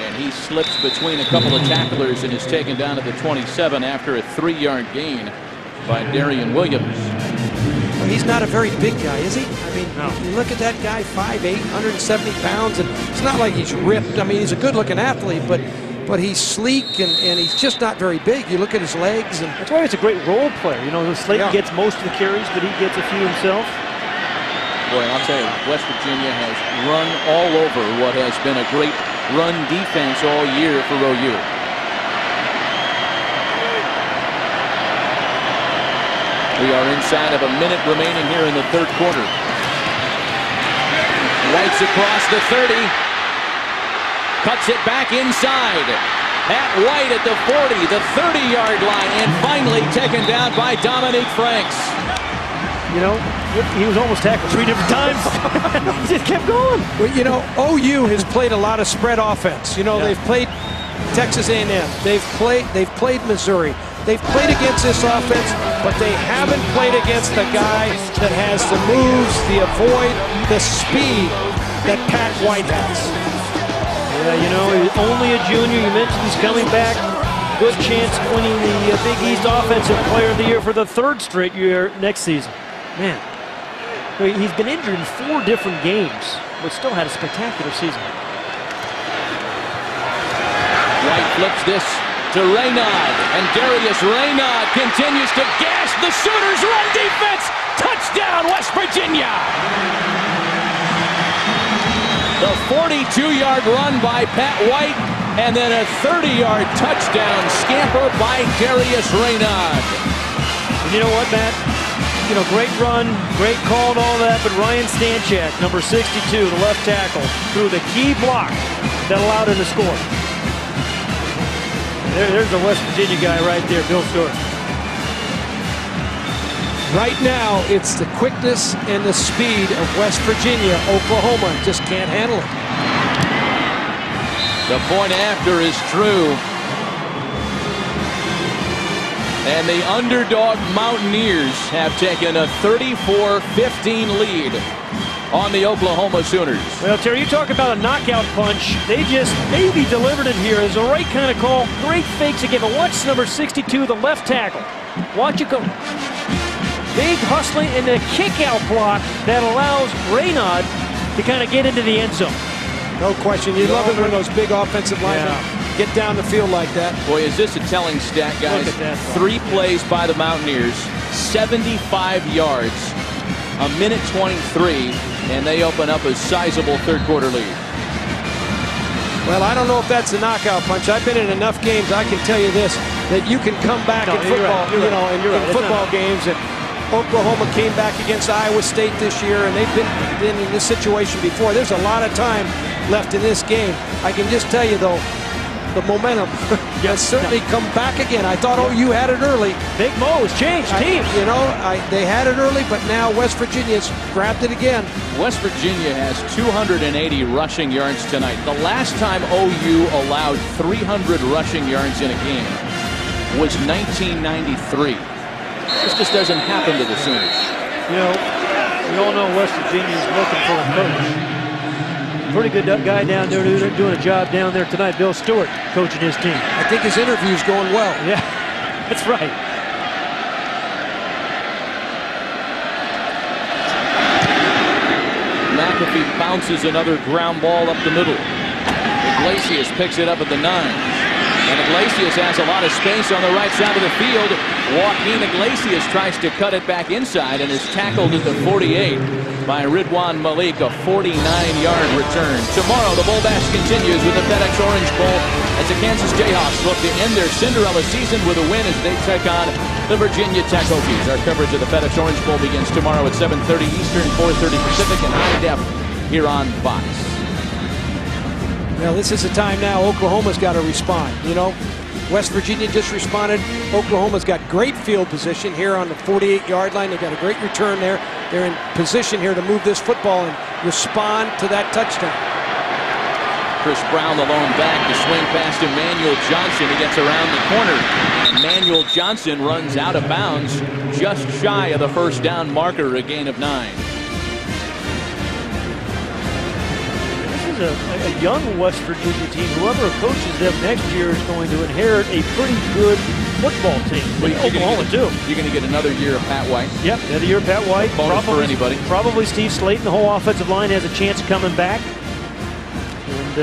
And he slips between a couple of tacklers and is taken down to the 27 after a 3-yard gain by Darian Williams. Well, he's not a very big guy, is he? I mean, you look at that guy, 5'8", 170 pounds, and it's not like he's ripped. I mean, he's a good-looking athlete, but he's sleek and he's just not very big. You look at his legs. And that's why he's a great role player. You know, Slayton gets most of the carries, but he gets a few himself. Boy, I'll tell you, West Virginia has run all over what has been a great run defense all year for OU. We are inside of a minute remaining here in the third quarter. White's across the 30. Cuts it back inside. Pat White at the 40, the 30-yard line, and finally taken down by Dominique Franks. You know, he was almost tackled 3 different times. He just kept going. Well, you know, OU has played a lot of spread offense. You know, they've played Texas A&M. They've played Missouri. They've played against this offense, but they haven't played against the guy that has the moves, the avoid, the speed that Pat White has. Yeah, you know, he's only a junior. You mentioned he's coming back. Good chance of winning the Big East Offensive Player of the Year for the 3rd straight year next season. Man, he's been injured in 4 different games, but still had a spectacular season. White flips this to Raynaud, and Darius Raynaud continues to gash the Sooners' run defense. Touchdown, West Virginia! The 42-yard run by Pat White, and then a 30-yard touchdown scamper by Darius Raynaud. And you know what, Matt? You know, great run, great call and all that, but Ryan Stanchak, number 62, the left tackle, threw the key block that allowed him to score. There's the West Virginia guy right there, Bill Stewart. Right now, it's the quickness and the speed of West Virginia. Oklahoma just can't handle it. The point after is true. And the underdog Mountaineers have taken a 34-15 lead on the Oklahoma Sooners. Well, Terry, you talk about a knockout punch. They just maybe delivered it here. It's the right kind of call. Great fakes again. But watch number 62, the left tackle. Watch it go. Big hustling and the kick-out block that allows Raynaud to kind of get into the end zone. No question. You love it when those big offensive linemen get down the field like that. Boy, is this a telling stat, guys. Look at that. 3 plays by the Mountaineers, 75 yards, a minute 23, and they open up a sizable third-quarter lead. Well, I don't know if that's a knockout punch. I've been in enough games, I can tell you this, that you can come back in football, in football games. And Oklahoma came back against Iowa State this year, and they've been in this situation before. There's a lot of time left in this game. I can just tell you, though, the momentum has certainly come back again. I thought OU had it early. Big Mo has changed teams. You know, they had it early, but now West Virginia's grabbed it again. West Virginia has 280 rushing yards tonight. The last time OU allowed 300 rushing yards in a game was 1993. This just doesn't happen to the Sooners. You know, we all know West Virginia's looking for a coach. Pretty good guy down there doing a job down there tonight. Bill Stewart coaching his team. I think his interview's going well. Yeah, that's right. McAfee bounces another ground ball up the middle. Iglesias picks it up at the 9. And Iglesias has a lot of space on the right side of the field. Joaquin Iglesias tries to cut it back inside and is tackled at the 48 by Ridwan Malik, a 49-yard return. Tomorrow, the Bowl Bash continues with the FedEx Orange Bowl as the Kansas Jayhawks look to end their Cinderella season with a win as they take on the Virginia Tech Hokies. Our coverage of the FedEx Orange Bowl begins tomorrow at 7:30 Eastern, 4:30 Pacific, and high def here on Fox. Well, this is the time now Oklahoma's got to respond. You know, West Virginia just responded. Oklahoma's got great field position here on the 48-yard line. They got a great return there. They're in position here to move this football and respond to that touchdown. Chris Brown, the lone back, to swing past Emmanuel Johnson. He gets around the corner. Emmanuel Johnson runs out of bounds, just shy of the first down marker, a gain of 9. A young West Virginia team. Whoever coaches them next year is going to inherit a pretty good football team. Well, Oklahoma too. You're going to get another year of Pat White. Yep, another year of Pat White. Bonus for anybody. Probably Steve Slayton. The whole offensive line has a chance of coming back. And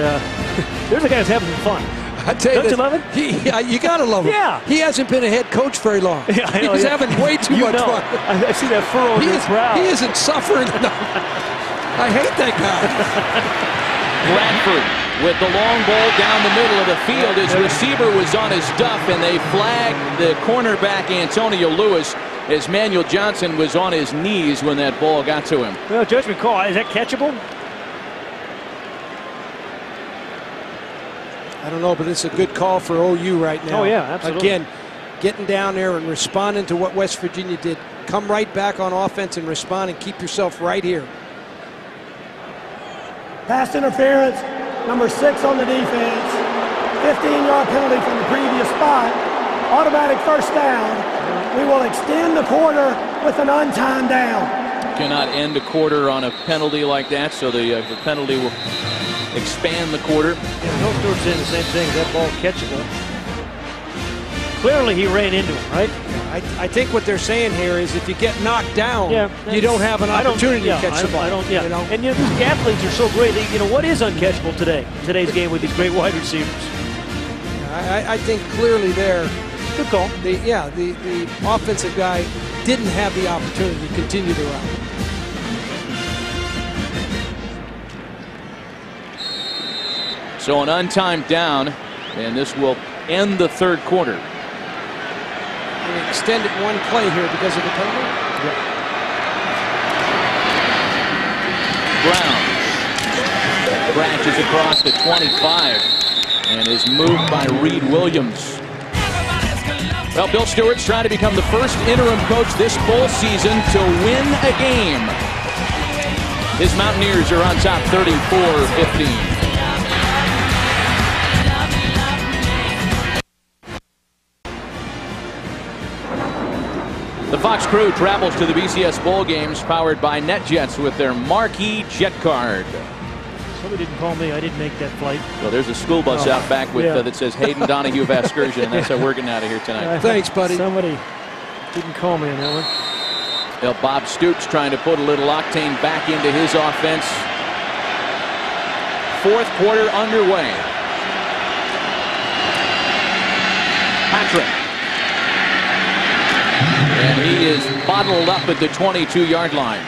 there's a guy who's having some fun. I tell you, Don't you love it? You gotta love him. Yeah. He hasn't been a head coach very long. Yeah, I know, He's having way too much fun. I see that furrow in his brow. He isn't suffering enough. I hate that guy. Bradford with the long ball down the middle of the field. His receiver was on his duff, and they flagged the cornerback Antonio Lewis as Manuel Johnson was on his knees when that ball got to him. Well, judgment call. Is that catchable? I don't know, but it's a good call for OU right now. Oh, yeah, absolutely. Again, getting down there and responding to what West Virginia did. Come right back on offense and respond and keep yourself right here. Pass interference, number 6 on the defense. 15-yard penalty from the previous spot. Automatic first down. We will extend the quarter with an untimed down. Cannot end a quarter on a penalty like that, so the penalty will expand the quarter. Yeah, Bill Stewart's saying the same thing. That ball catchable. Clearly he ran into him, right? I think what they're saying here is if you get knocked down, you don't have an opportunity to catch the ball. You know? And you know, these athletes are so great. You know, what is uncatchable today's game with these great wide receivers? I think clearly there. Good call. The offensive guy didn't have the opportunity to continue the route. So an untimed down, and this will end the third quarter. They extended one play here because of the penalty. Brown crashes across the 25 and is moved by Reed Williams. Well, Bill Stewart's trying to become the first interim coach this bowl season to win a game. His Mountaineers are on top 34-15. The Fox crew travels to the BCS Bowl games powered by NetJets with their marquee jet card. Somebody didn't call me. I didn't make that flight. Well, there's a school bus out back with that says Hayden Donahue of Excursion, and that's how we're getting out of here tonight. Thanks, buddy. Somebody didn't call me on that one. Well, Bob Stoops trying to put a little octane back into his offense. Fourth quarter underway. Patrick. And he is bottled up at the 22-yard line.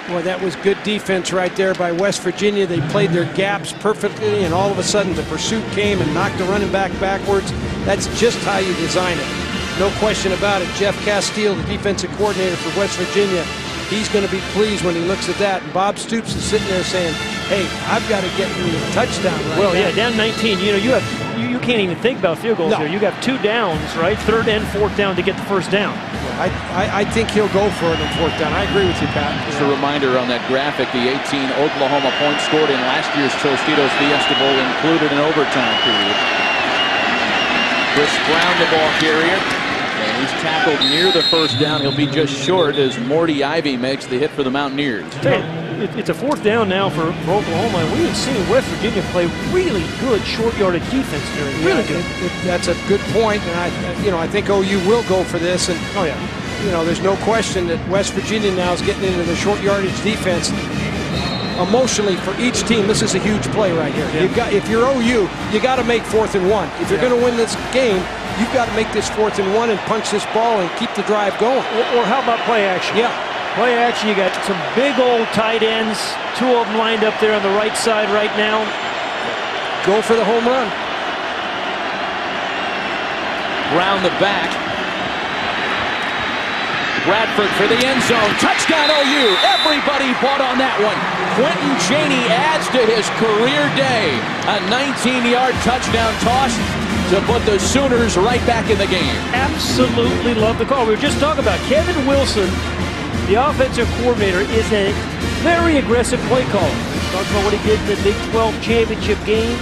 Boy, that was good defense right there by West Virginia. They played their gaps perfectly, and all of a sudden the pursuit came and knocked the running back backwards. That's just how you design it. No question about it. Jeff Castile, the defensive coordinator for West Virginia, he's going to be pleased when he looks at that. And Bob Stoops is sitting there saying, hey, I've got to get me a touchdown right now. Well, yeah, down 19. You know, you can't even think about field goals here. You got 2 downs, right? 3rd and 4th down to get the first down. I think he'll go for it on 4th down. I agree with you, Pat. Just a reminder on that graphic, the 18 Oklahoma points scored in last year's Tostitos Fiesta Bowl included an overtime period. Chris Brown, the ball carrier, and he's tackled near the first down. He'll be just short as Morty Ivy makes the hit for the Mountaineers. It's a 4th down now for Oklahoma, and we have seen West Virginia play really good short yardage defense there. Really good. That's a good point, and I think OU will go for this. And there's no question that West Virginia now is getting into the short yardage defense. Emotionally, for each team, this is a huge play right here. Yeah. If you're OU, you got to make 4th and 1. If you're going to win this game, you've got to make this 4th and 1 and punch this ball and keep the drive going. Or how about play action? Yeah. Play action, you got some big old tight ends. 2 of them lined up there on the right side right now. Go for the home run. Round the back. Bradford for the end zone. Touchdown OU. Everybody bought on that one. Quentin Chaney adds to his career day. A 19-yard touchdown toss to put the Sooners right back in the game. Absolutely love the call. We were just talking about Kevin Wilson, the offensive coordinator, is a very aggressive play caller. Talking about what he did in the Big 12 championship game.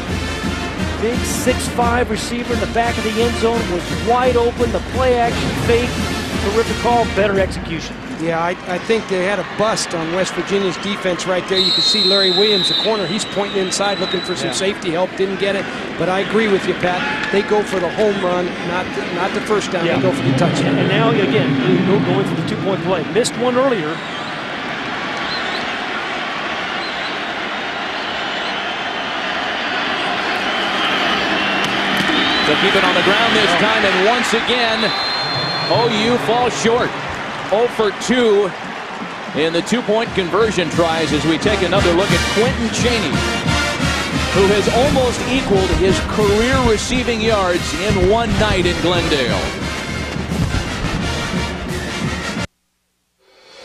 Big 6'5" receiver in the back of the end zone was wide open. The play action fake. Terrific call, better execution. Yeah, I think they had a bust on West Virginia's defense right there. You can see Larry Williams, the corner. He's pointing inside, looking for some safety help. Didn't get it. But I agree with you, Pat. They go for the home run, not the first down. They go for the touchdown. And now, again, going for the two-point play. Missed one earlier. To keep it on the ground this time, and once again, OU falls short. 0 for 2 in the two-point conversion tries as we take another look at Quentin Chaney, who has almost equaled his career receiving yards in one night in Glendale.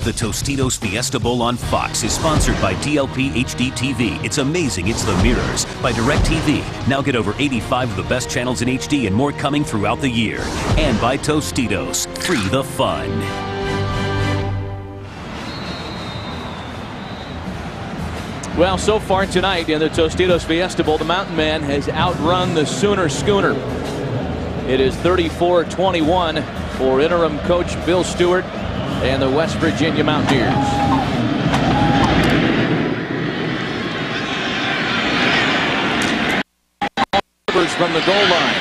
The Tostitos Fiesta Bowl on Fox is sponsored by DLP HD TV. It's amazing, it's the mirrors. By DirecTV. Now get over 85 of the best channels in HD and more coming throughout the year. And by Tostitos. Free the fun. Well, so far tonight in the Tostitos Fiesta Bowl, the Mountain Man has outrun the Sooner Schooner. It is 34-21 for interim coach Bill Stewart and the West Virginia Mountaineers. Rivers from the goal line.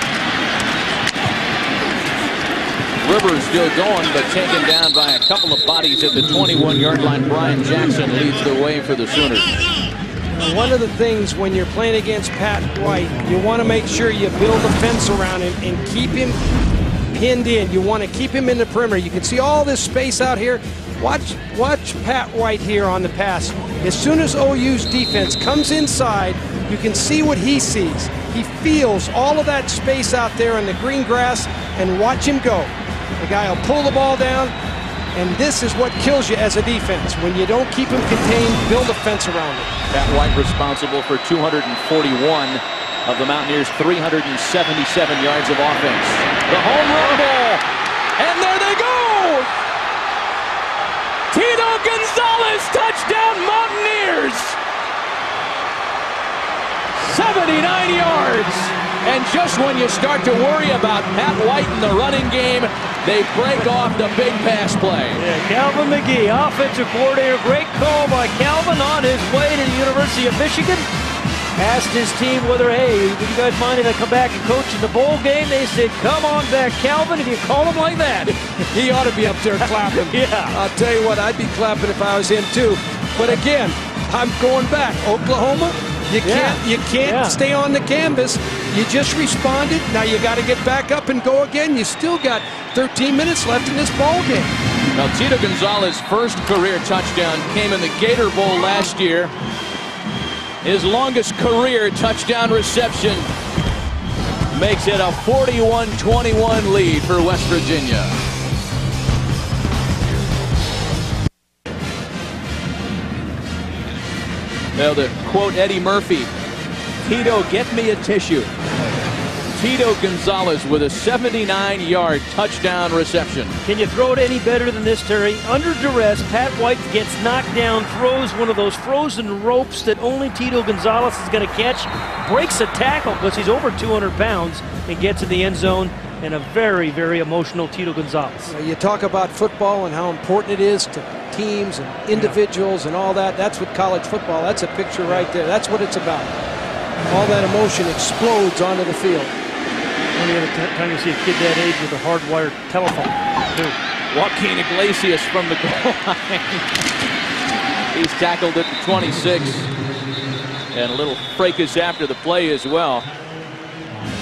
Rivers still going, but taken down by a couple of bodies at the 21-yard line. Brian Jackson leads the way for the Sooners. One of the things when you're playing against Pat White, you want to make sure you build a fence around him and keep him pinned in. You want to keep him in the perimeter. You can see all this space out here. Watch Pat White here on the pass. As soon as OU's defense comes inside, you can see what he sees. He feels all of that space out there in the green grass, and watch him go. The guy will pull the ball down, and this is what kills you as a defense. When you don't keep him contained, build a fence around him. Pat White responsible for 241 of the Mountaineers' 377 yards of offense. The home run ball, and there they go! Tito Gonzalez, touchdown Mountaineers! 79 yards, and just when you start to worry about Pat White in the running game, they break off the big pass play. Yeah, Calvin McGee, offensive coordinator. Great call by Calvin on his way to the University of Michigan. Asked his team whether, hey, would you guys mind if I come back and coach in the bowl game? They said, come on back, Calvin, if you call him like that. He ought to be up there clapping. Yeah. I'll tell you what, I'd be clapping if I was him too. But again, I'm going back. Oklahoma, you can't stay on the canvas. You just responded. Now you got to get back up and go again. You still got 13 minutes left in this ball game. Now, Tito Gonzalez's first career touchdown came in the Gator Bowl last year. His longest career touchdown reception makes it a 41-21 lead for West Virginia. Now, to quote Eddie Murphy, Tito, get me a tissue. Tito Gonzalez with a 79-yard touchdown reception. Can you throw it any better than this, Terry? Under duress, Pat White gets knocked down, throws one of those frozen ropes that only Tito Gonzalez is going to catch, breaks a tackle because he's over 200 pounds, and gets in the end zone, and a very, very emotional Tito Gonzalez. You talk about football and how important it is to teams and individuals and all that. That's what college football, that's a picture right there. That's what it's about. All that emotion explodes onto the field. Only other time you see a kid that age with a hardwired telephone, too. Joaquin Iglesias from the goal line. He's tackled at the 26. And a little fracas after the play as well.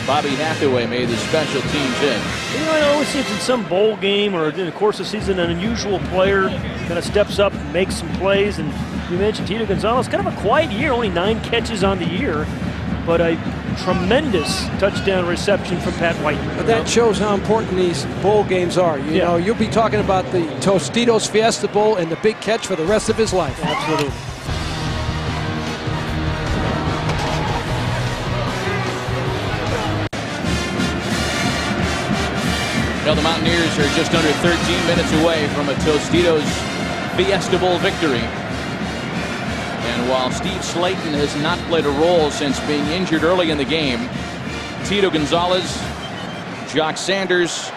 Bobby Hathaway made the special teams in. You know, it always seems in some bowl game or in the course of the season, an unusual player kind of steps up and makes some plays. And you mentioned Tito Gonzalez, kind of a quiet year, only 9 catches on the year. but a tremendous touchdown reception from Pat White. But that shows how important these bowl games are. You know, you'll be talking about the Tostitos Fiesta Bowl and the big catch for the rest of his life. Absolutely. Well, the Mountaineers are just under 13 minutes away from a Tostitos Fiesta Bowl victory. And while Steve Slayton has not played a role since being injured early in the game, Tito Gonzalez, Jock Sanders,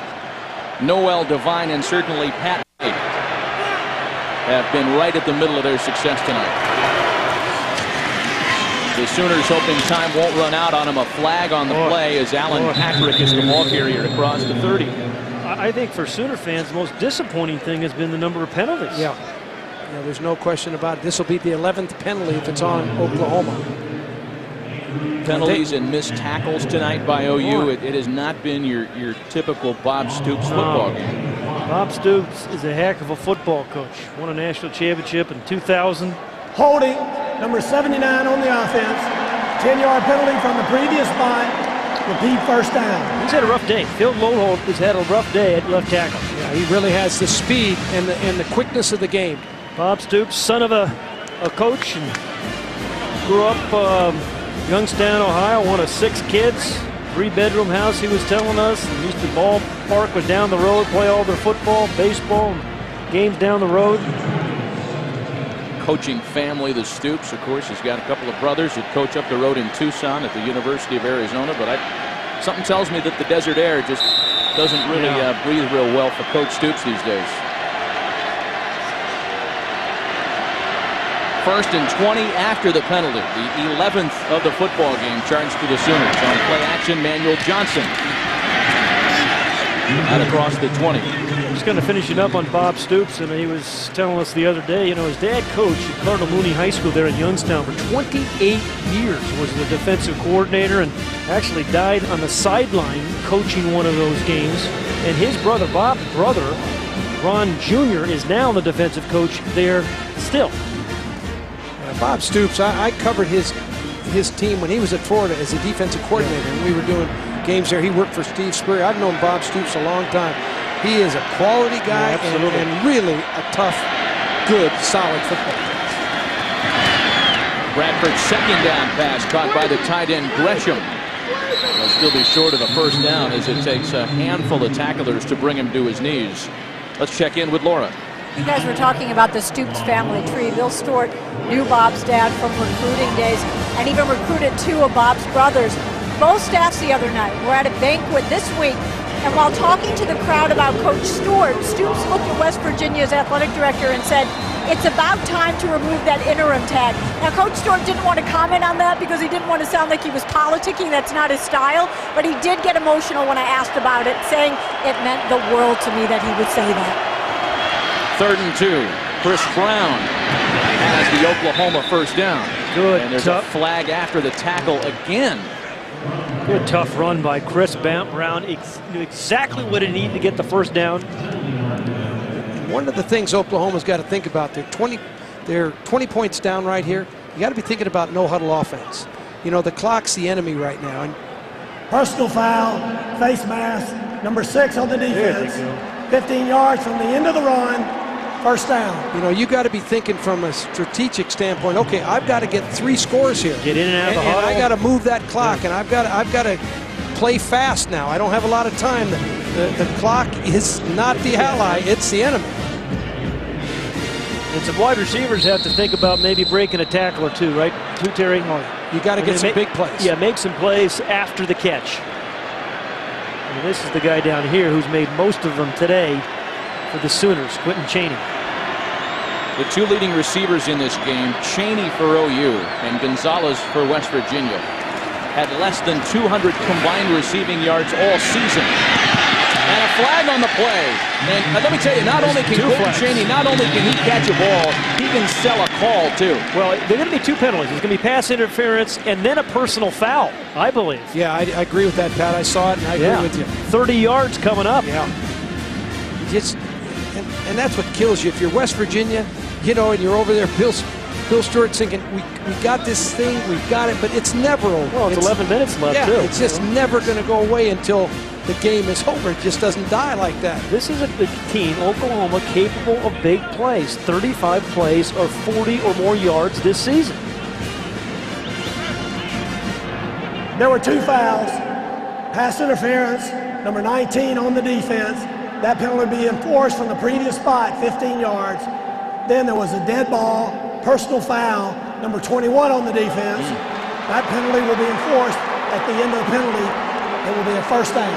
Noel Devine, and certainly Pat White have been right at the middle of their success tonight. The Sooners hoping time won't run out on him. A flag on the play as Alan Patrick is the ball carrier across the 30. I think for Sooner fans, the most disappointing thing has been the number of penalties. Yeah, there's no question about it. This will be the 11th penalty if it's on Oklahoma. Penalties and missed tackles tonight by OU. It has not been your typical Bob Stoops football game. Bob Stoops is a heck of a football coach. Won a national championship in 2000. Holding, number 79 on the offense. 10-yard penalty from the previous spot. Repeat first down. He's had a rough day. Phil Lodeholt has had a rough day at left tackle. Yeah, he really has the speed and the quickness of the game. Bob Stoops, son of a coach, and grew up Youngstown, Ohio, one of 6 kids. 3-bedroom house, he was telling us. And used to ballpark was down the road, play all their football, baseball, and games down the road. Coaching family, the Stoops, of course, has got a couple of brothers that coach up the road in Tucson at the University of Arizona. But something tells me that the desert air just doesn't really breathe real well for Coach Stoops these days. 1st and 20 after the penalty. The 11th of the football game charged to the Sooners. On play action, Manuel Johnson. Out across the 20. Just kind of finishing up on Bob Stoops, and he was telling us the other day, his dad coached at Cardinal Mooney High School there in Youngstown for 28 years, was the defensive coordinator, and actually died on the sideline coaching one of those games. And his brother, Bob's brother, Ron Jr., is now the defensive coach there still. Bob Stoops, I covered his team when he was at Florida as a defensive coordinator, and we were doing games there. He worked for Steve Spurrier. I've known Bob Stoops a long time. He is a quality guy and really a tough, good, solid football coach. Bradford's second down pass caught by the tight end Gresham. He'll still be short of a first down as it takes a handful of tacklers to bring him to his knees. Let's check in with Laura. You guys were talking about the Stoops family tree. Bill Stewart knew Bob's dad from recruiting days and even recruited 2 of Bob's brothers. Both staffs the other night were at a banquet this week, and while talking to the crowd about Coach Stewart, Stoops looked at West Virginia's athletic director and said, "It's about time to remove that interim tag." Now, Coach Stewart didn't want to comment on that because he didn't want to sound like he was politicking. That's not his style, but he did get emotional when I asked about it, saying it meant the world to me that he would say that. 3rd and 2. Chris Brown has the Oklahoma first down. Good. And there's a flag after the tackle again. Good tough run by Chris Brown. Knew exactly what he needed to get the first down. One of the things Oklahoma's got to think about, they're 20 points down right here. You got to be thinking about no huddle offense. The clock's the enemy right now. And personal foul, face mask, number 6 on the defense. 15 yards from the end of the run, first down. You got to be thinking from a strategic standpoint. Okay, I've got to get 3 scores here. Get in and out of the huddle. And I got to move that clock, and I've got to play fast now. I don't have a lot of time. The clock is not the ally; it's the enemy. And some wide receivers have to think about maybe breaking a tackle or 2, right? Terry. You got to get some big plays. Yeah, make some plays after the catch. And this is the guy down here who's made most of them today for the Sooners, Quentin Chaney. The 2 leading receivers in this game, Chaney for OU and Gonzalez for West Virginia, had less than 200 combined receiving yards all season. And a flag on the play. And let me tell you, not only can Quentin Chaney, not only can he catch a ball, he can sell a call too. Well, there are going to be 2 penalties. There's going to be pass interference and then a personal foul, I believe. Yeah, I agree with that, Pat. I saw it, and I agree with you. 30 yards coming up. Yeah. And that's what kills you. If you're West Virginia, and you're over there, Bill Phil Stewart's thinking, we got this thing, we've got it, but it's never over. Well, it's 11 minutes left, yeah, too. It's just never going to go away until the game is over. It just doesn't die like that. This is a team, Oklahoma, capable of big plays. 35 plays or 40 or more yards this season. There were 2 fouls. Pass interference, number 19 on the defense. That penalty would be enforced from the previous spot, 15 yards. Then there was a dead ball, personal foul, number 21 on the defense. That penalty will be enforced at the end of the penalty. It will be a first down.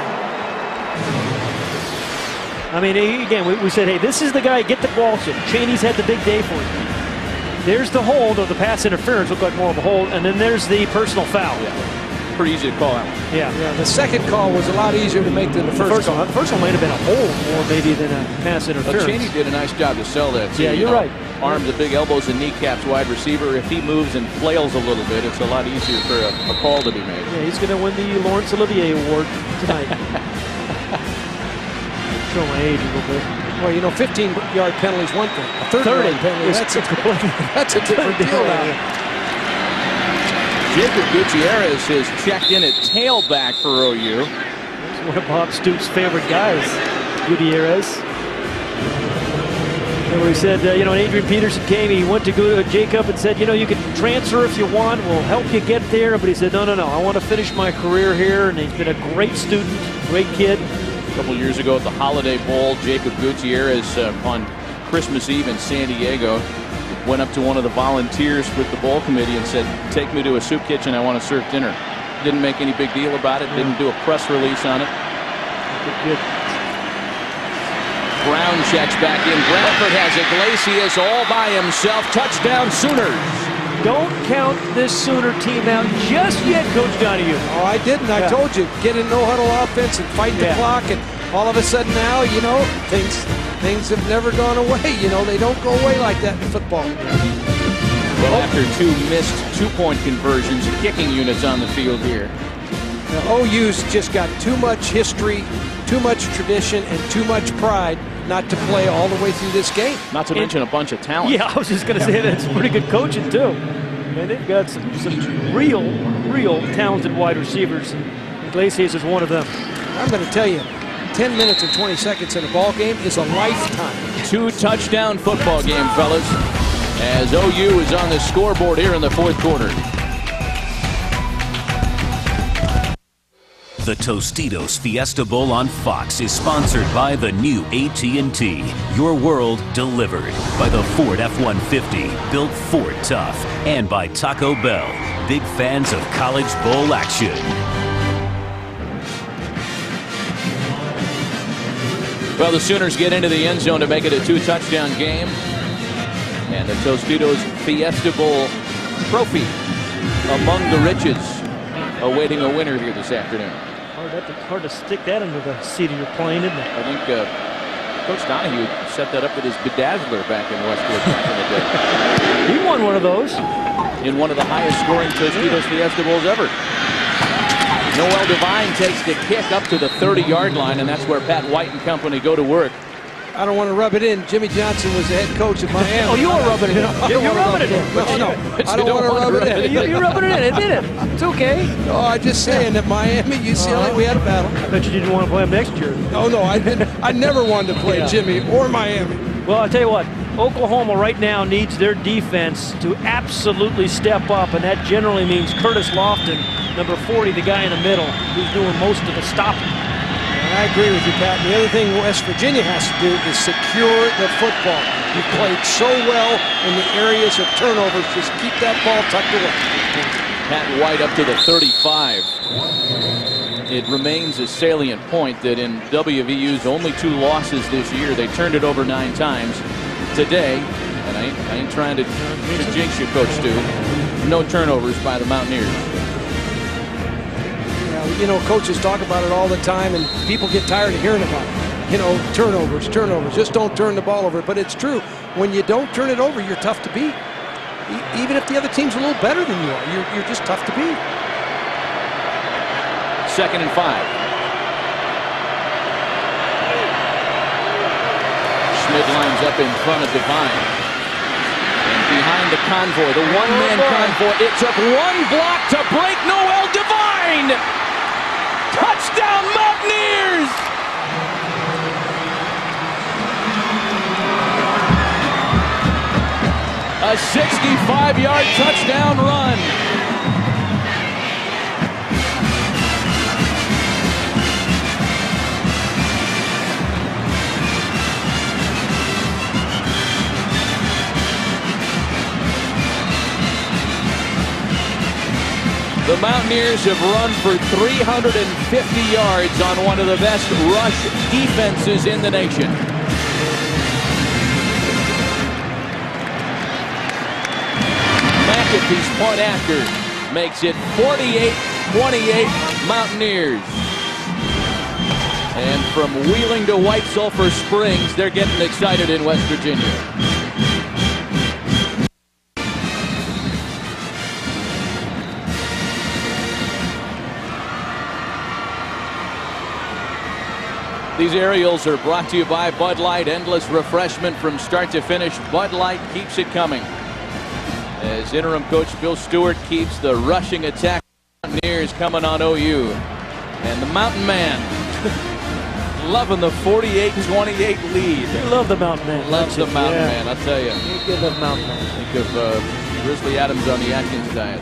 I mean, again, we said, hey, this is the guy, get the ball to. Chaney's had the big day for him. There's the hold, or the pass interference, looked like more of a hold, and then there's the personal foul. Yeah. Pretty easy to call out. Yeah. The second call was a lot easier to make than the first call. The first one might have been a hold more maybe than a pass interference. Cheney did a nice job to sell that too. Yeah, you're right. Arm the big elbows and kneecaps wide receiver. If he moves and flails a little bit, it's a lot easier for a call to be made. Yeah, he's going to win the Laurence Olivier Award tonight. Show my age a little bit. Well, you know, 15-yard penalty is one thing. A 30-yard penalty, that's a different deal now. Jacob Gutierrez has checked in at tailback for OU. That's one of Bob Stoops' favorite guys, Gutierrez. And we said, you know, when Adrian Peterson came, he went to Jacob and said, you know, you can transfer if you want. We'll help you get there. But he said, no. I want to finish my career here. And he's been a great student, great kid. A couple years ago at the Holiday Bowl, Jacob Gutierrez on Christmas Eve in San Diego went up to one of the volunteers with the bowl committee and said, take me to a soup kitchen, I want to serve dinner. Didn't make any big deal about it, didn't do a press release on it. Good. Brown checks back in. Bradford has Iglesias all by himself. Touchdown Sooners. Don't count this Sooner team out just yet, Coach Donahue. Oh, I didn't. I told you, get in no-huddle offense and fight the clock, and all of a sudden now, you know, things have never gone away. You know, they don't go away like that in football. Well, after 2 missed two-point conversions, kicking units on the field here. Now, OU's just got too much history, too much tradition, and too much pride not to play all the way through this game. Not to mention a bunch of talent. Yeah, I was just going to say that's pretty good coaching, too. And they've got some real talented wide receivers. Iglesias is one of them. I'm going to tell you, 10 minutes and 20 seconds in a ball game is a lifetime. 2-touchdown football game, fellas, as OU is on the scoreboard here in the 4th quarter. The Tostitos Fiesta Bowl on Fox is sponsored by the new AT&T. Your world delivered. By the Ford F-150, built Ford tough. And by Taco Bell, big fans of College Bowl action. Well, the Sooners get into the end zone to make it a 2-touchdown game. And the Tostitos Fiesta Bowl trophy among the riches, awaiting a winner here this afternoon. Hard to stick that into the seat of your plane, isn't it? I think Coach Donahue set that up with his bedazzler back in Westwood back in the day. He won one of those. In one of the highest scoring Tostitos Fiesta Bowls ever. Noel Devine takes the kick up to the 30-yard line, and that's where Pat White and company go to work. I don't want to rub it in. Jimmy Johnson was the head coach at Miami. Oh, you are rubbing it in. You're rubbing it in. No, I don't want to rub it in. You're rubbing it in. Admit it. It's okay. No, I'm just saying that Miami, UCLA, we had a battle. I bet you didn't want to play them next year. No, I never wanted to play Jimmy or Miami. Well, I'll tell you what. Oklahoma right now needs their defense to absolutely step up, and that generally means Curtis Lofton, number 40, the guy in the middle, who's doing most of the stopping. I agree with you, Pat. The other thing West Virginia has to do is secure the football. You played so well in the areas of turnovers. Just keep that ball tucked away. Pat White up to the 35. It remains a salient point that in WVU's only 2 losses this year, they turned it over 9 times. Today, and I ain't trying to jinx you, Coach Stu, no turnovers by the Mountaineers. You know, coaches talk about it all the time, and people get tired of hearing about it. You know, turnovers. Just don't turn the ball over. But it's true. When you don't turn it over, you're tough to beat. Even if the other team's a little better than you are, you're just tough to beat. 2nd and 5. Schmidt lines up in front of Devine. And behind the convoy, the one-man convoy. It took one block to break Noel Devine. Touchdown Mountaineers! A 65-yard touchdown run. The Mountaineers have run for 350 yards on one of the best rush defenses in the nation. McAfee's point after makes it 48-28 Mountaineers. And from Wheeling to White Sulphur Springs, they're getting excited in West Virginia. These aerials are brought to you by Bud Light. Endless refreshment from start to finish. Bud Light keeps it coming. As interim coach Bill Stewart keeps the rushing attack Mountaineers coming on OU. And the Mountain Man loving the 48-28 lead. You love the Mountain Man. Loves the Mountain Man, I'll tell you. You give the Mountain Man. Think of Grizzly Adams on the Atkins diet.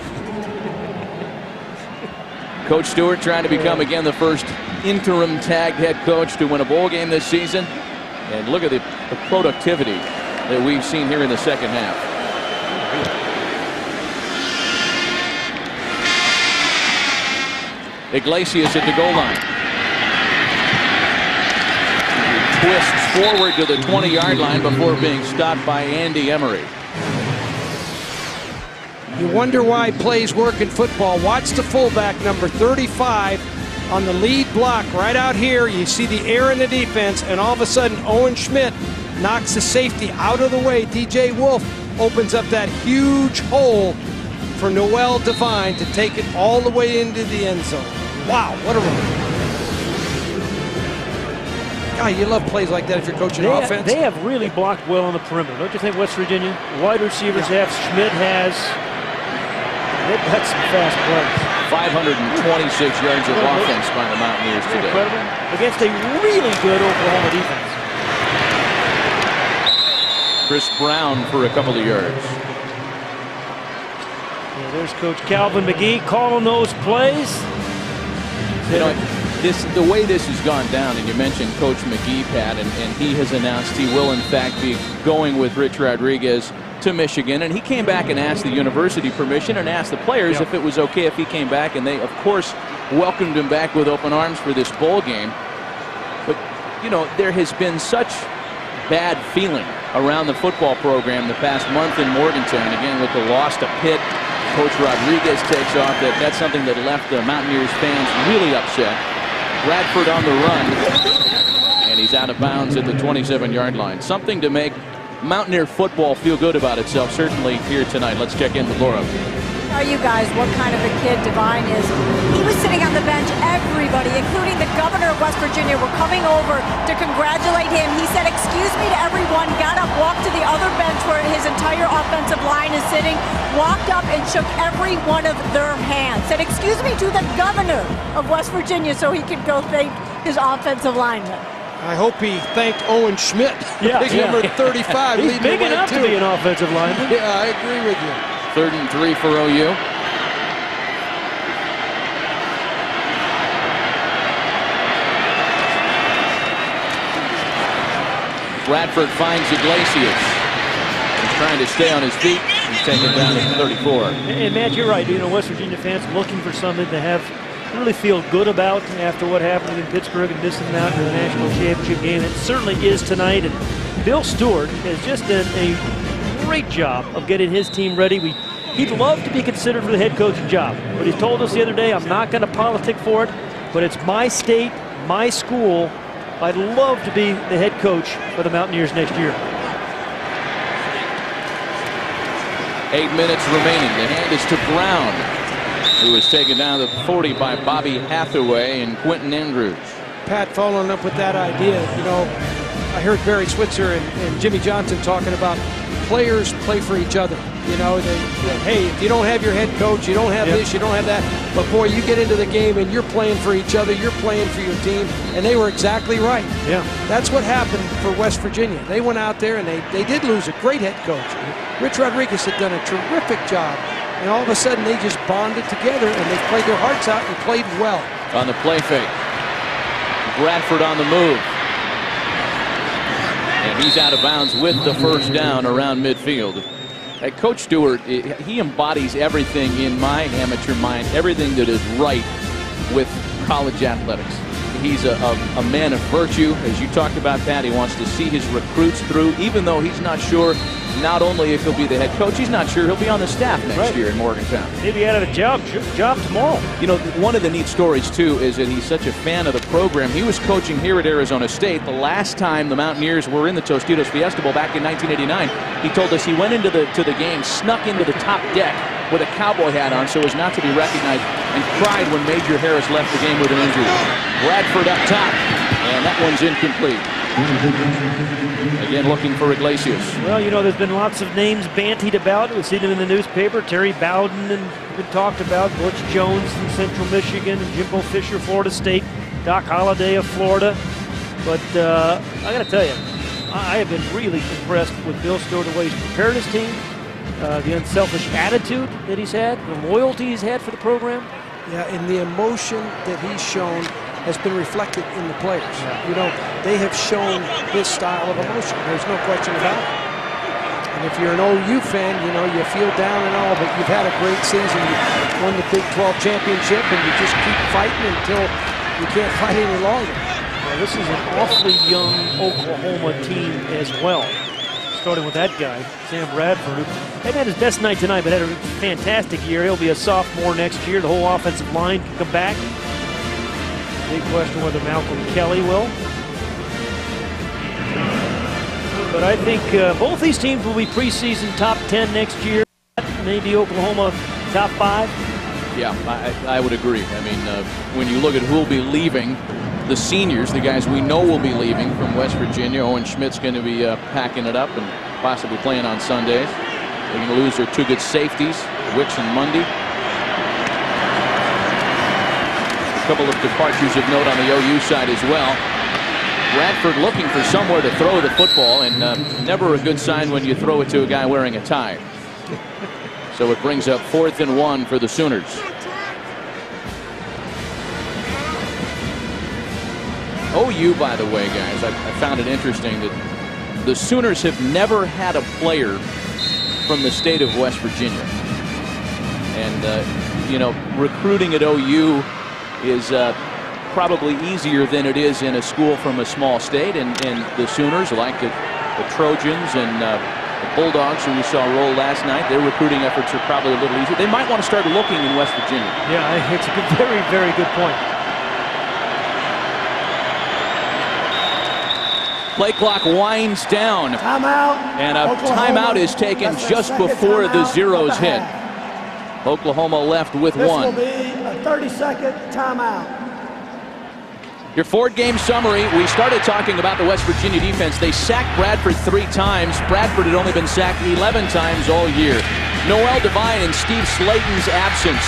Coach Stewart trying to become again the first interim tagged head coach to win a bowl game this season. And look at the productivity that we've seen here in the second half. Iglesias at the goal line. He twists forward to the 20-yard line before being stopped by Andy Emery. You wonder why plays work in football. Watch the fullback, number 35, on the lead block right out here. You see the air in the defense, and all of a sudden Owen Schmidt knocks the safety out of the way. DJ Wolf opens up that huge hole for Noel Devine to take it all the way into the end zone. Wow, what a run. God, you love plays like that if you're coaching offense. They have really blocked well on the perimeter. Don't you think, West Virginia? Wide receivers have. Schmidt has. They've got some fast plays. 526 yards of offense by the Mountaineers today. Incredible. Against a really good Oklahoma defense. Chris Brown for a couple of yards. Yeah, there's Coach Calvin McGee calling those plays. You know, the way this has gone down, and you mentioned Coach McGee, Pat, and he has announced he will in fact be going with Rich Rodriguez to Michigan, and he came back and asked the university permission and asked the players if it was okay if he came back, and they of course welcomed him back with open arms for this bowl game. But you know, there has been such bad feeling around the football program the past month in Morgantown, and again with the loss to Pitt, Coach Rodriguez takes off. That's something that left the Mountaineers fans really upset. Bradford on the run, and he's out of bounds at the 27-yard line. Something to make Mountaineer football feel good about itself, certainly here tonight. Let's check in with Laura. Tell you guys what kind of a kid Devine is. He was sitting on the bench. Everybody, including the governor of West Virginia, were coming over to congratulate him. He said, "Excuse me" to everyone, got up, walked to the other bench where his entire offensive line is sitting, walked up and shook every one of their hands. Said, "Excuse me" to the governor of West Virginia so he could go thank his offensive lineman. I hope he thanked Owen Schmidt. Number 35. He's big enough to be an offensive lineman. Yeah, I agree with you. 3rd and 3 for OU. Bradford finds Iglesias. He's trying to stay on his feet. He's taken down at 34. And Matt, you're right. You know, West Virginia fans looking for something to have really feel good about after what happened in Pittsburgh and missing out in the national championship game. It certainly is tonight. And Bill Stewart has just done a great job of getting his team ready. He'd love to be considered for the head coaching job, but he told us the other day, "I'm not going to politic for it, but it's my state, my school. I'd love to be the head coach for the Mountaineers next year." 8 minutes remaining. The hand is to Brown, who was taken down to 40 by Bobby Hathaway and Quentin Andrews. Pat, following up with that idea, you know, I heard Barry Switzer and Jimmy Johnson talking about players play for each other. You know, hey, if you don't have your head coach, you don't have this, you don't have that. But boy, you get into the game and you're playing for each other, you're playing for your team, and they were exactly right. Yeah. That's what happened for West Virginia. They went out there and they did lose a great head coach. Rich Rodriguez had done a terrific job, and all of a sudden they just bonded together and they played their hearts out and played well. On the play fake, Bradford on the move. And he's out of bounds with the first down around midfield. Coach Stewart, he embodies everything in my amateur mind, everything that is right with college athletics. He's a man of virtue, as you talked about, Pat. He wants to see his recruits through, even though he's not sure not only if he'll be the head coach, he's not sure he'll be on the staff next year in Morgantown. Maybe out of a job tomorrow. You know, one of the neat stories, too, is that he's such a fan of the program. He was coaching here at Arizona State the last time the Mountaineers were in the Tostitos Fiesta Bowl back in 1989. He told us he went into the game, snuck into the top deck with a cowboy hat on so as not to be recognized, and cried when Major Harris left the game with an injury. Bradford up top, and that one's incomplete. Again, looking for Iglesias. Well, you know, there's been lots of names bantied about. We've seen them in the newspaper. Terry Bowden and been talked about. Butch Jones from Central Michigan, Jimbo Fisher, Florida State, Doc Holliday of Florida. But I got to tell you, I have been really impressed with Bill Stewart, the way he's prepared his team, the unselfish attitude that he's had, the loyalty he's had for the program. Yeah, and the emotion that he's shown has been reflected in the players. Yeah. You know, they have shown his style of emotion. There's no question about it. And if you're an OU fan, you know, you feel down and all, but you've had a great season. You won the Big 12 championship, and you just keep fighting until you can't fight any longer. Well, this is an awfully young Oklahoma team as well. Starting with that guy, Sam Bradford, who hadn't had his best night tonight, but had a fantastic year. He'll be a sophomore next year. The whole offensive line can come back. Big question whether Malcolm Kelly will. But I think both these teams will be preseason top 10 next year. Maybe Oklahoma top 5. Yeah, I would agree. I mean, when you look at who will be leaving, the seniors, the guys we know will be leaving from West Virginia. Owen Schmidt's going to be packing it up and possibly playing on Sundays. They're going to lose their two good safeties, Wicks and Mundy. A couple of departures of note on the OU side as well. Bradford looking for somewhere to throw the football, and never a good sign when you throw it to a guy wearing a tie. So it brings up 4th and 1 for the Sooners. OU, by the way, guys, I found it interesting that the Sooners have never had a player from the state of West Virginia. And, you know, recruiting at OU is probably easier than it is in a school from a small state. And the Sooners, like the Trojans and the Bulldogs, who we saw roll last night, their recruiting efforts are probably a little easier. They might want to start looking in West Virginia. Yeah, it's a very, very good point. Play clock winds down. Timeout. And a timeout is taken just before the zeros hit. Oklahoma left with one. This will be a 30-second timeout. Your Ford-game summary. We started talking about the West Virginia defense. They sacked Bradford 3 times. Bradford had only been sacked 11 times all year. Noel Devine and Steve Slayton's absence.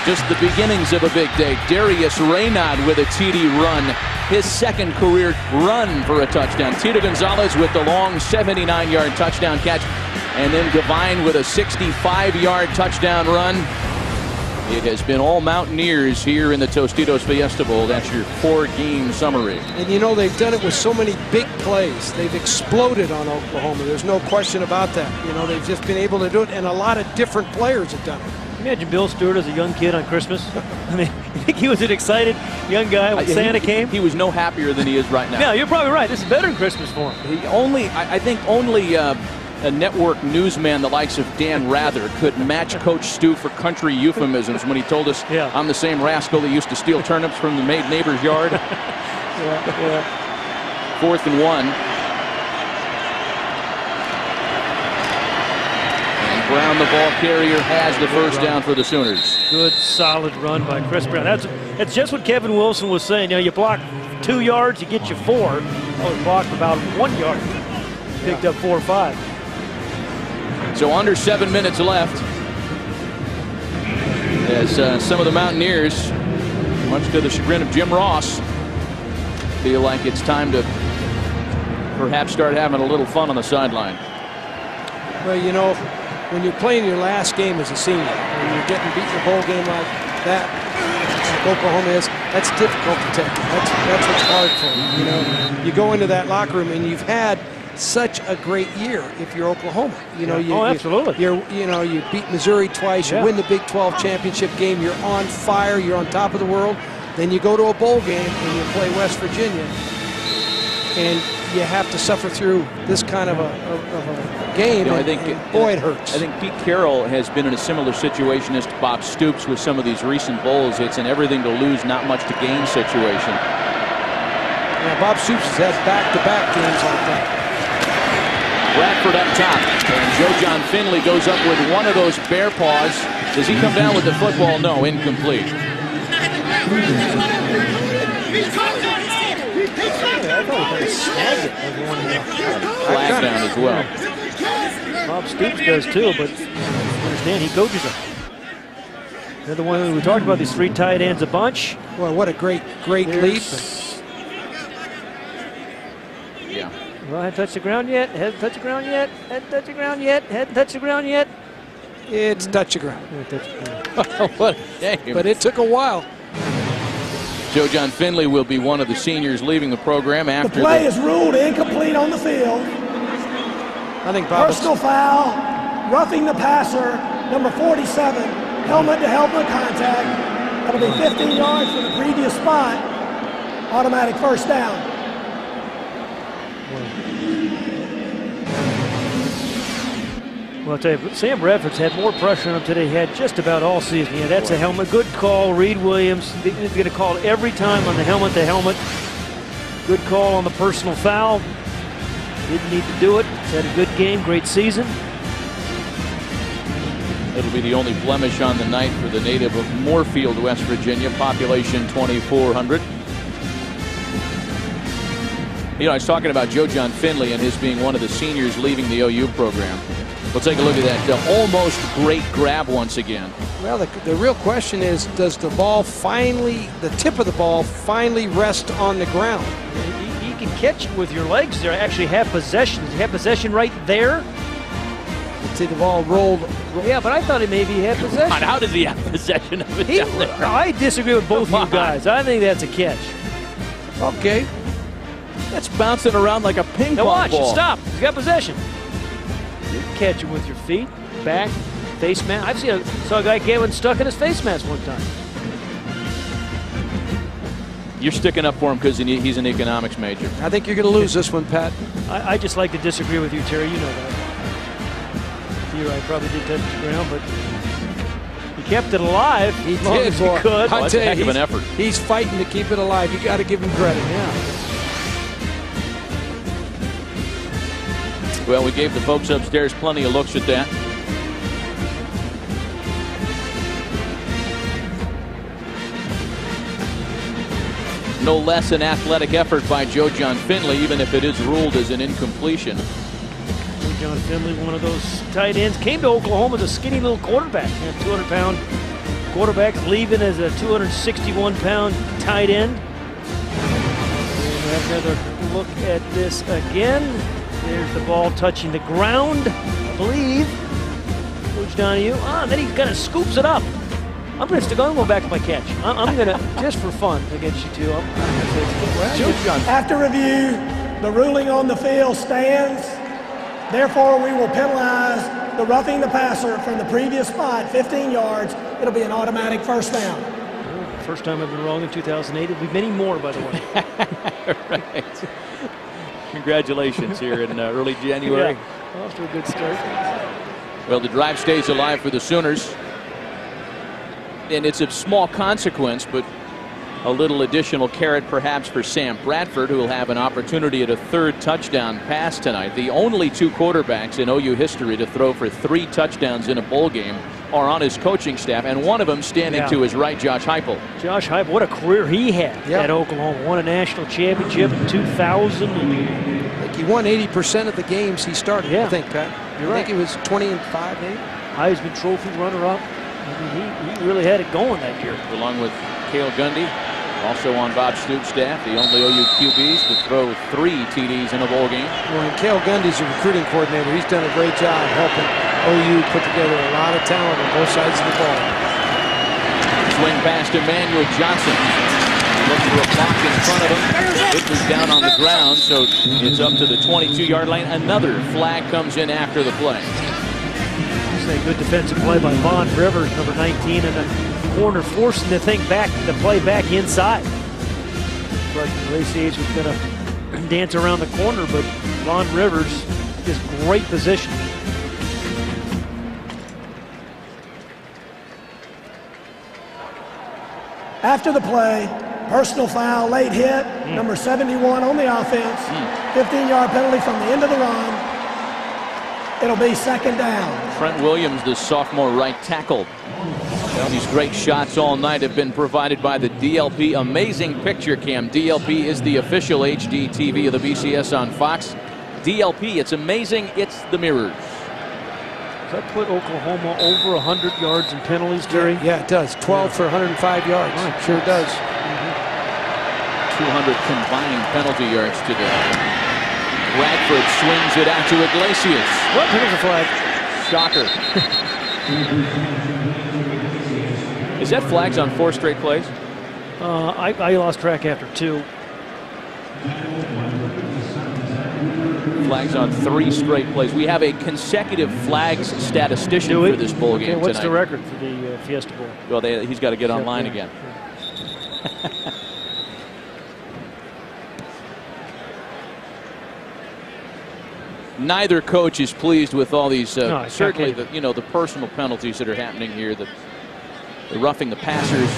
Just the beginnings of a big day. Darius Raynaud with a TD run. His second career run for a touchdown. Tito Gonzalez with the long 79-yard touchdown catch. And then Devine with a 65-yard touchdown run. It has been all Mountaineers here in the Tostitos Fiesta Bowl. That's your 4-game summary. And you know, they've done it with so many big plays. They've exploded on Oklahoma. There's no question about that. You know, they've just been able to do it, and a lot of different players have done it. Imagine Bill Stewart as a young kid on Christmas. I mean, you think he was an excited young guy when Santa came? He was no happier than he is right now. Yeah, you're probably right. This is better than Christmas for him. I think only a network newsman the likes of Dan Rather could match Coach Stu for country euphemisms when he told us, I'm the same rascal that used to steal turnips from the neighbor's yard. 4th and 1. Brown, the ball carrier, has the first down for the Sooners. Good, solid run by Chris Brown. That's just what Kevin Wilson was saying. You know, you block 2 yards, you get you 4. Oh, blocked about 1 yard. Picked up 4 or 5. So under 7 minutes left. As some of the Mountaineers, much to the chagrin of Jim Ross, feel like it's time to perhaps start having a little fun on the sideline. Well, you know, when you're playing your last game as a senior, and you're getting beat in a bowl game like that, like Oklahoma is, that's difficult to take. That's what's hard for you. You know, you go into that locker room and you've had such a great year if you're Oklahoma. You know, absolutely. You beat Missouri twice, you win the Big 12 championship game, you're on fire, you're on top of the world. Then you go to a bowl game and you play West Virginia, and you have to suffer through this kind of a game. You know, I think, boy, it hurts. I think Pete Carroll has been in a similar situation as to Bob Stoops with some of these recent bowls. It's an everything to lose, not much to gain situation. Yeah, Bob Stoops has had back-to-back games like that. Bradford up top, and Joe John Finley goes up with one of those bear paws. Does he come down with the football? No, incomplete. Flag down as well. Bob Stoops does too, but understand he coaches them. They're the one we talked about, these three tight ends a bunch. Well, what a great leap. Yeah. Well, hadn't touched the ground yet. Hadn't touched the ground yet. Hadn't touched the ground yet. Hadn't touched the ground yet. It's touch the ground. What a shame. But it took a while. Joe John Finley will be one of the seniors leaving the program after the play is ruled incomplete on the field. I think Bob personal foul, roughing the passer, number 47, helmet-to-helmet contact. That'll be 15 yards from the previous spot. Automatic first down. Well, I'll tell you, Sam Bradford's had more pressure on him today he had just about all season. Yeah, that's a helmet. Good call, Reed Williams. He's going to call it every time on the helmet-to-helmet. Good call on the personal foul. Didn't need to do it. He's had a good game, great season. It'll be the only blemish on the night for the native of Moorfield, West Virginia, population 2,400. You know, I was talking about Joe John Finley and his being one of the seniors leaving the OU program. We'll take a look at that almost great grab once again. Well, the real question is, does the ball finally, the tip of the ball finally rest on the ground? You can catch it with your legs there, actually have possession. Does he have possession right there? See the ball rolled. Yeah, but I thought maybe he had possession. How does he have possession of it down there? I disagree with both of you guys. I think that's a catch. Okay. That's bouncing around like a ping now pong watch, ball. Stop. He's got possession. You can catch it with your feet, back, face mask. I've saw a guy get one stuck in his face mask one time. You're sticking up for him because he's an economics major. I think you're going to lose this one, Pat. I just like to disagree with you, Terry. You know that. Here I probably did touch the ground, but he kept it alive. He as long did, as he boy. could. Oh, that's a heck of an effort. He's fighting to keep it alive. You got to give him credit. Yeah. Well, we gave the folks upstairs plenty of looks at that. No less an athletic effort by Joe John Finley, even if it is ruled as an incompletion. Joe John Finley, one of those tight ends, came to Oklahoma as a skinny little quarterback. 200-pound quarterback, leaving as a 261-pound tight end. We'll have another look at this again. There's the ball touching the ground, I believe. Coach Donahue. Then he kind of scoops it up. I'm going to go back to my catch. I'm going to, just for fun against you two. After review, the ruling on the field stands. Therefore, we will penalize the roughing the passer from the previous spot, 15 yards. It'll be an automatic first down. First time I've been wrong in 2008. It'll be many more, by the way. Right. Congratulations here in early January. Yeah, off to a good start. Well, the drive stays alive for the Sooners. And it's of small consequence, but a little additional carrot perhaps for Sam Bradford, who will have an opportunity at a third touchdown pass tonight. The only two quarterbacks in OU history to throw for 3 touchdowns in a bowl game are on his coaching staff, and one of them standing to his right, Josh Heupel. Josh Heupel, what a career he had at Oklahoma. Won a national championship in 2000. I think he won 80% of the games he started, I think, Pat. You're I right. think he was 20 and 5, maybe. Heisman Trophy runner-up. I mean, he really had it going that year. Along with Cale Gundy, also on Bob Stoops' staff, the only OU QBs to throw 3 TDs in a bowl game. Well, and Cale Gundy's a recruiting coordinator. He's done a great job helping OU put together a lot of talent on both sides of the ball. Swing past Emmanuel Johnson. Look for a block in front of him. It was down on the ground, so it's up to the 22-yard line. Another flag comes in after the play. It's a good defensive play by Von Rivers, number 19, and the corner forcing the play back inside. But Lacey H was going to dance around the corner, but Von Rivers is great position. After the play, personal foul, late hit, number 71 on the offense, 15-yard penalty from the end of the run. It'll be second down. Trent Williams, the sophomore right tackle. Well, these great shots all night have been provided by the DLP Amazing Picture Cam. DLP is the official HD TV of the BCS on Fox. DLP, it's amazing, it's the mirrors. Does that put Oklahoma over 100 yards in penalties, Terry? Yeah, it does. 12 for 105 yards. Right. Sure does. 200 combined penalty yards today. Bradford swings it out to Iglesias. What? There's a flag. Shocker. Is that flags on 4 straight plays? I lost track after 2. Flags on 3 straight plays. We have a consecutive flags statistician for this bowl game What's tonight. the record for the Fiesta Bowl? Well, he's got to get online again. Neither coach is pleased with all these. Certainly, the personal penalties that are happening here. The roughing the passers.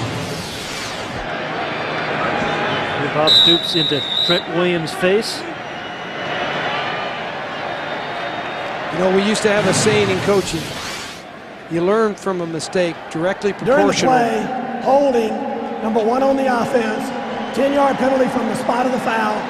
Bob Stoops into Trent Williams' face. You know, we used to have a saying in coaching: you learn from a mistake directly proportional. During the play, holding, number 1 on the offense, 10-yard penalty from the spot of the foul.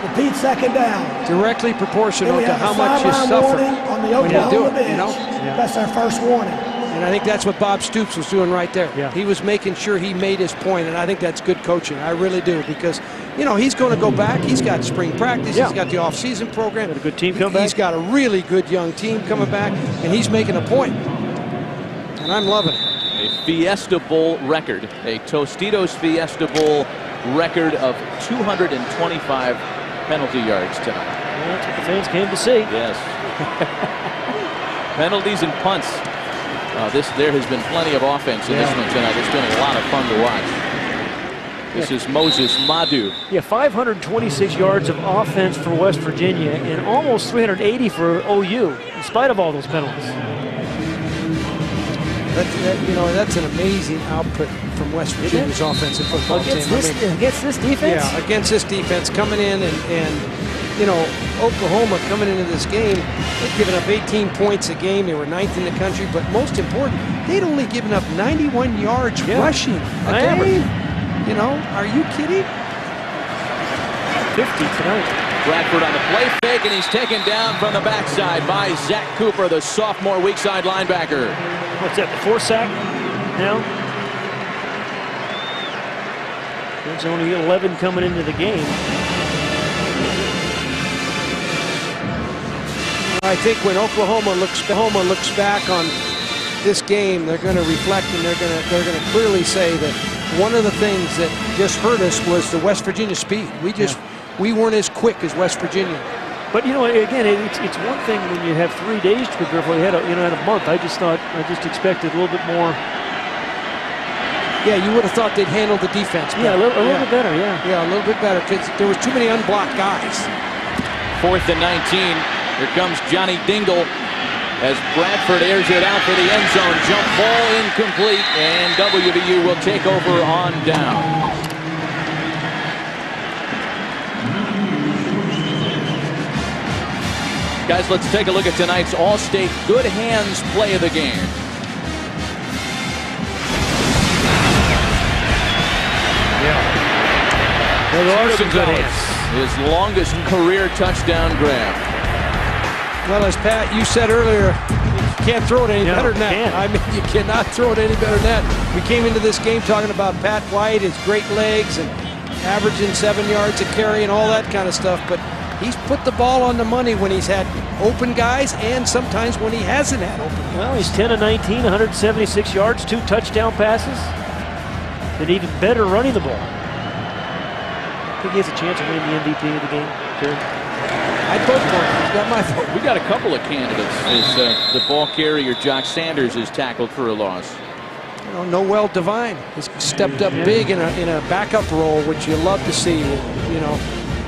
Repeat second down. Directly proportional to how much you sideline suffer warning on the when you do Oklahoma it. bench. You know? That's our first warning. And I think that's what Bob Stoops was doing right there. Yeah. He was making sure he made his point, and I think that's good coaching. I really do, because, you know, he's going to go back. He's got spring practice. Yeah. He's got the off-season program. Got a good team coming back. He's got a really good young team coming back, and he's making a point. And I'm loving it. A Fiesta Bowl record, a Tostitos Fiesta Bowl record of 225 penalty yards tonight. Well, that's what the fans came to see. Yes. Penalties and punts. There has been plenty of offense in this one tonight. It's been a lot of fun to watch. This is Moses Madu. Yeah, 526 yards of offense for West Virginia and almost 380 for OU, in spite of all those penalties. That's an amazing output from West Virginia's offensive football team. Against this defense? Yeah, against this defense coming in and you know, Oklahoma coming into this game, they'd given up 18 points a game. They were 9th in the country, but most important, they'd only given up 91 yards rushing a game. You know, are you kidding? 50 tonight. Bradford on the play fake, and he's taken down from the backside by Zach Cooper, the sophomore weak side linebacker. What's that, the 4th sack now? There's only 11 coming into the game. I think when Oklahoma looks back on this game, they're going to reflect, and they're going to clearly say that one of the things that just hurt us was the West Virginia speed. We weren't as quick as West Virginia. But you know, again, it's one thing when you have 3 days to prepare for. You had a month. I just expected a little bit more. Yeah, you would have thought they'd handle the defense better. Yeah, a little bit better. Yeah, a little bit better, because there was too many unblocked guys. 4th and 19. Here comes Johnny Dingle as Bradford airs it out for the end zone. Jump ball incomplete, and WVU will take over on down. Guys, let's take a look at tonight's All-State Good Hands play of the game. There are some good hands. His longest career touchdown grab. Well, as Pat, you said earlier, you can't throw it any better than that. I mean, you cannot throw it any better than that. We came into this game talking about Pat White, his great legs, and averaging 7 yards a carry and all that kind of stuff, but he's put the ball on the money when he's had open guys and sometimes when he hasn't had open guys. Well, he's 10 of 19, 176 yards, 2 touchdown passes, and even better running the ball. I think he has a chance of winning the MVP of the game, Terry. I'd vote for him. He's got my vote. We got a couple of candidates. As the ball carrier Jock Sanders is tackled for a loss. Noel Devine has stepped up big in a backup role, which you love to see. You know,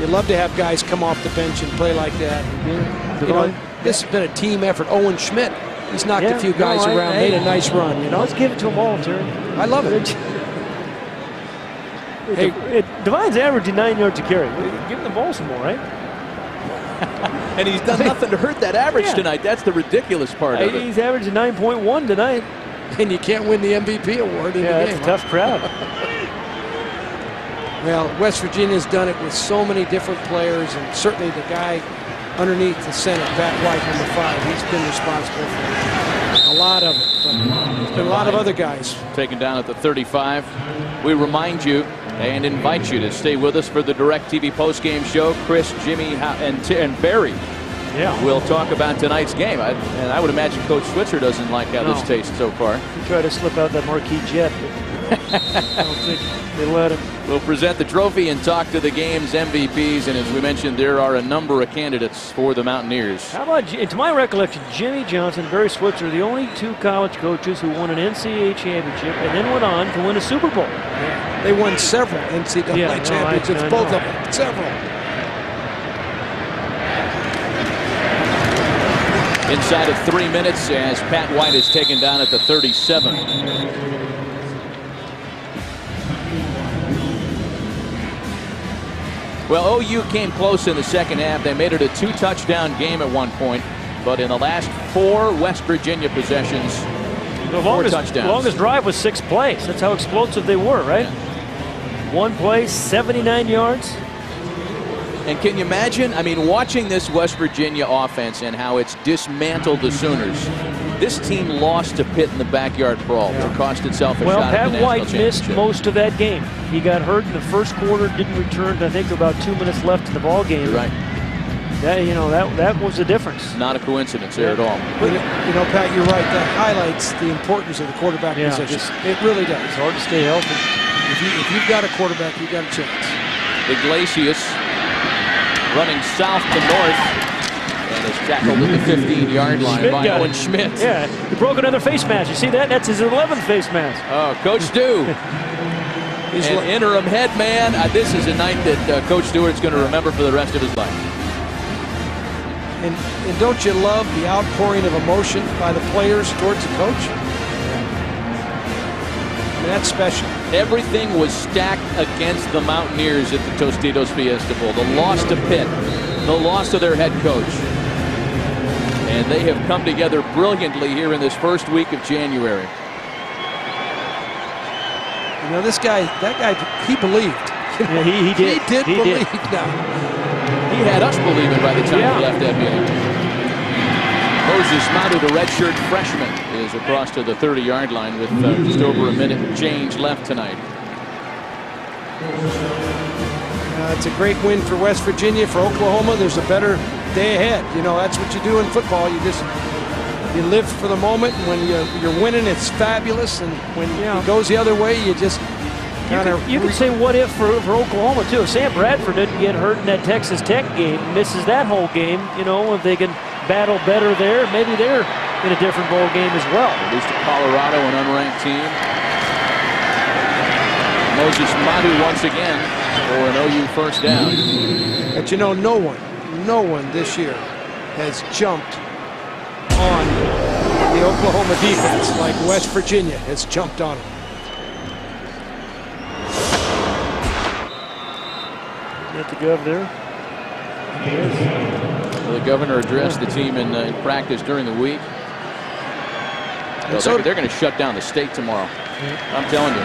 you love to have guys come off the bench and play like that. You know, this has been a team effort. Owen Schmidt, he's knocked a few guys around, made a nice run. You know, let's give it to them all, Terry. I love it. Hey, Devine's averaging 9 yards a carry. Give him the ball some more, right? And he's done nothing to hurt that average tonight. That's the ridiculous part of it. He's averaging 9.1 tonight. And you can't win the MVP award in the game. That's a tough crowd. Well, West Virginia's done it with so many different players, and certainly the guy underneath the center, Pat White, number 5, he's been responsible for a lot of it. But there's been a lot of other guys. Taken down at the 35. We remind you and invite you to stay with us for the DirecTV postgame show. Chris, Jimmy, and Barry will talk about tonight's game. And I would imagine Coach Switzer doesn't like how this tastes so far. He tried to slip out that marquee jet, but I don't think they let him. We'll present the trophy and talk to the game's MVPs. And as we mentioned, there are a number of candidates for the Mountaineers. How about, to my recollection, Jimmy Johnson, Barry Switzer, the only 2 college coaches who won an NCAA championship and then went on to win a Super Bowl. Yeah. They won several NCAA championships, both of them, several. Inside of 3 minutes as Pat White is taken down at the 37. Well, OU came close in the second half. They made it a 2-touchdown game at one point, but in the last 4 West Virginia possessions, the 4 touchdowns. The longest drive was 6 plays. That's how explosive they were, right? 1 play, 79 yards. And can you imagine, I mean, watching this West Virginia offense and how it's dismantled the Sooners. This team lost to Pitt in the backyard brawl. It cost itself a shot at the Pat national White missed championship. most of that game. He got hurt in the first quarter, didn't return, I think, about 2 minutes left in the ball game. You're right. That was the difference. Not a coincidence there at all. But, Pat, you're right. That highlights the importance of the quarterback position. It really does. It's hard to stay healthy. If you've got a quarterback, you've got a chance. Iglesias running south to north and is tackled at the 15-yard line by Owen Schmidt. Yeah, he broke another face mask. You see that? That's his 11th face mask. Oh, Coach Stu. An interim head man. This is a night that Coach Stewart's going to remember for the rest of his life. And don't you love the outpouring of emotion by the players towards the coach? I mean, that's special. Everything was stacked against the Mountaineers at the Tostitos Fiesta Bowl. The loss to Pitt, the loss to their head coach. And they have come together brilliantly here in this first week of January. You know, that guy, he believed. Yeah, he did. He did believe now. He had us believing by the time he left that meeting. Moses Madu, the redshirt freshman, is across to the 30-yard line with just over a minute and change left tonight. It's a great win for West Virginia. For Oklahoma, there's a better day ahead. You know, that's what you do in football. You live for the moment, and when you're winning, it's fabulous. And when it goes the other way, you just kind of... You can say what if for Oklahoma, too. If Sam Bradford didn't get hurt in that Texas Tech game, misses that whole game, if they can battle better there, maybe they're in a different bowl game as well. At least to Colorado, an unranked team. Moses Madu once again for an OU first down. But no one this year has jumped on the Oklahoma defense like West Virginia has jumped on them. Got the Gov there. Well, the governor addressed the team in practice during the week. So they're going to shut down the state tomorrow. I'm telling you.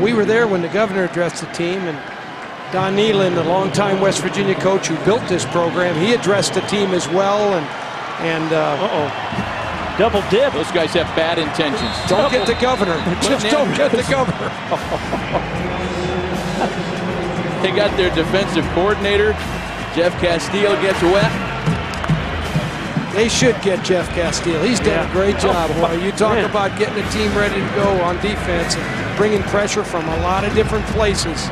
We were there when the governor addressed the team, and Don Nealon, the longtime West Virginia coach who built this program, he addressed the team as well. And double dip. Those guys have bad intentions. Don't get the governor. Just don't get the governor. They got their defensive coordinator. Jeff Castile gets wet. They should get Jeff Castile. He's done a great job. Boy, you talk about getting a team ready to go on defense and bringing pressure from a lot of different places.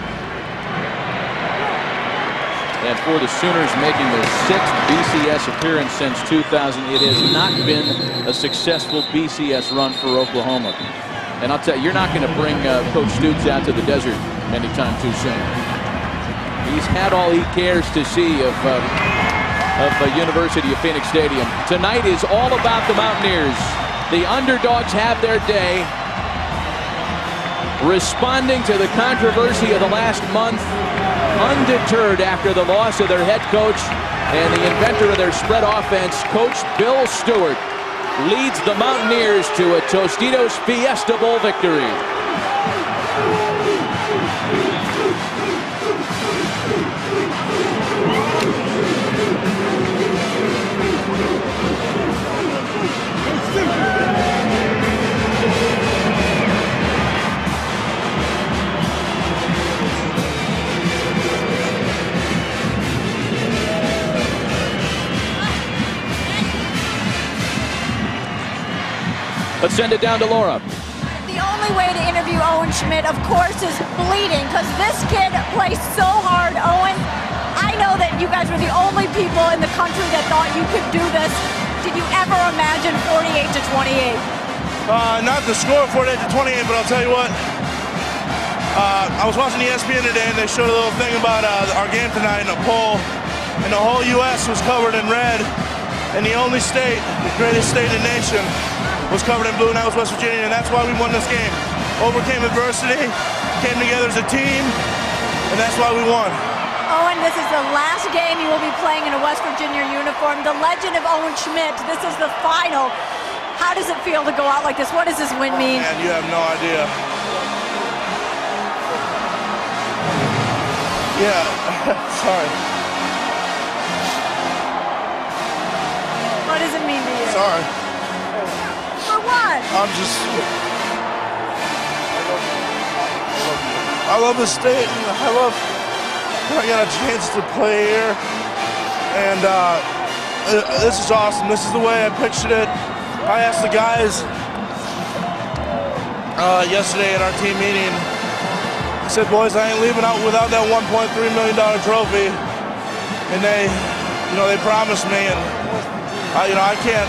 And for the Sooners making their 6th BCS appearance since 2000, it has not been a successful BCS run for Oklahoma. And I'll tell you, you're not going to bring Coach Stoops out to the desert anytime too soon. He's had all he cares to see of University of Phoenix Stadium. Tonight is all about the Mountaineers. The underdogs have their day. Responding to the controversy of the last month, undeterred after the loss of their head coach and the inventor of their spread offense, Coach Bill Stewart, leads the Mountaineers to a Tostitos Fiesta Bowl victory. Let's send it down to Laura. The only way to interview Owen Schmidt, of course, is bleeding, because this kid plays so hard. Owen, I know that you guys were the only people in the country that thought you could do this. Did you ever imagine 48-28? Not the score 48-28, but I'll tell you what. I was watching ESPN today, and they showed a little thing about our game tonight in a poll, and the whole U.S. was covered in red, and the only state, the greatest state in the nation, was covered in blue, and that was West Virginia, and that's why we won this game. Overcame adversity, came together as a team, and that's why we won. Owen, this is the last game you will be playing in a West Virginia uniform. The legend of Owen Schmidt, this is the final. How does it feel to go out like this? What does this win mean? Man, you have no idea. Yeah, sorry. What does it mean to you? Sorry. For what? I love the state, and I got a chance to play here, and this is awesome. This is the way I pictured it. I asked the guys yesterday at our team meeting, I said, boys, I ain't leaving out without that $1.3 million trophy, and they promised me, and I can't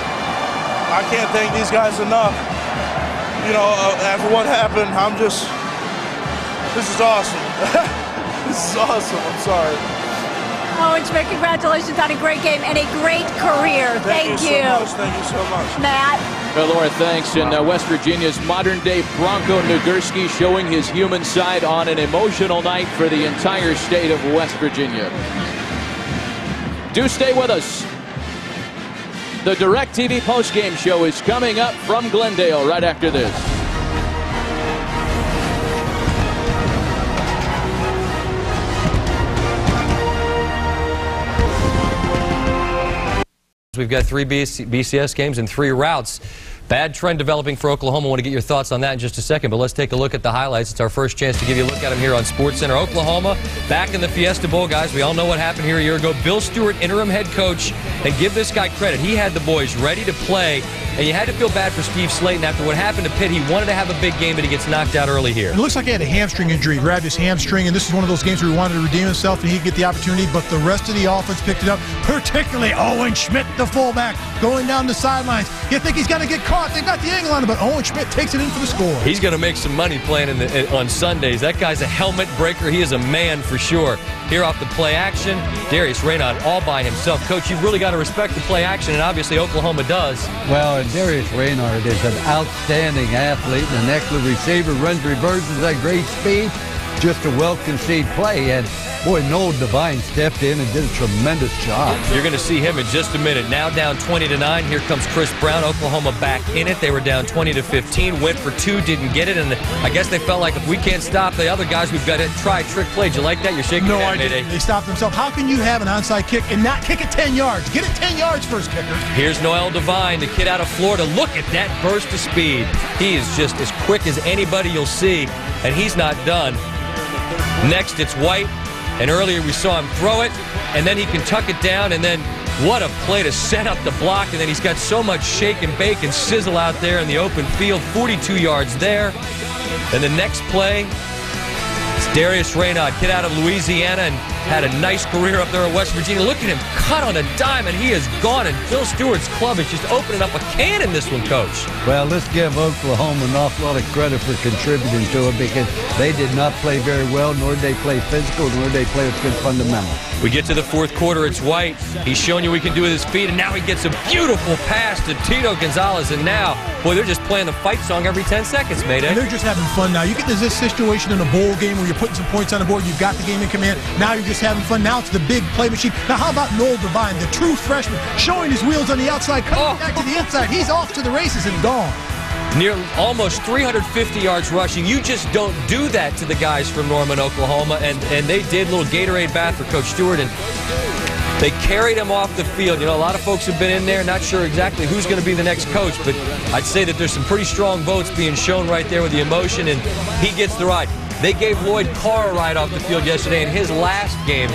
thank these guys enough. After what happened, this is awesome. This is awesome. I'm sorry. Owen Schmidt, congratulations on a great game and a great career. Thank you. Thank you so much. Matt. Well, Laura, thanks. And West Virginia's modern-day Bronco Nagurski showing his human side on an emotional night for the entire state of West Virginia. Do stay with us. The DirecTV postgame show is coming up from Glendale right after this. We've got 3 BCS games and 3 routes. Bad trend developing for Oklahoma. I want to get your thoughts on that in just a second, but let's take a look at the highlights. It's our first chance to give you a look at them here on SportsCenter. Oklahoma back in the Fiesta Bowl, guys. We all know what happened here a year ago. Bill Stewart, interim head coach, and give this guy credit. He had the boys ready to play, and you had to feel bad for Steve Slayton after what happened to Pitt. He wanted to have a big game, but he gets knocked out early here. It looks like he had a hamstring injury. He grabbed his hamstring, and this is one of those games where he wanted to redeem himself, and he'd get the opportunity, but the rest of the offense picked it up, particularly Owen Schmidt, the fullback, going down the sidelines. You think he's going to get caught. They got the angle on him, but Owen Schmidt takes it in for the score. He's going to make some money playing on Sundays. That guy's a helmet breaker. He is a man for sure. Here off the play action, Darius Raynaud all by himself. Coach, you've really got to respect the play action, and obviously Oklahoma does. Well, and Darius Raynaud is an outstanding athlete and an excellent receiver, runs reverses at great speed. just a well-conceived play. And boy, Noel Devine stepped in and did a tremendous job. You're going to see him in just a minute. Now down 20-9. Here comes Chris Brown. Oklahoma back in it. They were down 20-15. Went for two, didn't get it. And I guess they felt like if we can't stop the other guys, we've got to try trick play. Did you like that? You're shaking your head, Mayday. They stopped themselves. How can you have an onside kick and not kick it 10 yards? Get it 10 yards first, kicker. Here's Noel Devine, the kid out of Florida. Look at that burst of speed. He is just as quick as anybody you'll see, and he's not done. Next, it's White, and earlier we saw him throw it, and then he can tuck it down, and then what a play to set up the block, and then he's got so much shake and bake and sizzle out there in the open field, 42 yards there. And the next play, it's Darius Raynaud, kid out of Louisiana, and had a nice career up there at West Virginia. Look at him cut on a dime, and he is gone. And Phil Stewart's club is just opening up a can in this one, Coach. Well, let's give Oklahoma an awful lot of credit for contributing to it, because they did not play very well, nor did they play physical, nor did they play with good fundamentals. We get to the fourth quarter. It's White. He's shown you what he can do with his feet, and now he gets a beautiful pass to Tito Gonzalez. And now, boy, they're just playing the fight song every 10 seconds, Mayday. And they're just having fun now. You get this situation in a bowl game where you're putting some points on the board, you've got the game in command. Now you're just having fun. Now it's the big play machine. Now how about Noel Devine, the true freshman, showing his wheels on the outside, coming back to the inside. He's off to the races and gone. Near almost 350 yards rushing. You just don't do that to the guys from Norman, Oklahoma, and they did. A little Gatorade bath for Coach Stewart, and they carried him off the field. You know, a lot of folks have been in there, not sure exactly who's going to be the next coach, but I'd say that there's some pretty strong votes being shown right there with the emotion, and he gets the ride. They gave Lloyd Carr a ride off the field yesterday in his last game.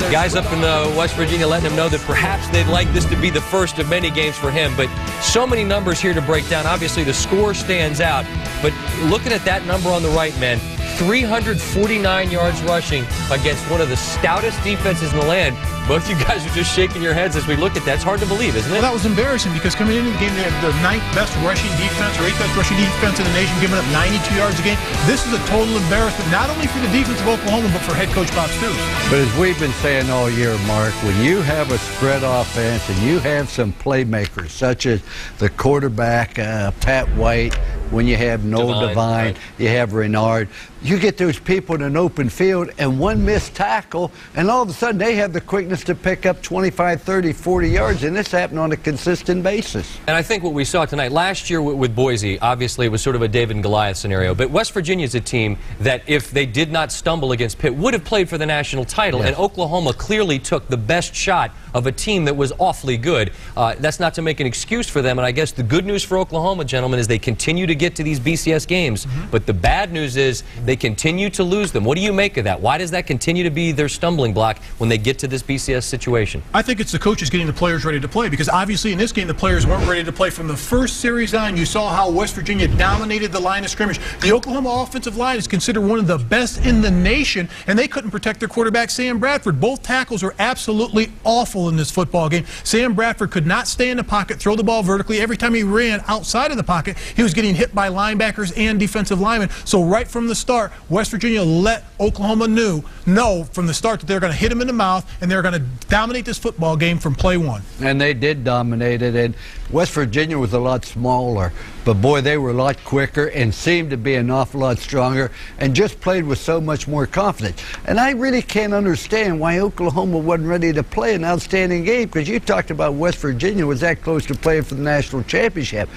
Guys up in West Virginia letting him know that perhaps they'd like this to be the first of many games for him. But so many numbers here to break down. Obviously, the score stands out. But looking at that number on the right, man, 349 yards rushing against one of the stoutest defenses in the land. Both you guys are just shaking your heads as we look at that. It's hard to believe, isn't it? Well, that was embarrassing, because coming into the game, they had the 9th best rushing defense or 8th best rushing defense in the nation, giving up 92 yards a game. This is a total embarrassment, not only for the defense of Oklahoma, but for head coach Bob Stoops. But as we've been saying all year, Mark, when you have a spread offense and you have some playmakers, such as the quarterback, Pat White, when you have Noel Devine, you have Raynaud, you get those people in an open field and one missed tackle, and all of a sudden they have the quickness to pick up 25, 30, 40 yards, and this happened on a consistent basis. And I think what we saw tonight, last year with Boise, obviously it was sort of a David and Goliath scenario, but West Virginia is a team that if they did not stumble against Pitt, would have played for the national title, and Oklahoma clearly took the best shot of a team that was awfully good. That's not to make an excuse for them, and I guess the good news for Oklahoma, gentlemen, is they continue to get to these BCS games, but the bad news is they continue to lose them. What do you make of that? Why does that continue to be their stumbling block when they get to this BCS situation? I think it's the coaches getting the players ready to play, because obviously in this game the players weren't ready to play from the first series on. You saw how West Virginia dominated the line of scrimmage. The Oklahoma offensive line is considered one of the best in the nation, and they couldn't protect their quarterback, Sam Bradford. Both tackles were absolutely awful in this football game. Sam Bradford could not stay in the pocket, throw the ball vertically. Every time he ran outside of the pocket, he was getting hit by linebackers and defensive linemen. So right from the start, West Virginia let Oklahoma know from the start that they're going to hit him in the mouth, and they're going to dominate this football game from play one. And they did dominate it, and West Virginia was a lot smaller, but boy, they were a lot quicker and seemed to be an awful lot stronger and just played with so much more confidence. And I really can't understand why Oklahoma wasn't ready to play an outstanding game, because you talked about West Virginia was that close to playing for the national championship.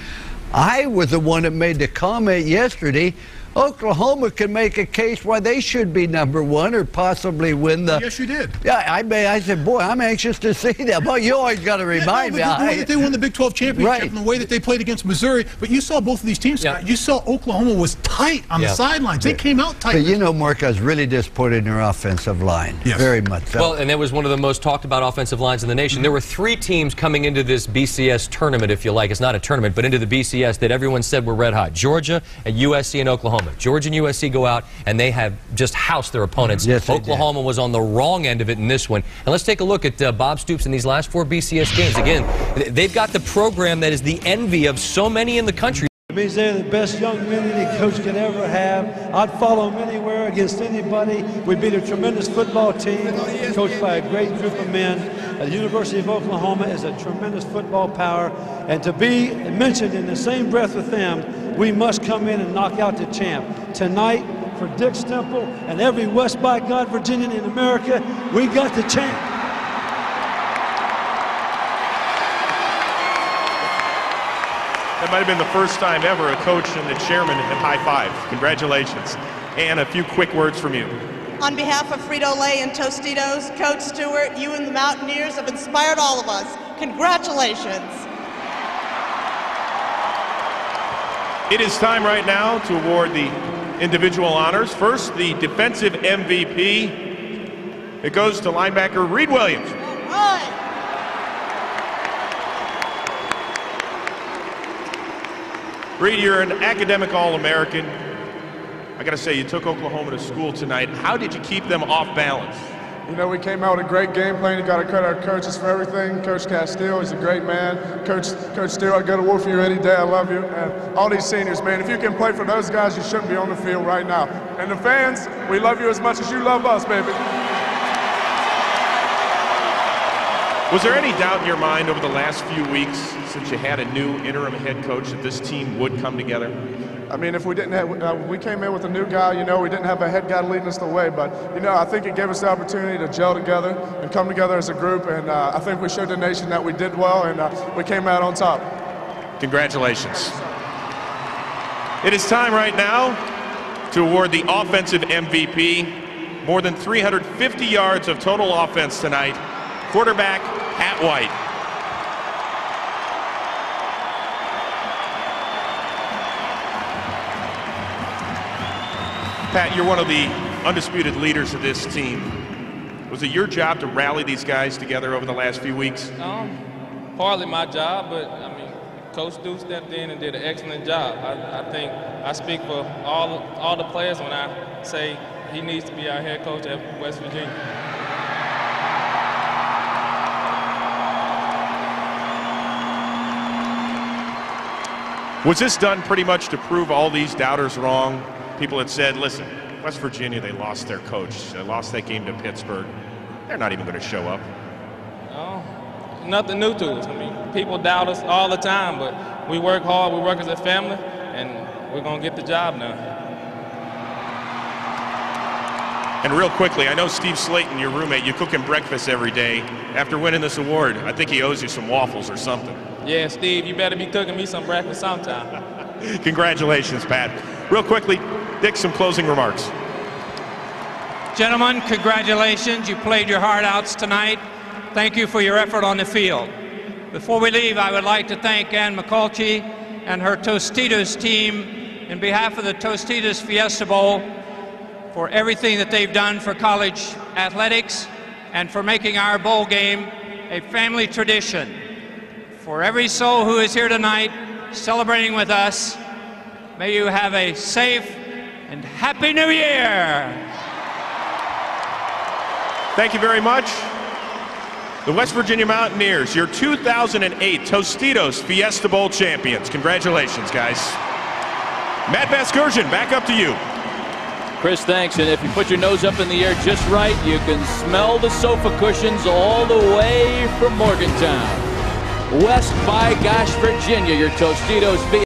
I was the one that made the comment yesterday, Oklahoma can make a case why they should be #1 or possibly win the... Yes, you did. Yeah, I said, boy, I'm anxious to see that. But you always got to remind me. The way that they won the Big 12 championship and the way that they played against Missouri, but you saw both of these teams, Scott. You saw Oklahoma was tight on the sidelines. They came out tight. But you know, Mark, I was really disappointed in their offensive line. Yes. Very much so. Well, and that was one of the most talked about offensive lines in the nation. There were 3 teams coming into this BCS tournament, if you like. It's not a tournament, but into the BCS that everyone said were red hot. Georgia, and USC, and Oklahoma. Georgia and USC go out, and they have just housed their opponents. Yes, Oklahoma was on the wrong end of it in this one. And let's take a look at Bob Stoops in these last 4 BCS games. Again, they've got the program that is the envy of so many in the country. It means they're the best young men any coach can ever have. I'd follow them anywhere against anybody. We beat a tremendous football team coached by a great group of men. The University of Oklahoma is a tremendous football power, and to be mentioned in the same breath with them, we must come in and knock out the champ. Tonight, for Dick Stemple and every West by God Virginian in America. We got the champ. That might have been the first time ever a coach and the chairman have high-fived. Congratulations. And a few quick words from you. On behalf of Frito-Lay and Tostitos, Coach Stewart, you and the Mountaineers have inspired all of us. Congratulations. It is time right now to award the individual honors. First, the defensive MVP. It goes to linebacker Reed Williams. All right. Reed, you're an academic All-American. I got to say, you took Oklahoma to school tonight. How did you keep them off balance? You know, we came out with a great game plan. You got to credit our coaches for everything. Coach Castile, he's a great man. Coach Stewart, I go to war for you any day. I love you. And all these seniors, man, if you can play for those guys, you shouldn't be on the field right now. And the fans, we love you as much as you love us, baby. Was there any doubt in your mind over the last few weeks, since you had a new interim head coach, that this team would come together? I mean, if we didn't have, we came in with a new guy, you know, we didn't have a head guy leading us the way, but, you know, I think it gave us the opportunity to gel together and come together as a group, and I think we showed the nation that we did well, and we came out on top. Congratulations. It is time right now to award the offensive MVP. More than 350 yards of total offense tonight. Quarterback, Pat White. Pat, you're one of the undisputed leaders of this team. Was it your job to rally these guys together over the last few weeks? Partly my job, but I mean, Coach Duke stepped in and did an excellent job. I think I speak for all the players when I say he needs to be our head coach at West Virginia. Was this done pretty much to prove all these doubters wrong? People had said, listen, West Virginia, they lost their coach. They lost that game to Pittsburgh. They're not even going to show up. No, nothing new to us. I mean, people doubt us all the time, but we work hard, we work as a family, and we're going to get the job done. And real quickly, I know Steve Slayton, your roommate, you cook him breakfast every day. After winning this award, I think he owes you some waffles or something. Yeah, Steve, you better be cooking me some breakfast sometime. Congratulations, Pat. Real quickly, Dick, some closing remarks. Gentlemen, congratulations. You played your heart outs tonight. Thank you for your effort on the field. Before we leave, I would like to thank Ann McCulkey and her Tostitos team in behalf of the Tostitos Fiesta Bowl for everything that they've done for college athletics and for making our bowl game a family tradition. For every soul who is here tonight celebrating with us, may you have a safe and happy New Year. Thank you very much. The West Virginia Mountaineers, your 2008 Tostitos Fiesta Bowl champions. Congratulations, guys. Matt Vasgersian, back up to you. Chris, thanks. And if you put your nose up in the air just right, you can smell the sofa cushions all the way from Morgantown. West by Gosh, Virginia, your Tostitos